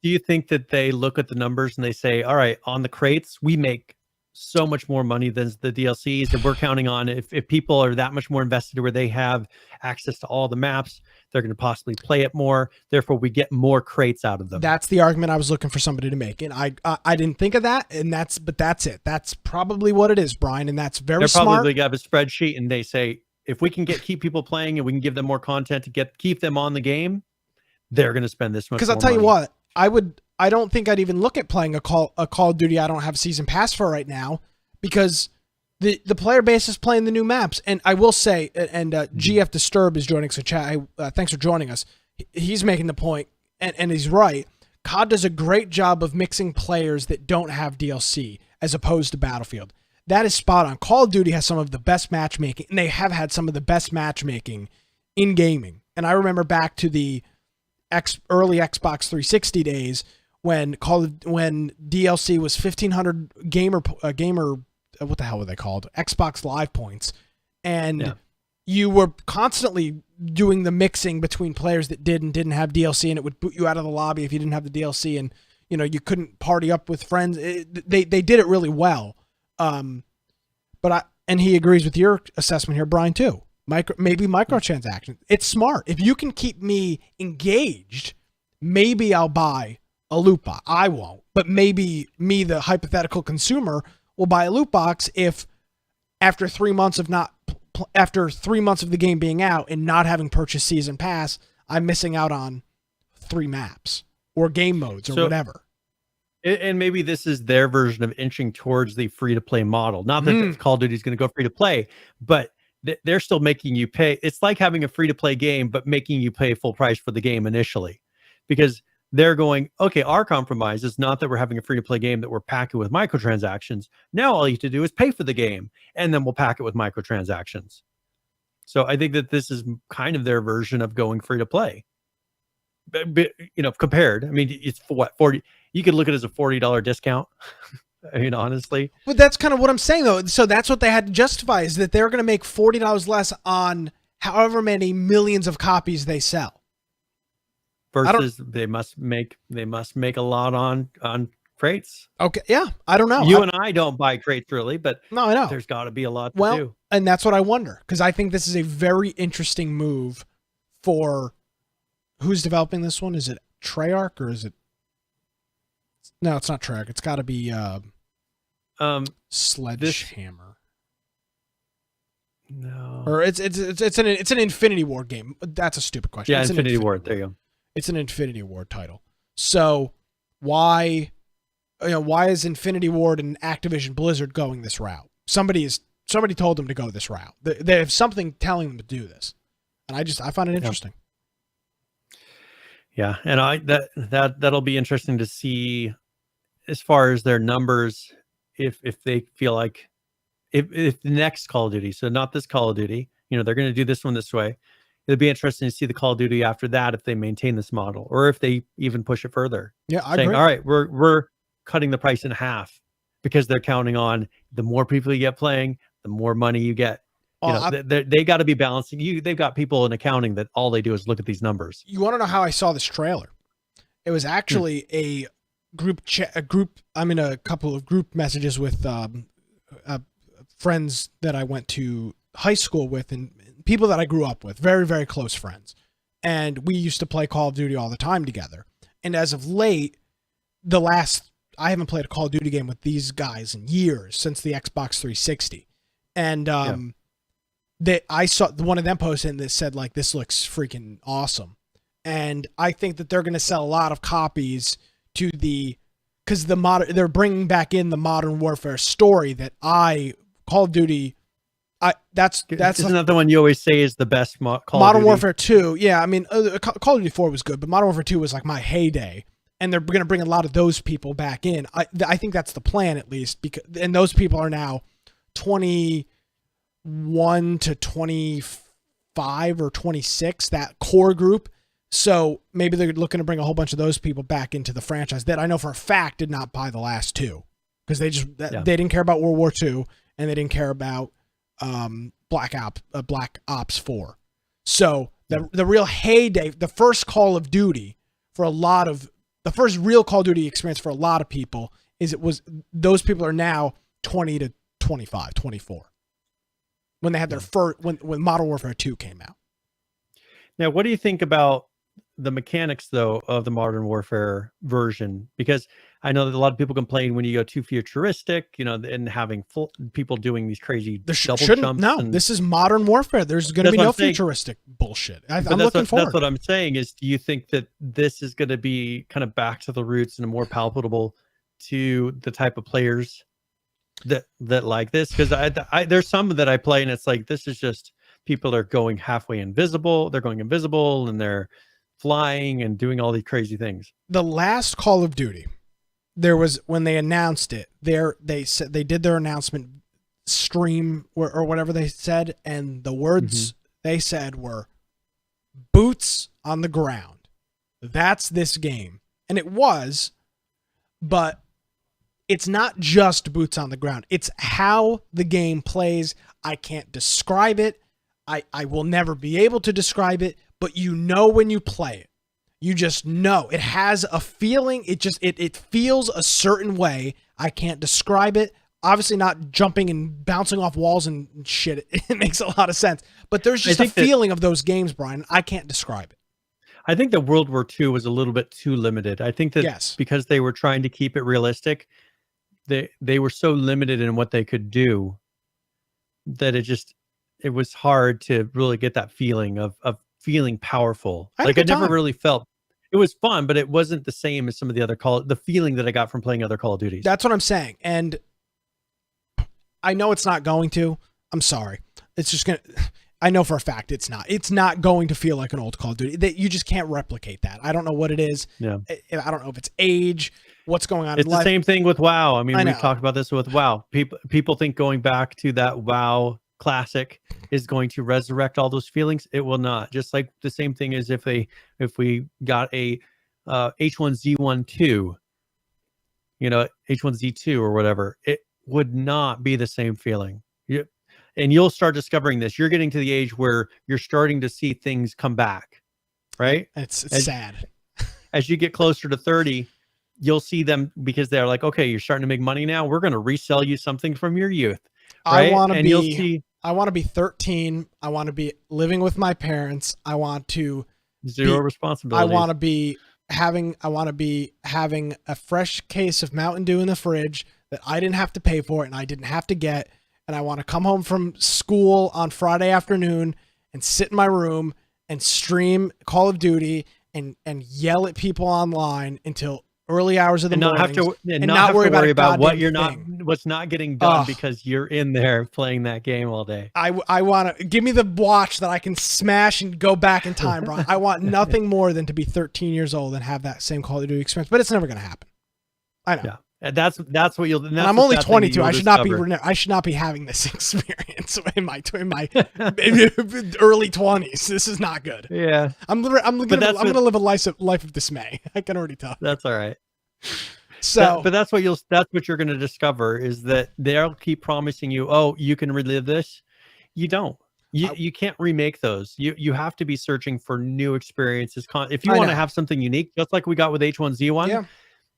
Do you think that they look at the numbers and they say, all right, on the crates, we make so much more money than the DLCs, and we're counting on if people are that much more invested where they have access to all the maps, they're going to possibly play it more. Therefore, we get more crates out of them. That's the argument I was looking for somebody to make, and I didn't think of that, and that's it. That's probably what it is, Brian, and that's very smart. They're probably have a spreadsheet, and they say if we can keep people playing and we can give them more content to keep them on the game, they're going to spend this much. Because I'll tell you what, I don't think I'd even look at playing a Call of Duty I don't have season pass for right now, because the player base is playing the new maps. And I will say, and GF Disturb is joining us in chat. Thanks for joining us. He's making the point, and he's right. COD does a great job of mixing players that don't have DLC as opposed to Battlefield. That is spot on. Call of Duty has some of the best matchmaking, and they have had some of the best matchmaking in gaming. And I remember back to the early Xbox 360 days when DLC was 1,500 gamer, what the hell were they called? Xbox Live points. And you were constantly doing the mixing between players that did and didn't have DLC, and it would boot you out of the lobby if you didn't have the DLC, and you couldn't party up with friends. They did it really well. And he agrees with your assessment here, Brian, too. Maybe microtransactions. It's smart. If you can keep me engaged, maybe I'll buy a loot box. I won't, but maybe me, the hypothetical consumer, will buy a loot box if after 3 months of the game being out and not having purchased season pass, I'm missing out on 3 maps or game modes or whatever. And maybe this is their version of inching towards the free-to-play model. Not that Call of Duty is going to go free-to-play, but they're still making you pay. It's like having a free-to-play game, but making you pay full price for the game initially. Because they're going, okay, our compromise is not that we're having a free-to-play game that we're packing with microtransactions. Now all you have to do is pay for the game, and then we'll pack it with microtransactions. So I think that this is kind of their version of going free-to-play. Compared, I mean, it's what, 40? You could look at it as a $40 discount. I mean, honestly. But that's kind of what I'm saying, though. So that's what they had to justify, is that they're going to make $40 less on however many millions of copies they sell. Versus they must make a lot on crates. Okay, yeah, I don't know. You and I don't buy crates really, but no, I know there's got to be a lot to do. And that's what I wonder, because I think this is a very interesting move for who's developing this one. Is it Treyarch or is it? No, it's not Treyarch. It's got to be Sledgehammer. No, or it's an Infinity Ward game. That's a stupid question. Yeah, it's Infinity Ward. There you go. It's an Infinity Ward title. So why is Infinity Ward and Activision Blizzard going this route? Somebody told them to go this route. They have something telling them to do this, and I find it interesting. Yeah, and that'll be interesting to see as far as their numbers, if they feel like if the next Call of Duty, so not this Call of Duty, they're going to do this one this way. It'll be interesting to see the Call of Duty after that, if they maintain this model or if they even push it further. Yeah, I agree. All right, we're cutting the price in half, because they're counting on the more people you get playing, the more money you get. They got to be balancing. They've got people in accounting that all they do is look at these numbers. You want to know how I saw this trailer? It was actually a group chat. I'm in a couple of group messages with friends that I went to high school with and people that I grew up with, very, very close friends. And we used to play Call of Duty all the time together. And as of late, I haven't played a Call of Duty game with these guys in years, since the Xbox 360. And I saw one of them post and that said, like, this looks freaking awesome. And I think that they're going to sell a lot of copies to because they're bringing back in the Modern Warfare story that Call of Duty. That's isn't that the one you always say is the best Call of Duty? Modern Warfare 2. Yeah, I mean, Call of Duty 4 was good, but Modern Warfare 2 was like my heyday, and they're going to bring a lot of those people back in. I think that's the plan, at least, and those people are now 21 to 25 or 26, that core group. So maybe they're looking to bring a whole bunch of those people back into the franchise that I know for a fact did not buy the last two, because they didn't care about World War II and they didn't care about Black Ops 4. So the real heyday, the first Call of Duty the first real Call of Duty experience for a lot of people those people are now 20 to 25, 24. When they had their first, when Modern Warfare 2 came out. Now, what do you think about the mechanics, though, of the Modern Warfare version? Because I know that a lot of people complain when you go too futuristic, and having people doing these crazy double jumps. No, this is Modern Warfare. There's going to be no futuristic bullshit. I'm looking forward. That's what I'm saying is, do you think that this is going to be kind of back to the roots and more palatable to the type of players that like this? Because I there's some that I play and it's like, this is just people are going halfway invisible. They're going invisible and they're flying and doing all these crazy things. The last Call of Duty, there was, when they announced it, they said they did their announcement stream or whatever they said, and the words they said were boots on the ground. That's this game. And it was, but it's not just boots on the ground. It's how the game plays. I can't describe it. I will never be able to describe it, but when you play it. You just know. It has a feeling. It feels a certain way. I can't describe it. Obviously not jumping and bouncing off walls and shit. It makes a lot of sense. But there's just a feeling of those games, Brian. I can't describe it. I think that World War II was a little bit too limited. I think that because they were trying to keep it realistic, they were so limited in what they could do that it was hard to really get that feeling of feeling powerful. Like I never really felt. It was fun, but it wasn't the same as some of the other the feeling that I got from playing other Call of Duties. That's what I'm saying. And I know it's not going to. I'm sorry. It's just going to. I know for a fact it's not. It's not going to feel like an old Call of Duty. You just can't replicate that. I don't know what it is. Yeah. I don't know if it's age, what's going on in life. It's the same thing with WoW. I mean, we've talked about this with WoW. People think going back to that WoW classic is going to resurrect all those feelings. It will not. Just like the same thing as if we got a H1Z1 2, H1Z2 or whatever, it would not be the same feeling. And you'll start discovering this. You're getting to the age where you're starting to see things come back, right? It's sad. As you get closer to 30, you'll see them because they're like, okay, you're starting to make money now. We're going to resell you something from your youth. Right? I want to be 13. I want to be living with my parents. I want to zero responsibility. I want to be having a fresh case of Mountain Dew in the fridge that I didn't have to pay for and I didn't have to get. And I want to come home from school on Friday afternoon and sit in my room and stream Call of Duty and yell at people online until early hours of the morning, and not worry about what's not getting done because you're in there playing that game all day. I want to give me the watch that I can smash and go back in time, bro. I want nothing more than to be 13 years old and have that same Call of Duty experience, but it's never going to happen. I know. Yeah. And that's what you'll. And I'm only 22. I should not be having this experience in my early 20s. This is not good. Yeah, I'm going to live a life of dismay. I can already tell. That's all right. So, but that's what you're going to discover is that they'll keep promising you, oh, you can relive this. You don't. You can't remake those. You have to be searching for new experiences. If you want to have something unique, just like we got with H1Z1. Yeah.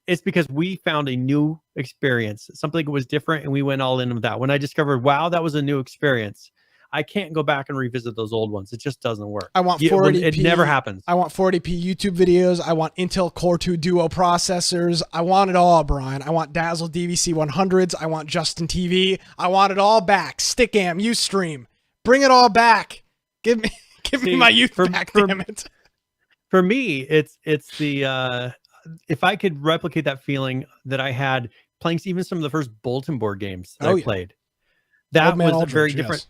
It's because we found a new experience, something that was different, and we went all in with that. When I discovered, wow, that was a new experience, I can't go back and revisit those old ones. It just doesn't work. I want 480p. It never happens. I want 480p YouTube videos. I want Intel Core 2 Duo processors. I want it all, Brian. I want Dazzle DVC 100s. I want Justin TV. I want it all back. Stickam, Ustream. Bring it all back. Give me my youth back, damn it. For me, it's the... if I could replicate that feeling that I had playing even some of the first bulletin board games that I played, that was a very different.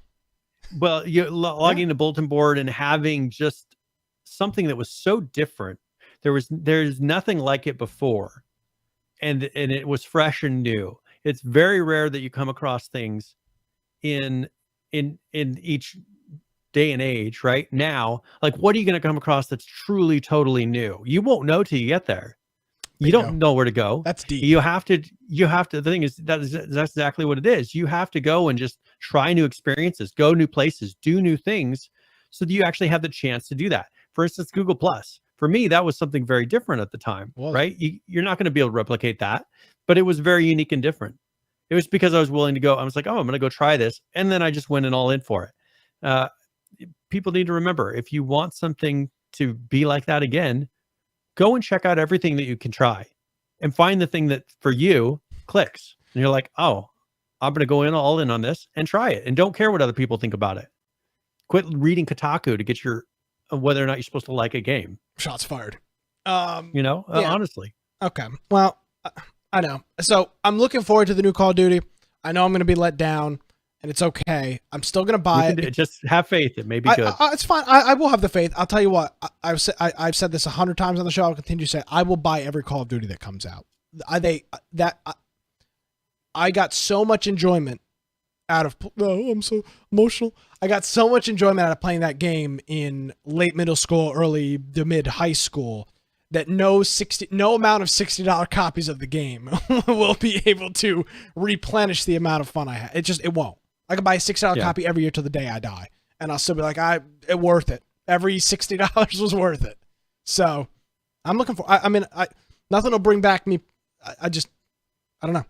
Well, you logging into bulletin board and having just something that was so different. There's nothing like it before, and it was fresh and new. It's very rare that you come across things in each day and age right now. Like, what are you going to come across that's truly totally new? You won't know till you get there. You don't know where to go. That's deep. You have to, the thing is, that's exactly what it is. You have to go and just try new experiences, go new places, do new things so that you actually have the chance to do that. For instance, Google Plus. For me, that was something very different at the time, right? You're not going to be able to replicate that, but it was very unique and different. It was because I was willing to go. I was like, oh, I'm going to go try this. And then I just went in all in for it. People need to remember, if you want something to be like that again, go and check out everything that you can try and find the thing that for you clicks. And you're like, oh, I'm going to go in all in on this and try it. And don't care what other people think about it. Quit reading Kotaku to get your whether or not you're supposed to like a game. Shots fired. Honestly. Okay. Well, I know. So I'm looking forward to the new Call of Duty. I know I'm going to be let down, and it's okay. I'm still going to buy it. Just have faith. It may be good. It's fine. I will have the faith. I'll tell you what. I've said this 100 times on the show. I'll continue to say I will buy every Call of Duty that comes out. I got so much enjoyment out of. Oh, I'm so emotional. I got so much enjoyment out of playing that game in late middle school, early to mid high school, that no amount of $60 copies of the game will be able to replenish the amount of fun I had. It won't. I can buy a $6 copy every year till the day I die, and I'll still be like, it worth it. Every $60 was worth it. So I'm looking for. Nothing will bring back me. I don't know.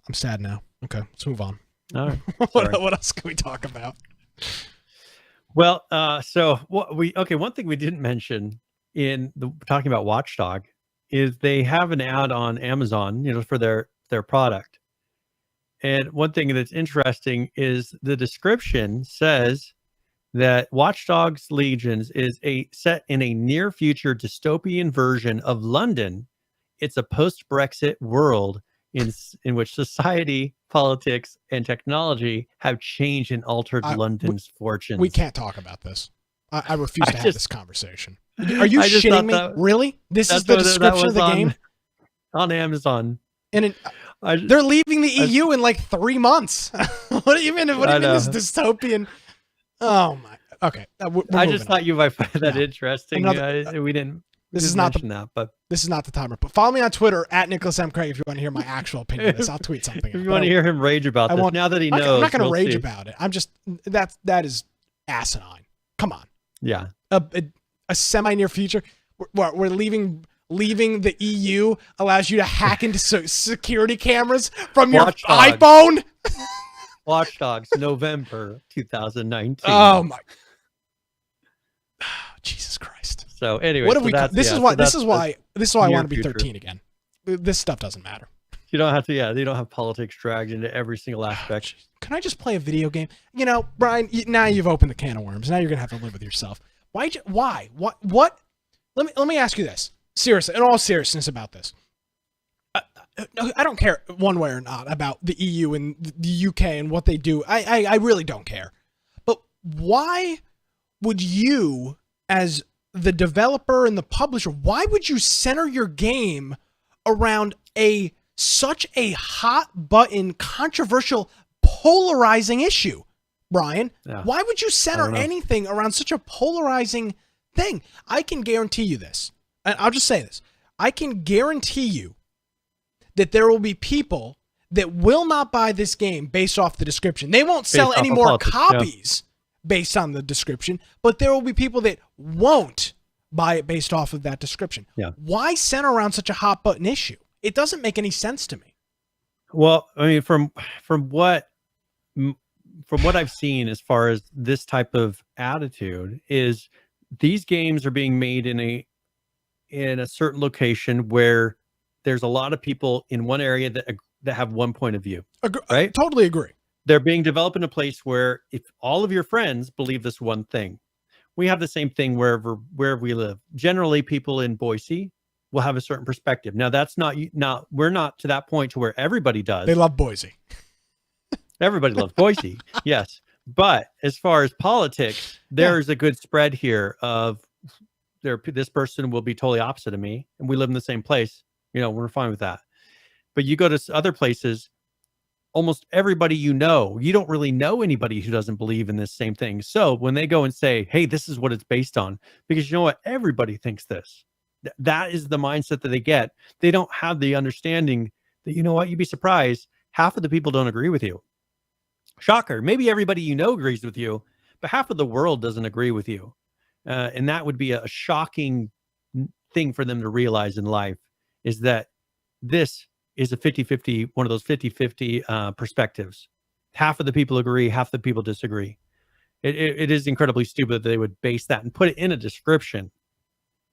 I'm sad now. Okay, let's move on. All right. What else can we talk about? Well, one thing we didn't mention in talking about Watchdog is they have an ad on Amazon, for their product. And one thing that's interesting is the description says that Watch Dogs Legions is set in a near future dystopian version of London. It's a post-Brexit world in which society, politics, and technology have changed and altered London's fortunes. We can't talk about this. I refuse to have this conversation. Are you shitting me? Really? This is the description of the game? On Amazon. And they're leaving the EU in like 3 months. What do you mean this dystopian? Oh my. Okay. I just thought you might find that interesting. We didn't. This is not the timer. But follow me on Twitter at Nicholas M. Craig if you want to hear my actual opinion of this. I'll tweet something. If you want to hear him rage about this, now that he knows, I'm not going to rage about it. I'm just that is asinine. Come on. Yeah. A semi near future. We're leaving the EU allows you to hack into security cameras from your iPhone. Watch Dogs, November 2019. Oh my. Jesus Christ. So anyway, what have we? This is why I want to be 13 again. This stuff doesn't matter. You don't have to. Yeah, they don't have politics dragged into every single aspect. Can I just play a video game? Brian. Now you've opened the can of worms. Now you're gonna have to live with yourself. Why? What? Let me ask you this. Seriously, in all seriousness about this. I don't care one way or not about the EU and the UK and what they do. I really don't care. But why would you, as the developer and the publisher, why would you center your game around such a hot button, controversial, polarizing issue, Brian? Yeah. Why would you center anything around such a polarizing thing? I can guarantee you this, and I'll just say this. I can guarantee you that there will be people that will not buy this game based off the description. They won't sell any more copies based on the description, but there will be people that won't buy it based off of that description. Yeah. Why center around such a hot button issue? It doesn't make any sense to me. Well, I mean, from what I've seen as far as this type of attitude is these games are being made in a certain location where there's a lot of people in one area that have one point of view. Right? I totally agree. They're being developed in a place where if all of your friends believe this one thing, we have the same thing wherever we live. Generally, people in Boise will have a certain perspective. Now, we're not to that point to where everybody does. They love Boise. Everybody loves Boise. Yes. But as far as politics, there's a good spread here of this person will be totally opposite of me and we live in the same place. We're fine with that. But you go to other places, almost everybody you don't really know anybody who doesn't believe in this same thing. So when they go and say, hey, this is what it's based on, because you know what? Everybody thinks this. That is the mindset that they get. They don't have the understanding that, you'd be surprised. Half of the people don't agree with you. Shocker. Maybe everybody agrees with you, but half of the world doesn't agree with you. And that would be a shocking thing for them to realize in life, is that this is a 50-50, one of those 50-50 perspectives. Half of the people agree, half the people disagree. It is incredibly stupid that they would base that and put it in a description.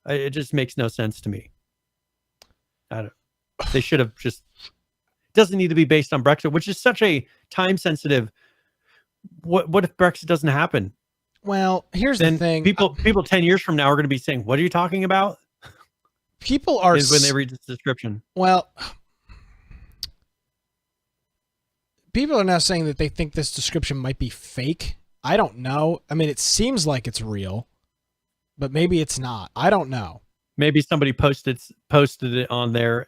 It just makes no sense to me. They should have just, doesn't need to be based on Brexit, which is such a time sensitive. What if Brexit doesn't happen? Well, here's Then the thing. People 10 years from now are going to be saying, what are you talking about? People are when they read this description. Well, people are now saying that they think this description might be fake. I don't know. I mean, it seems like it's real, but maybe it's not. I don't know. Maybe somebody posted it on there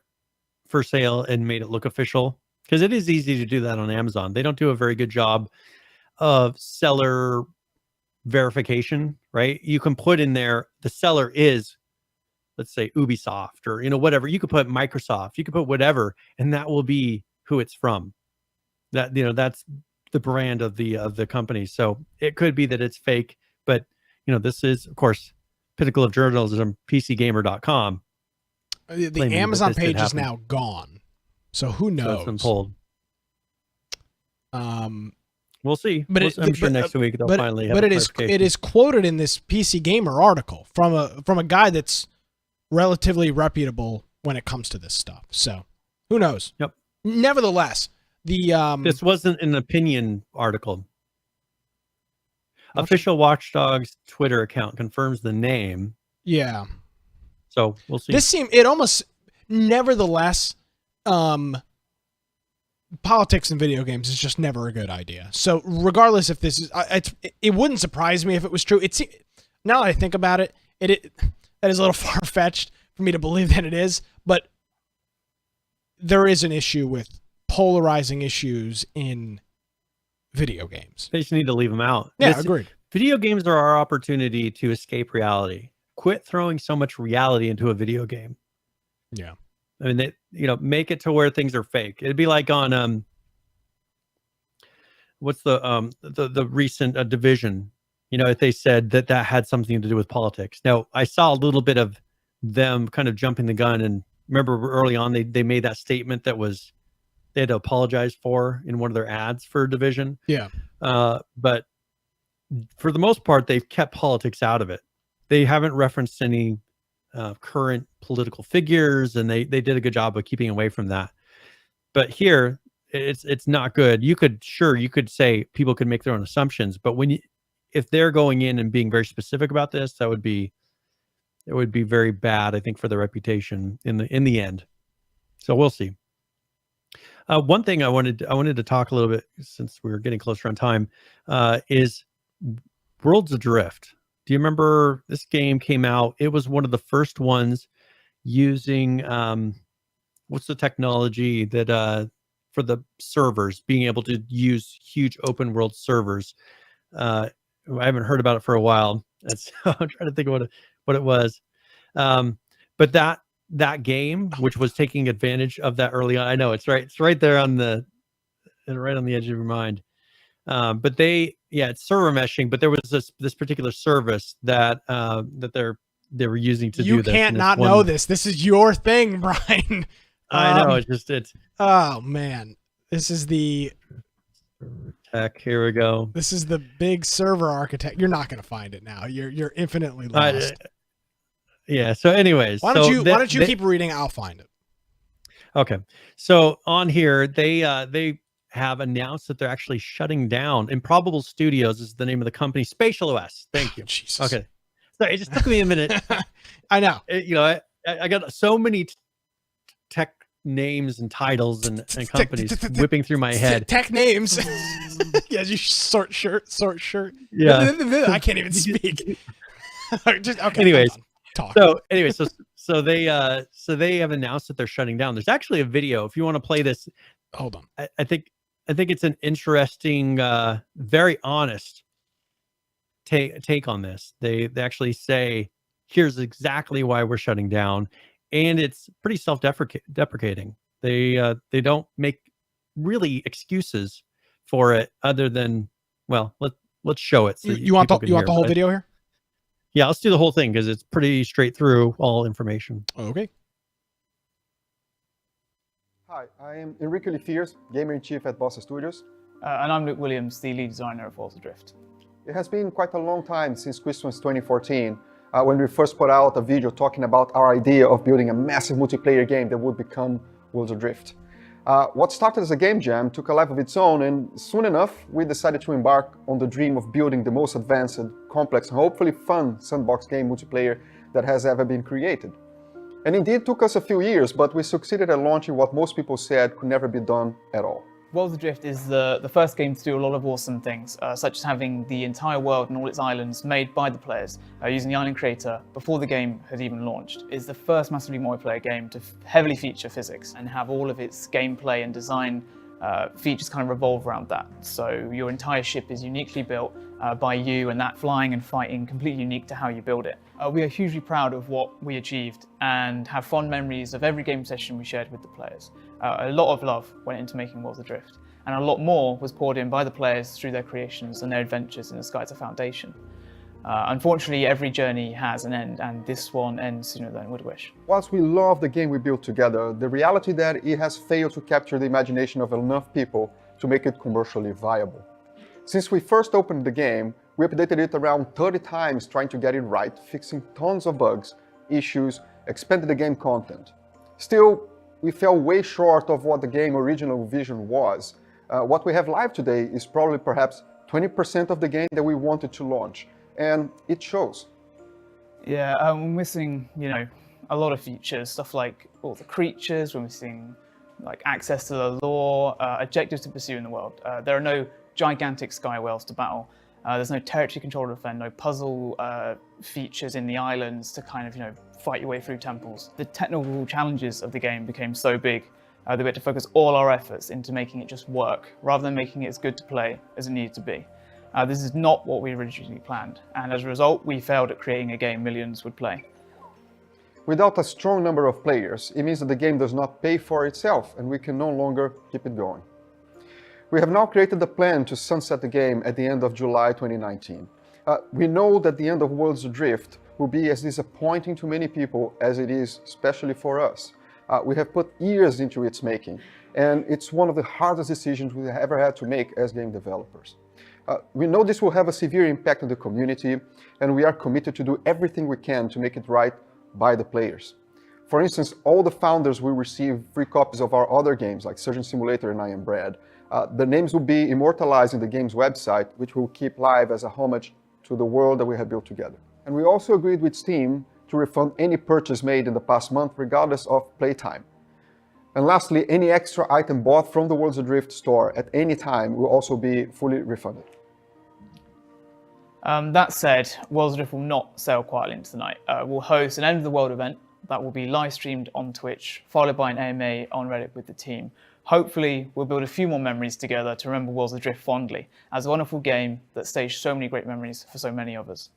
for sale and made it look official, because it is easy to do that on Amazon. They don't do a very good job of seller verification, right? You can put in there the seller is, let's say, Ubisoft, or whatever. You could put Microsoft, you could put whatever, and that will be who it's from. That that's the brand of the company. So it could be that it's fake, but this is, of course, pinnacle of journalism, PCGamer.com. The Amazon page is now gone, so who knows? So it's pulled. We'll see. But I'm sure next week they'll finally have. But it is quoted in this PC Gamer article from a guy that's relatively reputable when it comes to this stuff. So who knows? Yep. Nevertheless, this wasn't an opinion article. Official Watchdog's Twitter account confirms the name. Yeah. So we'll see. Nevertheless, politics in video games is just never a good idea. So regardless if this is, it wouldn't surprise me if it was true. Now that I think about it, that is a little far-fetched for me to believe that it is, but there is an issue with polarizing issues in video games. They just need to leave them out. Yeah, agreed. Video games are our opportunity to escape reality. Quit throwing so much reality into a video game. Yeah. I mean, make it to where things are fake. It'd be like on what's the recent Division. If they said that had something to do with politics. Now, I saw a little bit of them kind of jumping the gun, and remember early on they made that statement that they had to apologize for in one of their ads for Division. Yeah. But for the most part, they've kept politics out of it. They haven't referenced any current political figures, and they did a good job of keeping away from that. But here, it's not good. You could say people could make their own assumptions, but if they're going in and being very specific about this, it would be very bad, I think, for their reputation in the end. So we'll see. One thing I wanted to talk a little bit, since we're getting closer on time, is Worlds Adrift. Do you remember this game came out? It was one of the first ones using what's the technology that for the servers, being able to use huge open world servers. I haven't heard about it for a while. I'm trying to think of what it was. But that game, which was taking advantage of that early on, I know it's right there on the edge of your mind. But it's server meshing, but there was this particular service that they were using to do this. You can't not know this. This is your thing, Brian. I know. It's. Oh man, this is the tech. Here we go. This is the big server architect. You're not going to find it now. You're infinitely lost. Yeah. So, anyways, why don't you keep reading? I'll find it. Okay. So on here, they have announced that they're actually shutting down. Improbable Studios is the name of the company. Spatial OS. Thank you. Jesus. Okay. So it just took me a minute. I know. I got so many tech names and titles and companies whipping through my head. Tech names. Yeah, you sort shirt. Yeah. I can't even speak. Okay. Anyways. Talk. So they have announced that they're shutting down. There's actually a video if you want to play this. Hold on. I think it's an interesting, very honest take on this. They actually say, here's exactly why we're shutting down, and it's pretty self-deprecating. They don't make really excuses for it, other than, well, let's show it. So you want the whole video here? Yeah, let's do the whole thing because it's pretty straight through, all information. Okay. Hi, I am Enrique Lifiers, Gamer-in-Chief at Bossa Studios. And I'm Luke Williams, the lead designer of Worlds Adrift. It has been quite a long time since Christmas 2014, when we first put out a video talking about our idea of building a massive multiplayer game that would become Worlds Adrift. What started as a game jam took a life of its own, and soon enough, we decided to embark on the dream of building the most advanced, complex, and hopefully fun sandbox game multiplayer that has ever been created. And indeed, it took us a few years, but we succeeded at launching what most people said could never be done at all. Worlds Adrift is the first game to do a lot of awesome things, such as having the entire world and all its islands made by the players using the island creator before the game had even launched. It's the first massively multiplayer game to heavily feature physics and have all of its gameplay and design features kind of revolve around that. So your entire ship is uniquely built by you, and that flying and fighting completely unique to how you build it. We are hugely proud of what we achieved and have fond memories of every game session we shared with the players. A lot of love went into making Worlds Adrift, and a lot more was poured in by the players through their creations and their adventures in the Skyza Foundation. Unfortunately, every journey has an end, and this one ends sooner than we'd wish. Whilst we love the game we built together, the reality that it has failed to capture the imagination of enough people to make it commercially viable. Since we first opened the game, we updated it around 30 times trying to get it right, fixing tons of bugs, issues, expanded the game content. Still, we fell way short of what the game's original vision was. What we have live today is probably perhaps 20% of the game that we wanted to launch, and it shows. Yeah, we're missing, a lot of features, stuff like all the creatures, we're missing like access to the lore, objectives to pursue in the world. There are no gigantic sky whales to battle. There's no territory control to defend, no puzzle features in the islands to kind of, fight your way through temples. The technical challenges of the game became so big that we had to focus all our efforts into making it just work, rather than making it as good to play as it needed to be. This is not what we originally planned, and as a result, we failed at creating a game millions would play. Without a strong number of players, it means that the game does not pay for itself, and we can no longer keep it going. We have now created a plan to sunset the game at the end of July 2019. We know that the end of Worlds Adrift will be as disappointing to many people as it is, especially for us. We have put years into its making, and it's one of the hardest decisions we have ever had to make as game developers. We know this will have a severe impact on the community, and we are committed to do everything we can to make it right by the players. For instance, all the founders will receive free copies of our other games like Surgeon Simulator and I Am Bread. The names will be immortalized in the game's website, which we'll keep live as a homage to the world that we have built together. And we also agreed with Steam to refund any purchase made in the past month, regardless of playtime. And lastly, any extra item bought from the Worlds Adrift store at any time will also be fully refunded. That said, Worlds Adrift will not sail quietly into the night. We'll host an End of the World event that will be live streamed on Twitch, followed by an AMA on Reddit with the team. Hopefully, we'll build a few more memories together to remember Worlds Adrift fondly, as a wonderful game that staged so many great memories for so many of us.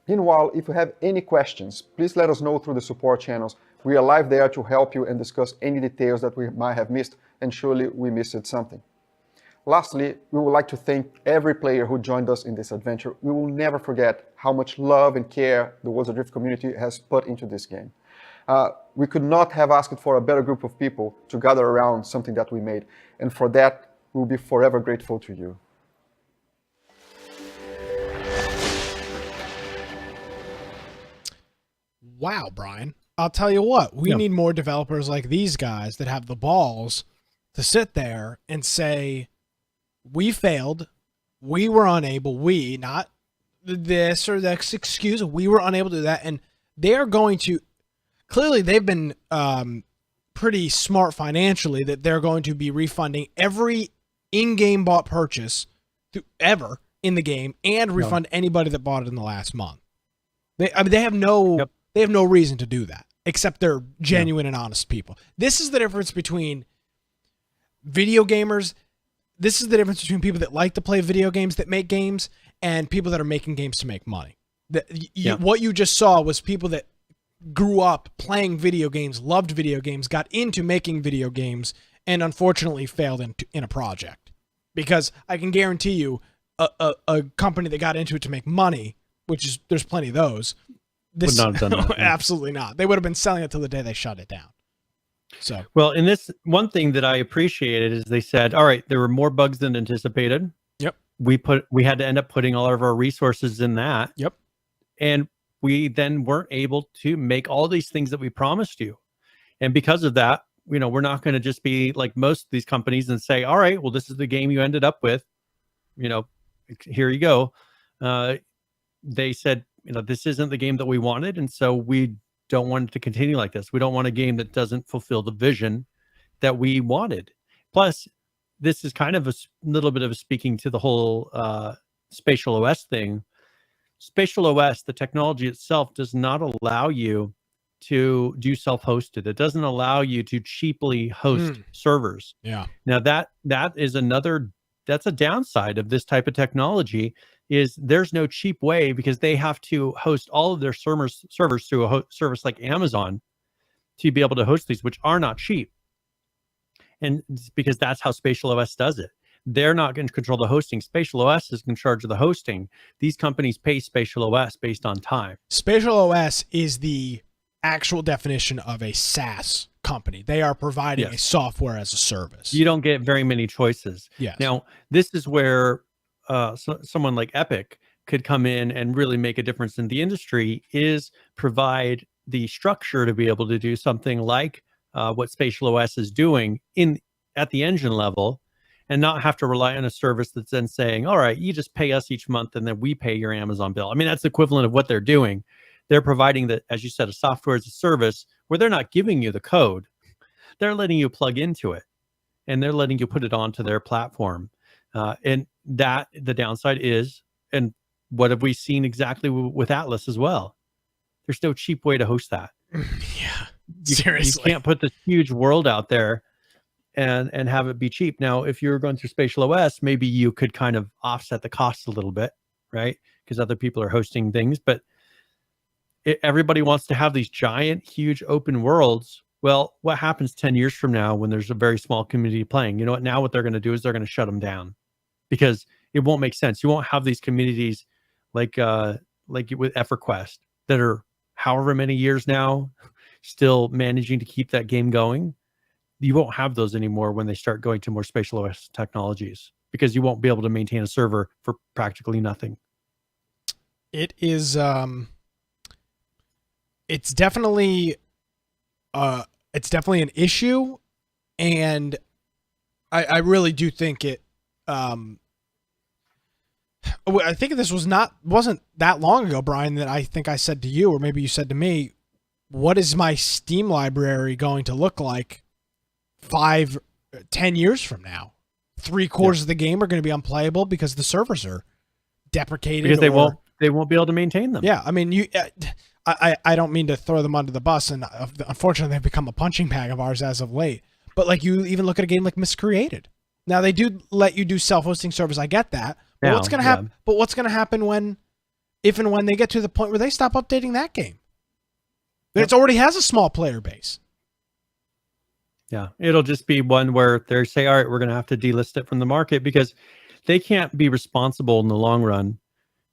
Meanwhile, if you have any questions, please let us know through the support channels. We are live there to help you and discuss any details that we might have missed, and surely we missed something. Lastly, we would like to thank every player who joined us in this adventure. We will never forget how much love and care the Worlds Adrift community has put into this game. We could not have asked for a better group of people to gather around something that we made, and for that, we will be forever grateful to you. Wow, Brian. I'll tell you what, we need more developers like these guys that have the balls to sit there and say, we failed, we were unable, not this or that excuse, we were unable to do that, and they're going to, clearly they've been pretty smart financially that they're going to be refunding every in-game bought purchase ever in the game and refund anybody that bought it in the last month. They have no reason to do that, except they're genuine and honest people. This is the difference between video gamers. This is the difference between people that like to play video games that make games and people that are making games to make money. What you just saw was people that grew up playing video games, loved video games, got into making video games, and unfortunately failed in a project. Because I can guarantee you a company that got into it to make money, which is, there's plenty of those, would not have done that. Absolutely not. They would have been selling it till the day they shut it down. So, Well, in this, one thing that I appreciated is they said, all right, there were more bugs than anticipated. yep, We had to end up putting all of our resources in that. yep. And we then weren't able to make all these things that we promised you. And because of that, we're not going to just be like most of these companies and say, all right, well, this is the game you ended up with. Here you go. They said, this isn't the game that we wanted. And so we don't want it to continue like this. We don't want a game that doesn't fulfill the vision that we wanted. Plus, this is kind of a little bit of a speaking to the whole spatial OS thing. Spatial OS, the technology itself, does not allow you to do self-hosted. It doesn't allow you to cheaply host servers. Yeah. Now that is that's a downside of this type of technology, is there's no cheap way, because they have to host all of their servers through a service like Amazon to be able to host these, which are not cheap. And it's because that's how Spatial OS does it. They're not going to control the hosting. Spatial OS is in charge of the hosting. These companies pay Spatial OS based on time. Spatial OS is the actual definition of a SaaS company. They are providing a software as a service. You don't get very many choices. Yes. Now, this is where someone like Epic could come in and really make a difference in the industry, is provide the structure to be able to do something like what Spatial OS is doing at the engine level, and not have to rely on a service that's then saying, all right, you just pay us each month and then we pay your Amazon bill. I mean, that's the equivalent of what they're doing. They're providing that, as you said, a software as a service where they're not giving you the code. They're letting you plug into it, and they're letting you put it onto their platform. And that the downside is, and what have we seen exactly with Atlas as well? There's no cheap way to host that. Yeah, seriously. You can't put this huge world out there and have it be cheap. Now, if you're going through Spatial OS, maybe you could kind of offset the costs a little bit, right? Because other people are hosting things, but everybody wants to have these giant, huge open worlds. Well, what happens 10 years from now when there's a very small community playing? You know what? Now what they're going to do is they're going to shut them down, because it won't make sense. You won't have these communities like with EverQuest that are however many years now still managing to keep that game going. You won't have those anymore when they start going to more Spatial OS technologies, because you won't be able to maintain a server for practically nothing. It is it's definitely an issue, and I really do think it I think this wasn't that long ago, Brian, that I think I said to you, or maybe you said to me, what is my Steam library going to look like 5-10 years from now? 3/4 of the game are going to be unplayable because the servers are deprecated, because they won't be able to maintain them. Yeah, I mean, I don't mean to throw them under the bus, and unfortunately they've become a punching bag of ours as of late. But like, you even look at a game like Miscreated. Now, they do let you do self-hosting servers. I get that. But Now, what's going to happen? But what's going to happen if and when they get to the point where they stop updating that game? It already has a small player base. Yeah, it'll just be one where they say, all right, we're going to have to delist it from the market, because they can't be responsible in the long run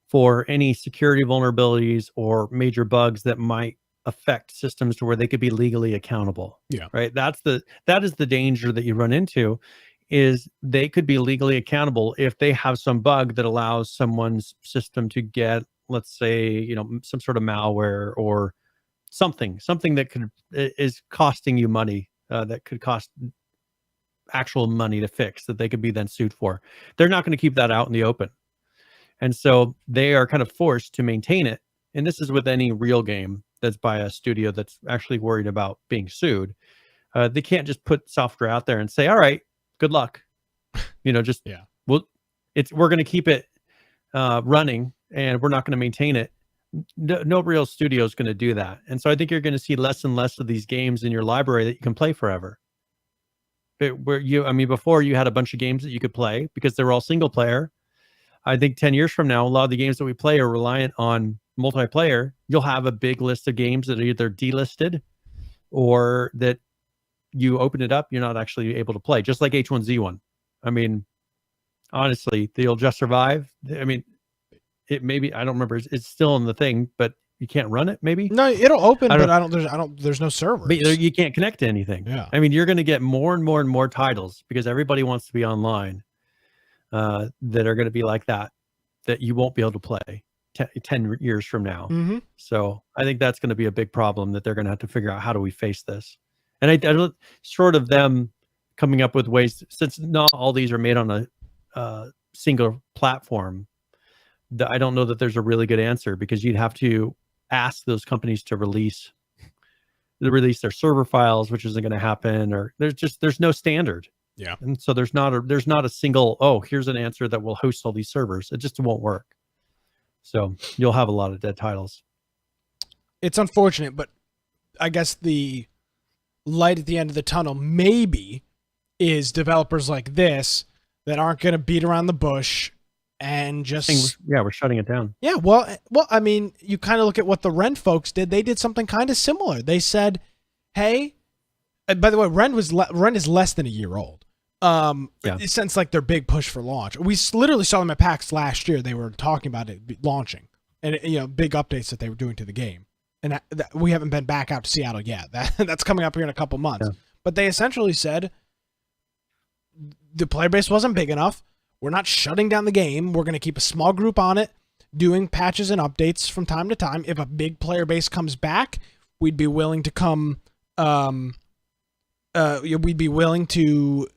for any security vulnerabilities or major bugs that might affect systems to where they could be legally accountable. Yeah. Right. That is the danger that you run into, is they could be legally accountable if they have some bug that allows someone's system to get, let's say, some sort of malware or something that is costing you money, that could cost actual money to fix, that they could be then sued for. They're not going to keep that out in the open. And so they are kind of forced to maintain it. And this is with any real game that's by a studio that's actually worried about being sued. They can't just put software out there and say, all right, good luck. We're going to keep it running, and we're not going to maintain it. No real studio is going to do that. And so I think you're going to see less and less of these games in your library that you can play forever. Before you had a bunch of games that you could play because they were all single player. I think 10 years from now, a lot of the games that we play are reliant on multiplayer. You'll have a big list of games that are either delisted or that you open it up, you're not actually able to play, just like H1Z1. I mean, honestly, the You'll Just Survive, I mean, it maybe, I don't remember, it's still in the thing, but you can't run it. Maybe No, it'll open, I but don't- there's no servers. but you can't connect to anything. Yeah. I mean, you're going to get more and more and more titles because everybody wants to be online that are going to be like that you won't be able to play 10 years from now. Mm-hmm. So I think that's going to be a big problem that they're going to have to figure out, how do we face this? And I don't, short of them coming up with ways, since not all these are made on a single platform, I don't know that there's a really good answer, because you'd have to ask those companies to release their server files, which isn't going to happen, or there's no standard. Yeah. And so there's not a single, oh, here's an answer that will host all these servers. It just won't work. So you'll have a lot of dead titles. It's unfortunate, but I guess the light at the end of the tunnel maybe is developers like this that aren't going to beat around the bush and just we're shutting it down. Yeah, well, I mean, you kind of look at what the Rend folks did. They did something kind of similar. They said, "Hey," by the way, Rend is less than a year old. Since like their big push for launch, we literally saw them at PAX last year. They were talking about it launching, and big updates that they were doing to the game. And that we haven't been back out to Seattle yet. That's coming up here in a couple months. Yeah. But they essentially said the player base wasn't big enough. We're not shutting down the game. We're going to keep a small group on it, doing patches and updates from time to time. If a big player base comes back, we'd be willing to come. We'd be willing to,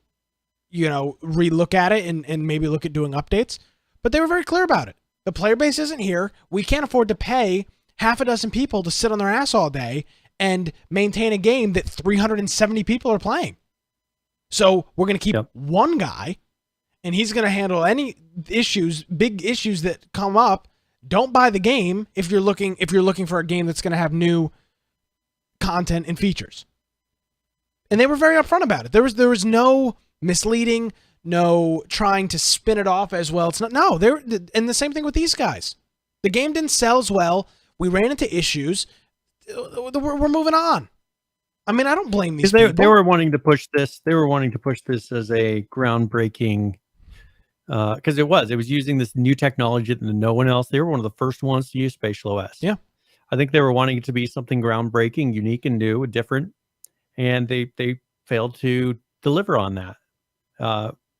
relook at it and maybe look at doing updates. But they were very clear about it. The player base isn't here. We can't afford to pay half a dozen people to sit on their ass all day and maintain a game that 370 people are playing. So we're going to keep one guy, and he's going to handle any issues, big issues that come up. Don't buy the game if you're looking for a game that's going to have new content and features. And they were very upfront about it. There was no misleading, no trying to spin it off as well. It's not. No, and the same thing with these guys. The game didn't sell as well. We ran into issues. We're moving on. I mean, I don't blame these people. They were wanting to push this. They were wanting to push this as a groundbreaking, because it was using this new technology that no one else. They were one of the first ones to use Spatial OS. Yeah, I think they were wanting it to be something groundbreaking, unique, and new, and different, and they failed to deliver on that.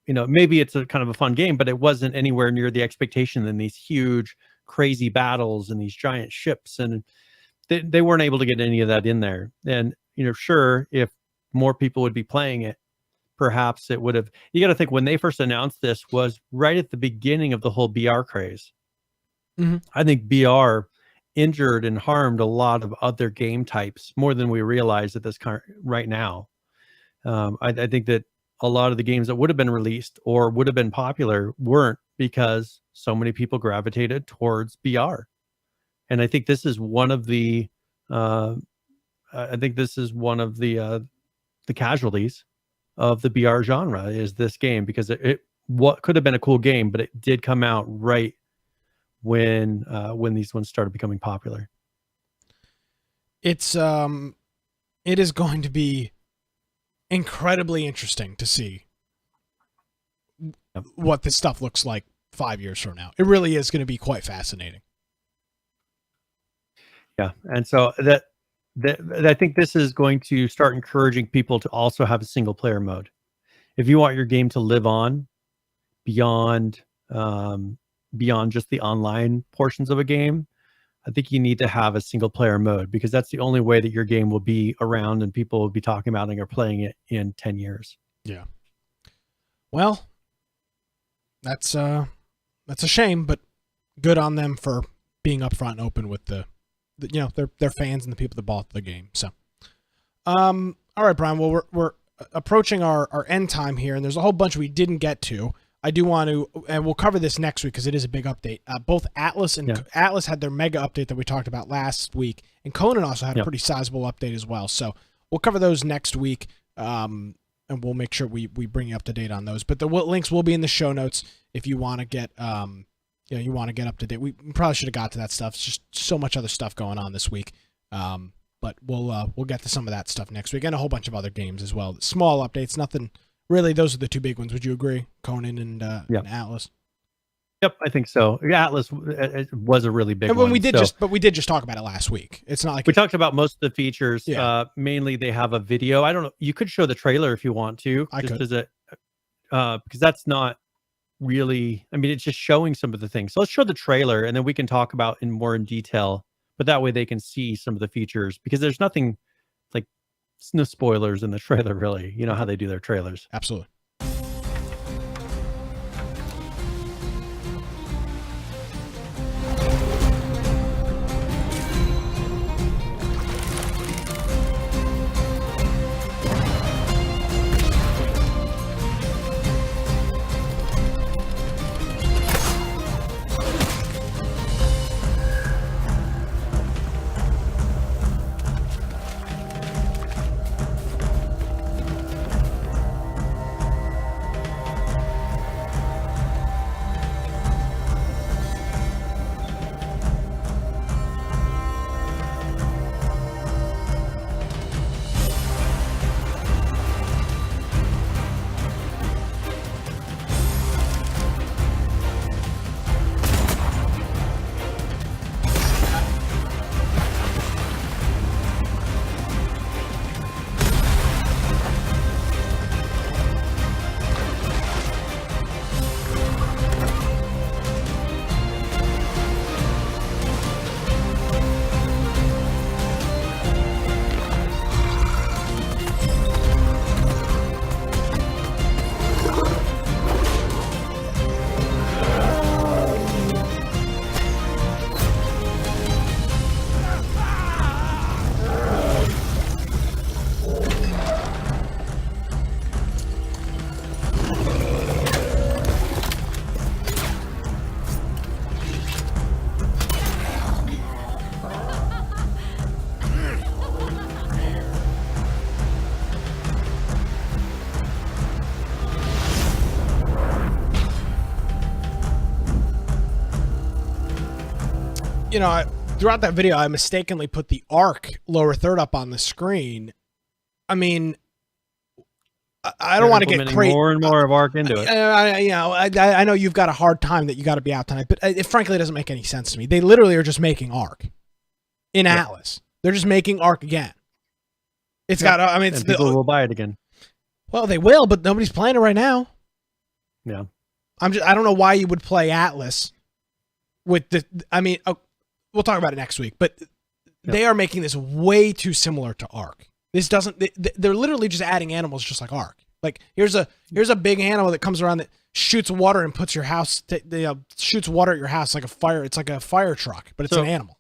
Maybe it's a kind of a fun game, but it wasn't anywhere near the expectation in these huge, crazy battles and these giant ships, and they weren't able to get any of that in there. And sure, if more people would be playing it, perhaps it would have. You got to think, when they first announced this was right at the beginning of the whole BR craze. Mm-hmm. I think BR injured and harmed a lot of other game types more than we realize at this right now. I think that a lot of the games that would have been released or would have been popular weren't, because so many people gravitated towards BR. And I think this is one of the casualties of the BR genre, is this game, because what could have been a cool game, but it did come out right when these ones started becoming popular. It is going to be incredibly interesting to see what this stuff looks like 5 years from now. It really is going to be quite fascinating. Yeah, and so that I think this is going to start encouraging people to also have a single player mode. If you want your game to live on beyond just the online portions of a game, I think you need to have a single player mode, because that's the only way that your game will be around and people will be talking about it or playing it in 10 years. Yeah. Well, that's a shame, but good on them for being upfront and open with their fans and the people that bought the game. So, all right, Brian. Well, we're approaching our end time here, and there's a whole bunch we didn't get to. I do want to, and we'll cover this next week because it is a big update. Both Atlas and Atlas had their mega update that we talked about last week, and Conan also had a pretty sizable update as well. So we'll cover those next week, and we'll make sure we bring you up to date on those. But the links will be in the show notes if you want to get up to date. We probably should have got to that stuff. It's just so much other stuff going on this week. But we'll get to some of that stuff next week, and a whole bunch of other games as well. Small updates, nothing. Really, those are the two big ones. Would you agree, Conan and Atlas? Yep, I think so. Atlas it was a really big And when one. we did So we did just talk about it last week. It's not like we talked about most of the features. Yeah. Mainly they have a video. I don't know. You could show the trailer if you want to. I could. As a because that's not really. I mean, it's just showing some of the things. So let's show the trailer, and then we can talk about more in detail. But that way they can see some of the features, because there's nothing like no spoilers in the trailer, really. You know how they do their trailers. Absolutely. You know, throughout that video, I mistakenly put the arc lower third up on the screen. I mean, I don't want to get crazy. More and more of arc into it. I know you've got a hard time that you got to be out tonight, but it frankly doesn't make any sense to me. They literally are just making arc in Atlas. They're just making arc again. It's got. I mean, it's people will buy it again. Well, they will, but nobody's playing it right now. Yeah, I don't know why you would play Atlas with the. I mean, we'll talk about it next week, but they are making this way too similar to Ark. This doesn't. They're literally just adding animals just like Ark. Like here's a big animal that comes around that shoots water and puts your house. Shoots water at your house like a fire. It's like a fire truck, but it's an animal.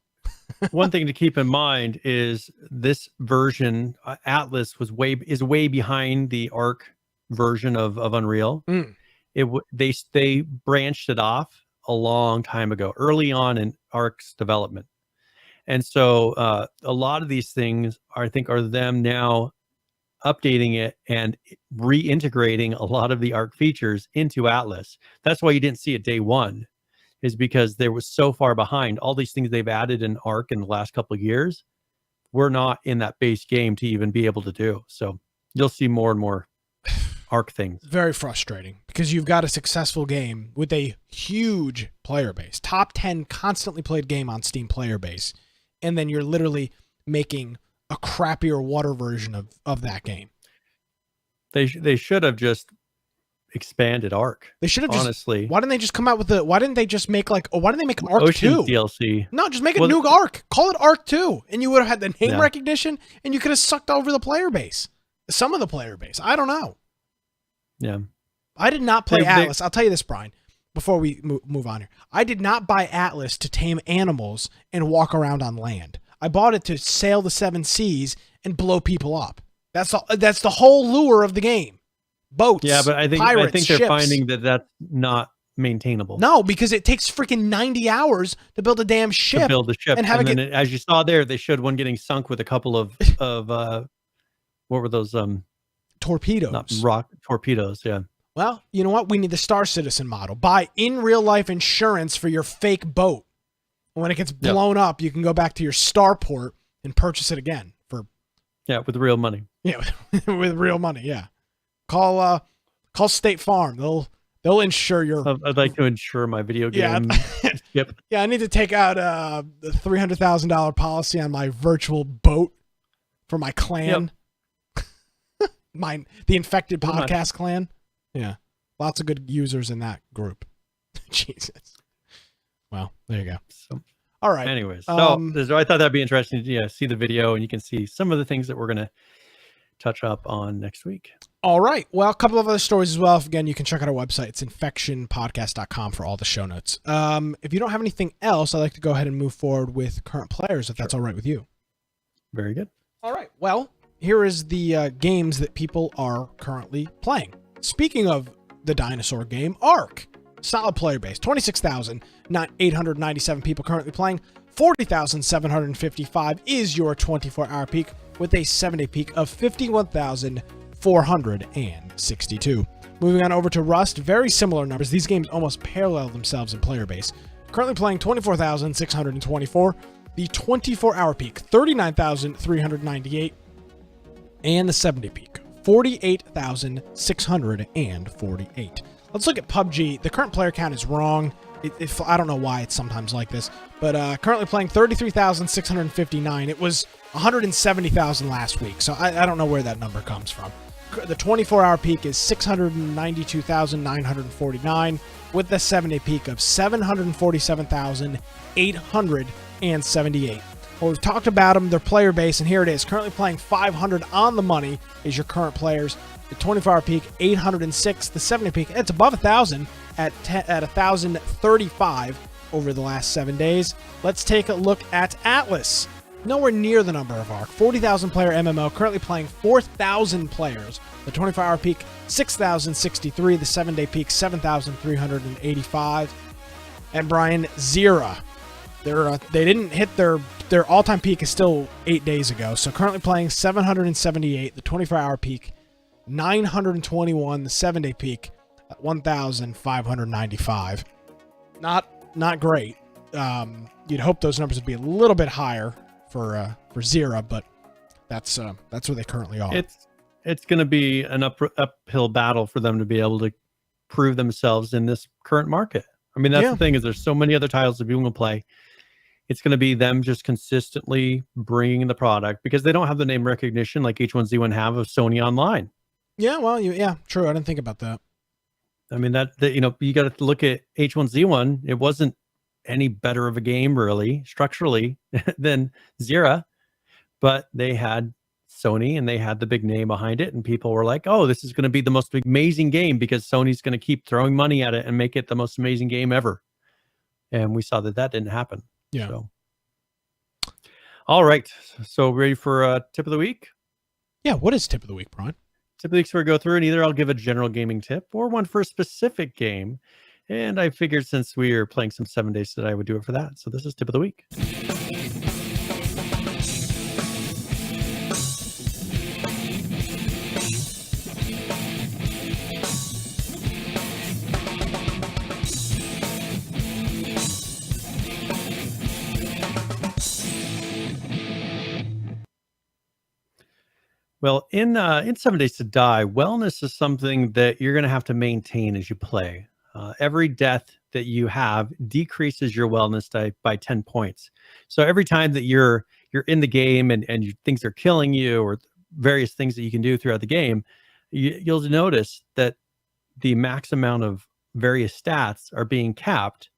One thing to keep in mind is this version Atlas is way behind the Ark version of Unreal. They branched it off a long time ago, early on in Ark's development. And so a lot of these things I think are them now updating it and reintegrating a lot of the Ark features into Atlas. That's why you didn't see it day one, is because they were so far behind. All these things they've added in Ark in the last couple of years were not in that base game to even be able to do. So you'll see more and more Ark things. Very frustrating because you've got a successful game with a huge player base, top 10 constantly played game on Steam player base, and then you're literally making a crappier water version of that game. They should have just expanded Ark. They should have honestly. Why didn't they just come out with why didn't they just make why didn't they make an Ark Ocean 2 DLC? No, just make a new Ark. Call it Ark 2, and you would have had the name recognition, and you could have sucked over the player base, some of the player base. I don't know. Yeah, I did not play Atlas. I'll tell you this, Brian, before we move on here. I did not buy Atlas to tame animals and walk around on land. I bought it to sail the 7 seas and blow people up. That's the whole lure of the game. Boats. Yeah, but I think pirates, they're ships. finding that that's not maintainable. No, because it takes freaking 90 hours to build a damn ship. To build a ship, and have then as you saw there, they showed one getting sunk with a couple of what were those torpedoes? Not rock torpedoes. Yeah. Well, you know what? We need the Star Citizen model. Buy in real life insurance for your fake boat. When it gets blown up, you can go back to your starport and purchase it again with real money. Yeah, with real money. Yeah, call State Farm. They'll They'll insure your. I'd like to insure my video Yeah. game. Yep. Yeah, I need to take out the $300,000 policy on my virtual boat for my clan. The infected Pretty much. podcast clan. Yeah, lots of good users in that group. Jesus. Well, there you go. So, All right. anyways, so I thought that'd be interesting to see the video, and you can see some of the things that we're gonna touch up on next week. All right. Well, a couple of other stories as well. Again, you can check out our website. It's infectionpodcast.com for all the show notes. If you don't have anything else, I'd like to go ahead and move forward with current players, if that's all right with you. Very good. All right. Well, here is the games that people are currently playing. Speaking of the dinosaur game, Ark. Solid player base. 26,897 people currently playing. 40,755 is your 24-hour peak with a 7-day peak of 51,462. Moving on over to Rust, very similar numbers. These games almost parallel themselves in player base. Currently playing 24,624. The 24-hour peak, 39,398. And the 7-day peak, 48,648. Let's look at PUBG. The current player count is wrong. I don't know why it's sometimes like this, but currently playing 33,659. It was 170,000 last week, so I don't know where that number comes from. The 24-hour peak is 692,949, with the 7-day peak of 747,878. Well, we've talked about them, their player base, and here it is. Currently playing 500 on the money is your current players. The 24-hour peak, 806. The 7-day peak, it's above 1,000 at 1,035 over the last 7 days. Let's take a look at Atlas. Nowhere near the number of Ark. 40,000 player MMO, currently playing 4,000 players. The 24-hour peak, 6,063. The 7-day peak, 7,385. And Brian, XERA. They didn't hit their all-time peak is still 8 days ago. So currently playing 778. The 24-hour peak, 921. The 7-day peak, 1,595. Not great. You'd hope those numbers would be a little bit higher for XERA, but that's where they currently are. It's going to be an uphill battle for them to be able to prove themselves in this current market. I mean, that's the thing, is there's so many other titles that people will play. It's going to be them just consistently bringing the product, because they don't have the name recognition like H1Z1 have of Sony Online. Yeah, well, true. I didn't think about that. I mean, that you got to look at H1Z1. It wasn't any better of a game, really, structurally, than XERA, but they had Sony and they had the big name behind it, and people were like, oh, this is going to be the most amazing game because Sony's going to keep throwing money at it and make it the most amazing game ever. And we saw that didn't happen. Yeah. So. All right. So ready for tip of the week? Yeah. What is tip of the week, Brian? Tip of the week, so we go through, and either I'll give a general gaming tip or one for a specific game. And I figured since we are playing some 7 days today, I would do it for that. So this is tip of the week. Well, in 7 Days to Die, wellness is something that you're going to have to maintain as you play. Every death that you have decreases your wellness by 10 points. So every time that you're in the game and things are killing you, or various things that you can do throughout the game, you'll notice that the max amount of various stats are being capped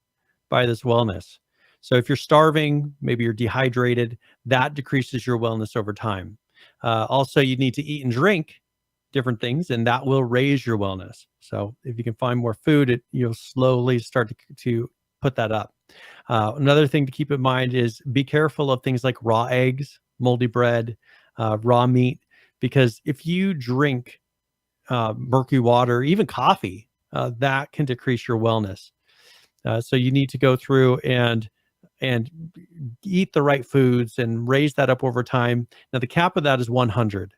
by this wellness. So if you're starving, maybe you're dehydrated, that decreases your wellness over time. Also, you need to eat and drink different things, and that will raise your wellness. So if you can find more food, you'll slowly start to put that up. Another thing to keep in mind is be careful of things like raw eggs, moldy bread, raw meat, because if you drink murky water, even coffee, that can decrease your wellness. So you need to go through and eat the right foods and raise that up over time. Now, the cap of that is 100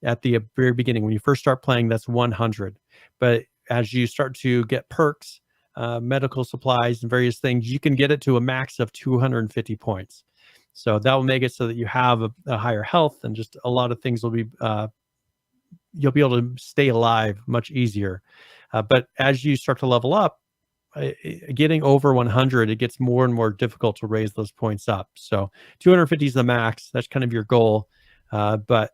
at the very beginning. When you first start playing, that's 100. But as you start to get perks, medical supplies, and various things, you can get it to a max of 250 points. So that will make it so that you have a higher health, and just a lot of things will be, you'll be able to stay alive much easier. But as you start to level up, getting over 100, it gets more and more difficult to raise those points up. So 250 is the max. That's kind of your goal. But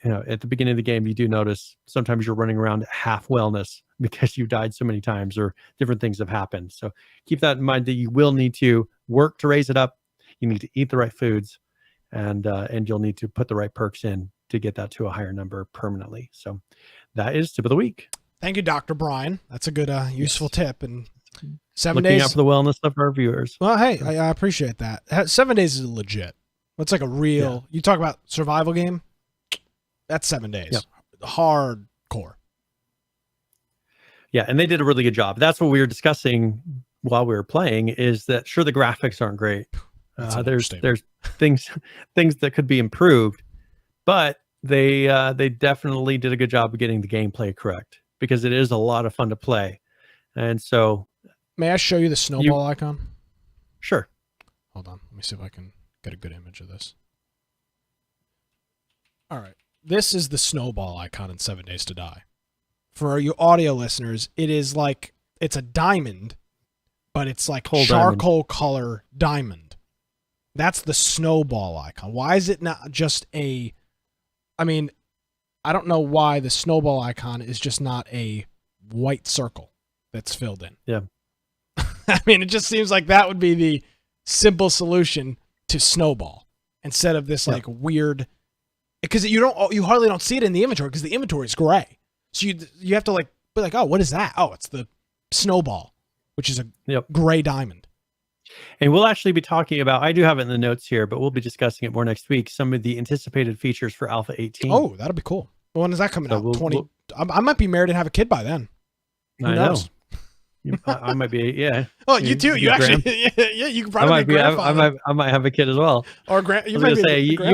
at the beginning of the game, you do notice sometimes you're running around at half wellness because you died so many times or different things have happened. So keep that in mind that you will need to work to raise it up. You need to eat the right foods, and you'll need to put the right perks in to get that to a higher number permanently. So that is tip of the week. Thank you, Dr. Brian. That's a good, useful tip. And 7 Looking days out for the wellness of our viewers. Well, hey, I appreciate that. 7 days is legit. It's like a real. You talk about survival game. That's 7 days. Yep. Hardcore. Yeah, and they did a really good job. That's what we were discussing while we were playing. Is that sure the graphics aren't great? There's things that could be improved, but they definitely did a good job of getting the gameplay correct because it is a lot of fun to play. And so, may I show you the snowball icon? Sure. Hold on. Let me see if I can get a good image of this. All right. This is the snowball icon in 7 Days to Die. For you audio listeners, it is like it's a diamond, but it's like charcoal color diamond. That's the snowball icon. Why is it not just I don't know why the snowball icon is just not a white circle that's filled in. Yeah. It just seems like that would be the simple solution to snowball instead of this like weird, because you hardly don't see it in the inventory because the inventory is gray. So you have to be like, oh, what is that? Oh, it's the snowball, which is a gray diamond. And we'll actually be talking about, I do have it in the notes here, but we'll be discussing it more next week, some of the anticipated features for Alpha 18. Oh, that'll be cool. When is that coming out? I might be married and have a kid by then. Who knows? I might be, yeah. Oh, you too. You actually, you can probably be a grandfather. I might have a kid as well. Or you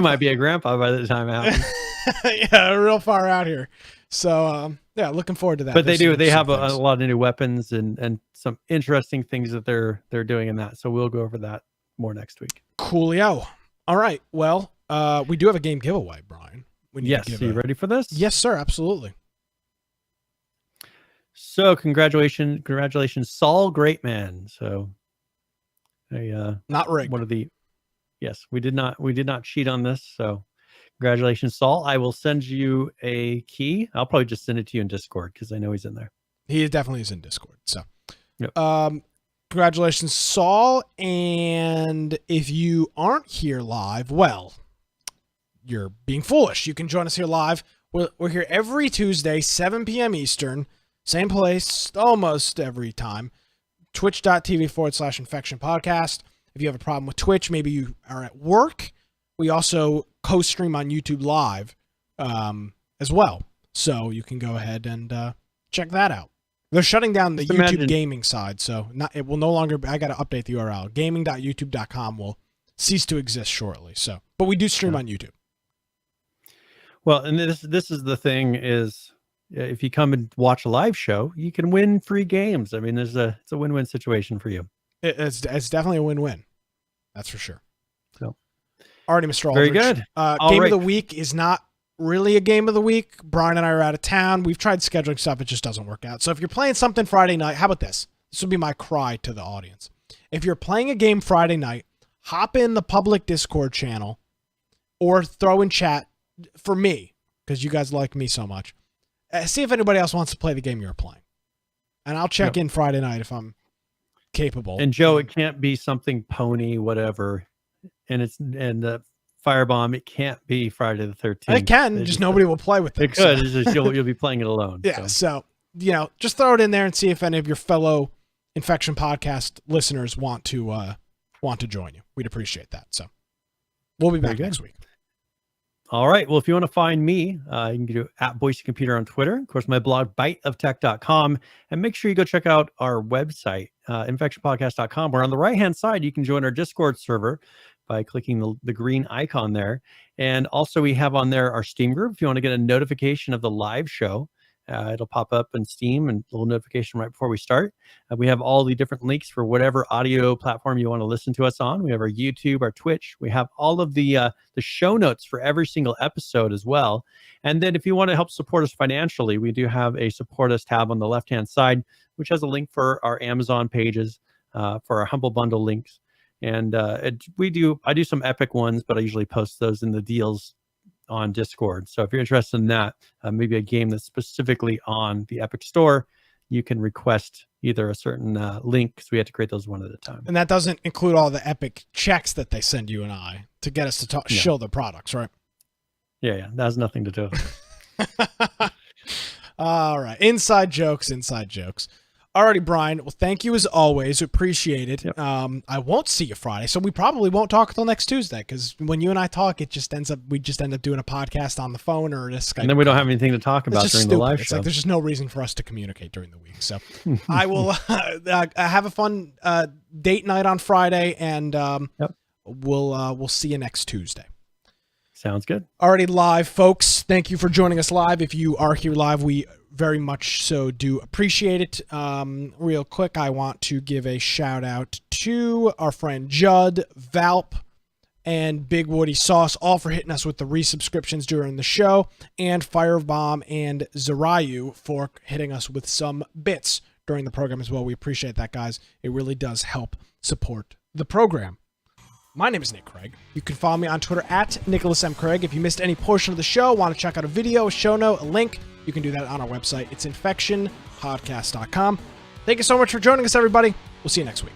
might be a grandpa by the time it happens. Yeah, real far out here. So, looking forward to that. But they have a lot of new weapons and some interesting things that they're doing in that. So we'll go over that more next week. Coolio. All right. Well, we do have a game giveaway, Brian. Yes. Are you ready for this? Yes, sir. Absolutely. So congratulations, Saul Greatman. So, not rigged. We did not cheat on this. So, congratulations, Saul. I will send you a key. I'll probably just send it to you in Discord because I know he's in there. He definitely is in Discord. So, congratulations, Saul. And if you aren't here live, well, you're being foolish. You can join us here live. We're here every Tuesday, 7 p.m. Eastern. Same place, almost every time. Twitch.tv/Infection Podcast. If you have a problem with Twitch, maybe you are at work, we also co-stream on YouTube Live as well. So you can go ahead and check that out. They're shutting down the YouTube gaming side, so it will no longer, I got to update the URL. Gaming.youtube.com will cease to exist shortly. So, but we do stream on YouTube. Well, and this is the thing is, if you come and watch a live show, you can win free games. I mean, it's a win-win situation for you. It's definitely a win-win. That's for sure. So, alrighty, Mr. Aldridge. Very good. Game of the week is not really a game of the week. Brian and I are out of town. We've tried scheduling stuff. It just doesn't work out. So if you're playing something Friday night, how about this? This would be my cry to the audience. If you're playing a game Friday night, hop in the public Discord channel or throw in chat for me, because you guys like me so much. See if anybody else wants to play the game you're playing. And I'll check in Friday night if I'm capable. And Joe, it can't be something pony, whatever. And the Firebomb, it can't be Friday the 13th. It can, just nobody will play with it. It could, it's just you'll be playing it alone. Yeah, so just throw it in there and see if any of your fellow Infection Podcast listeners want to join you. We'd appreciate that. So we'll be back next week. All right. Well, if you want to find me, you can go to @BoiseComputer on Twitter. Of course, my blog, biteoftech.com. And make sure you go check out our website, infectionpodcast.com, where on the right-hand side, you can join our Discord server by clicking the green icon there. And also, we have on there our Steam group if you want to get a notification of the live show. It'll pop up in Steam and a little notification right before we start. We have all the different links for whatever audio platform you want to listen to us on. We have our YouTube, our Twitch. We have all of the show notes for every single episode as well. And then if you want to help support us financially, we do have a support us tab on the left-hand side, which has a link for our Amazon pages, for our Humble Bundle links. And I do some Epic ones, but I usually post those in the deals on Discord. So if you're interested in that, maybe a game that's specifically on the Epic Store, you can request either a certain link, because we have to create those one at a time. And that doesn't include all the Epic checks that they send you and I to get us to show the products, right? Yeah, that has nothing to do with it. All right. Inside jokes. Alrighty, Brian. Well, thank you as always. Appreciate it. Yep. I won't see you Friday, so we probably won't talk until next Tuesday, because when you and I talk, we just end up doing a podcast on the phone or a Skype. And then we don't have anything to talk about during the live It's show. like there's just no reason for us to communicate during the week. So I will have a fun date night on Friday, and we'll see you next Tuesday. Sounds good. Already live, folks. Thank you for joining us live. If you are here live, we very much so do appreciate it. Real quick, I want to give a shout out to our friend Judd, Valp, and Big Woody Sauce, all for hitting us with the resubscriptions during the show, and Firebomb and Zarayu for hitting us with some bits during the program as well. We appreciate that, guys. It really does help support the program. My name is Nick Craig. You can follow me on Twitter at Nicholas M. Craig. If you missed any portion of the show, want to check out a video, a show note, a link, you can do that on our website. It's infectionpodcast.com. Thank you so much for joining us, everybody. We'll see you next week.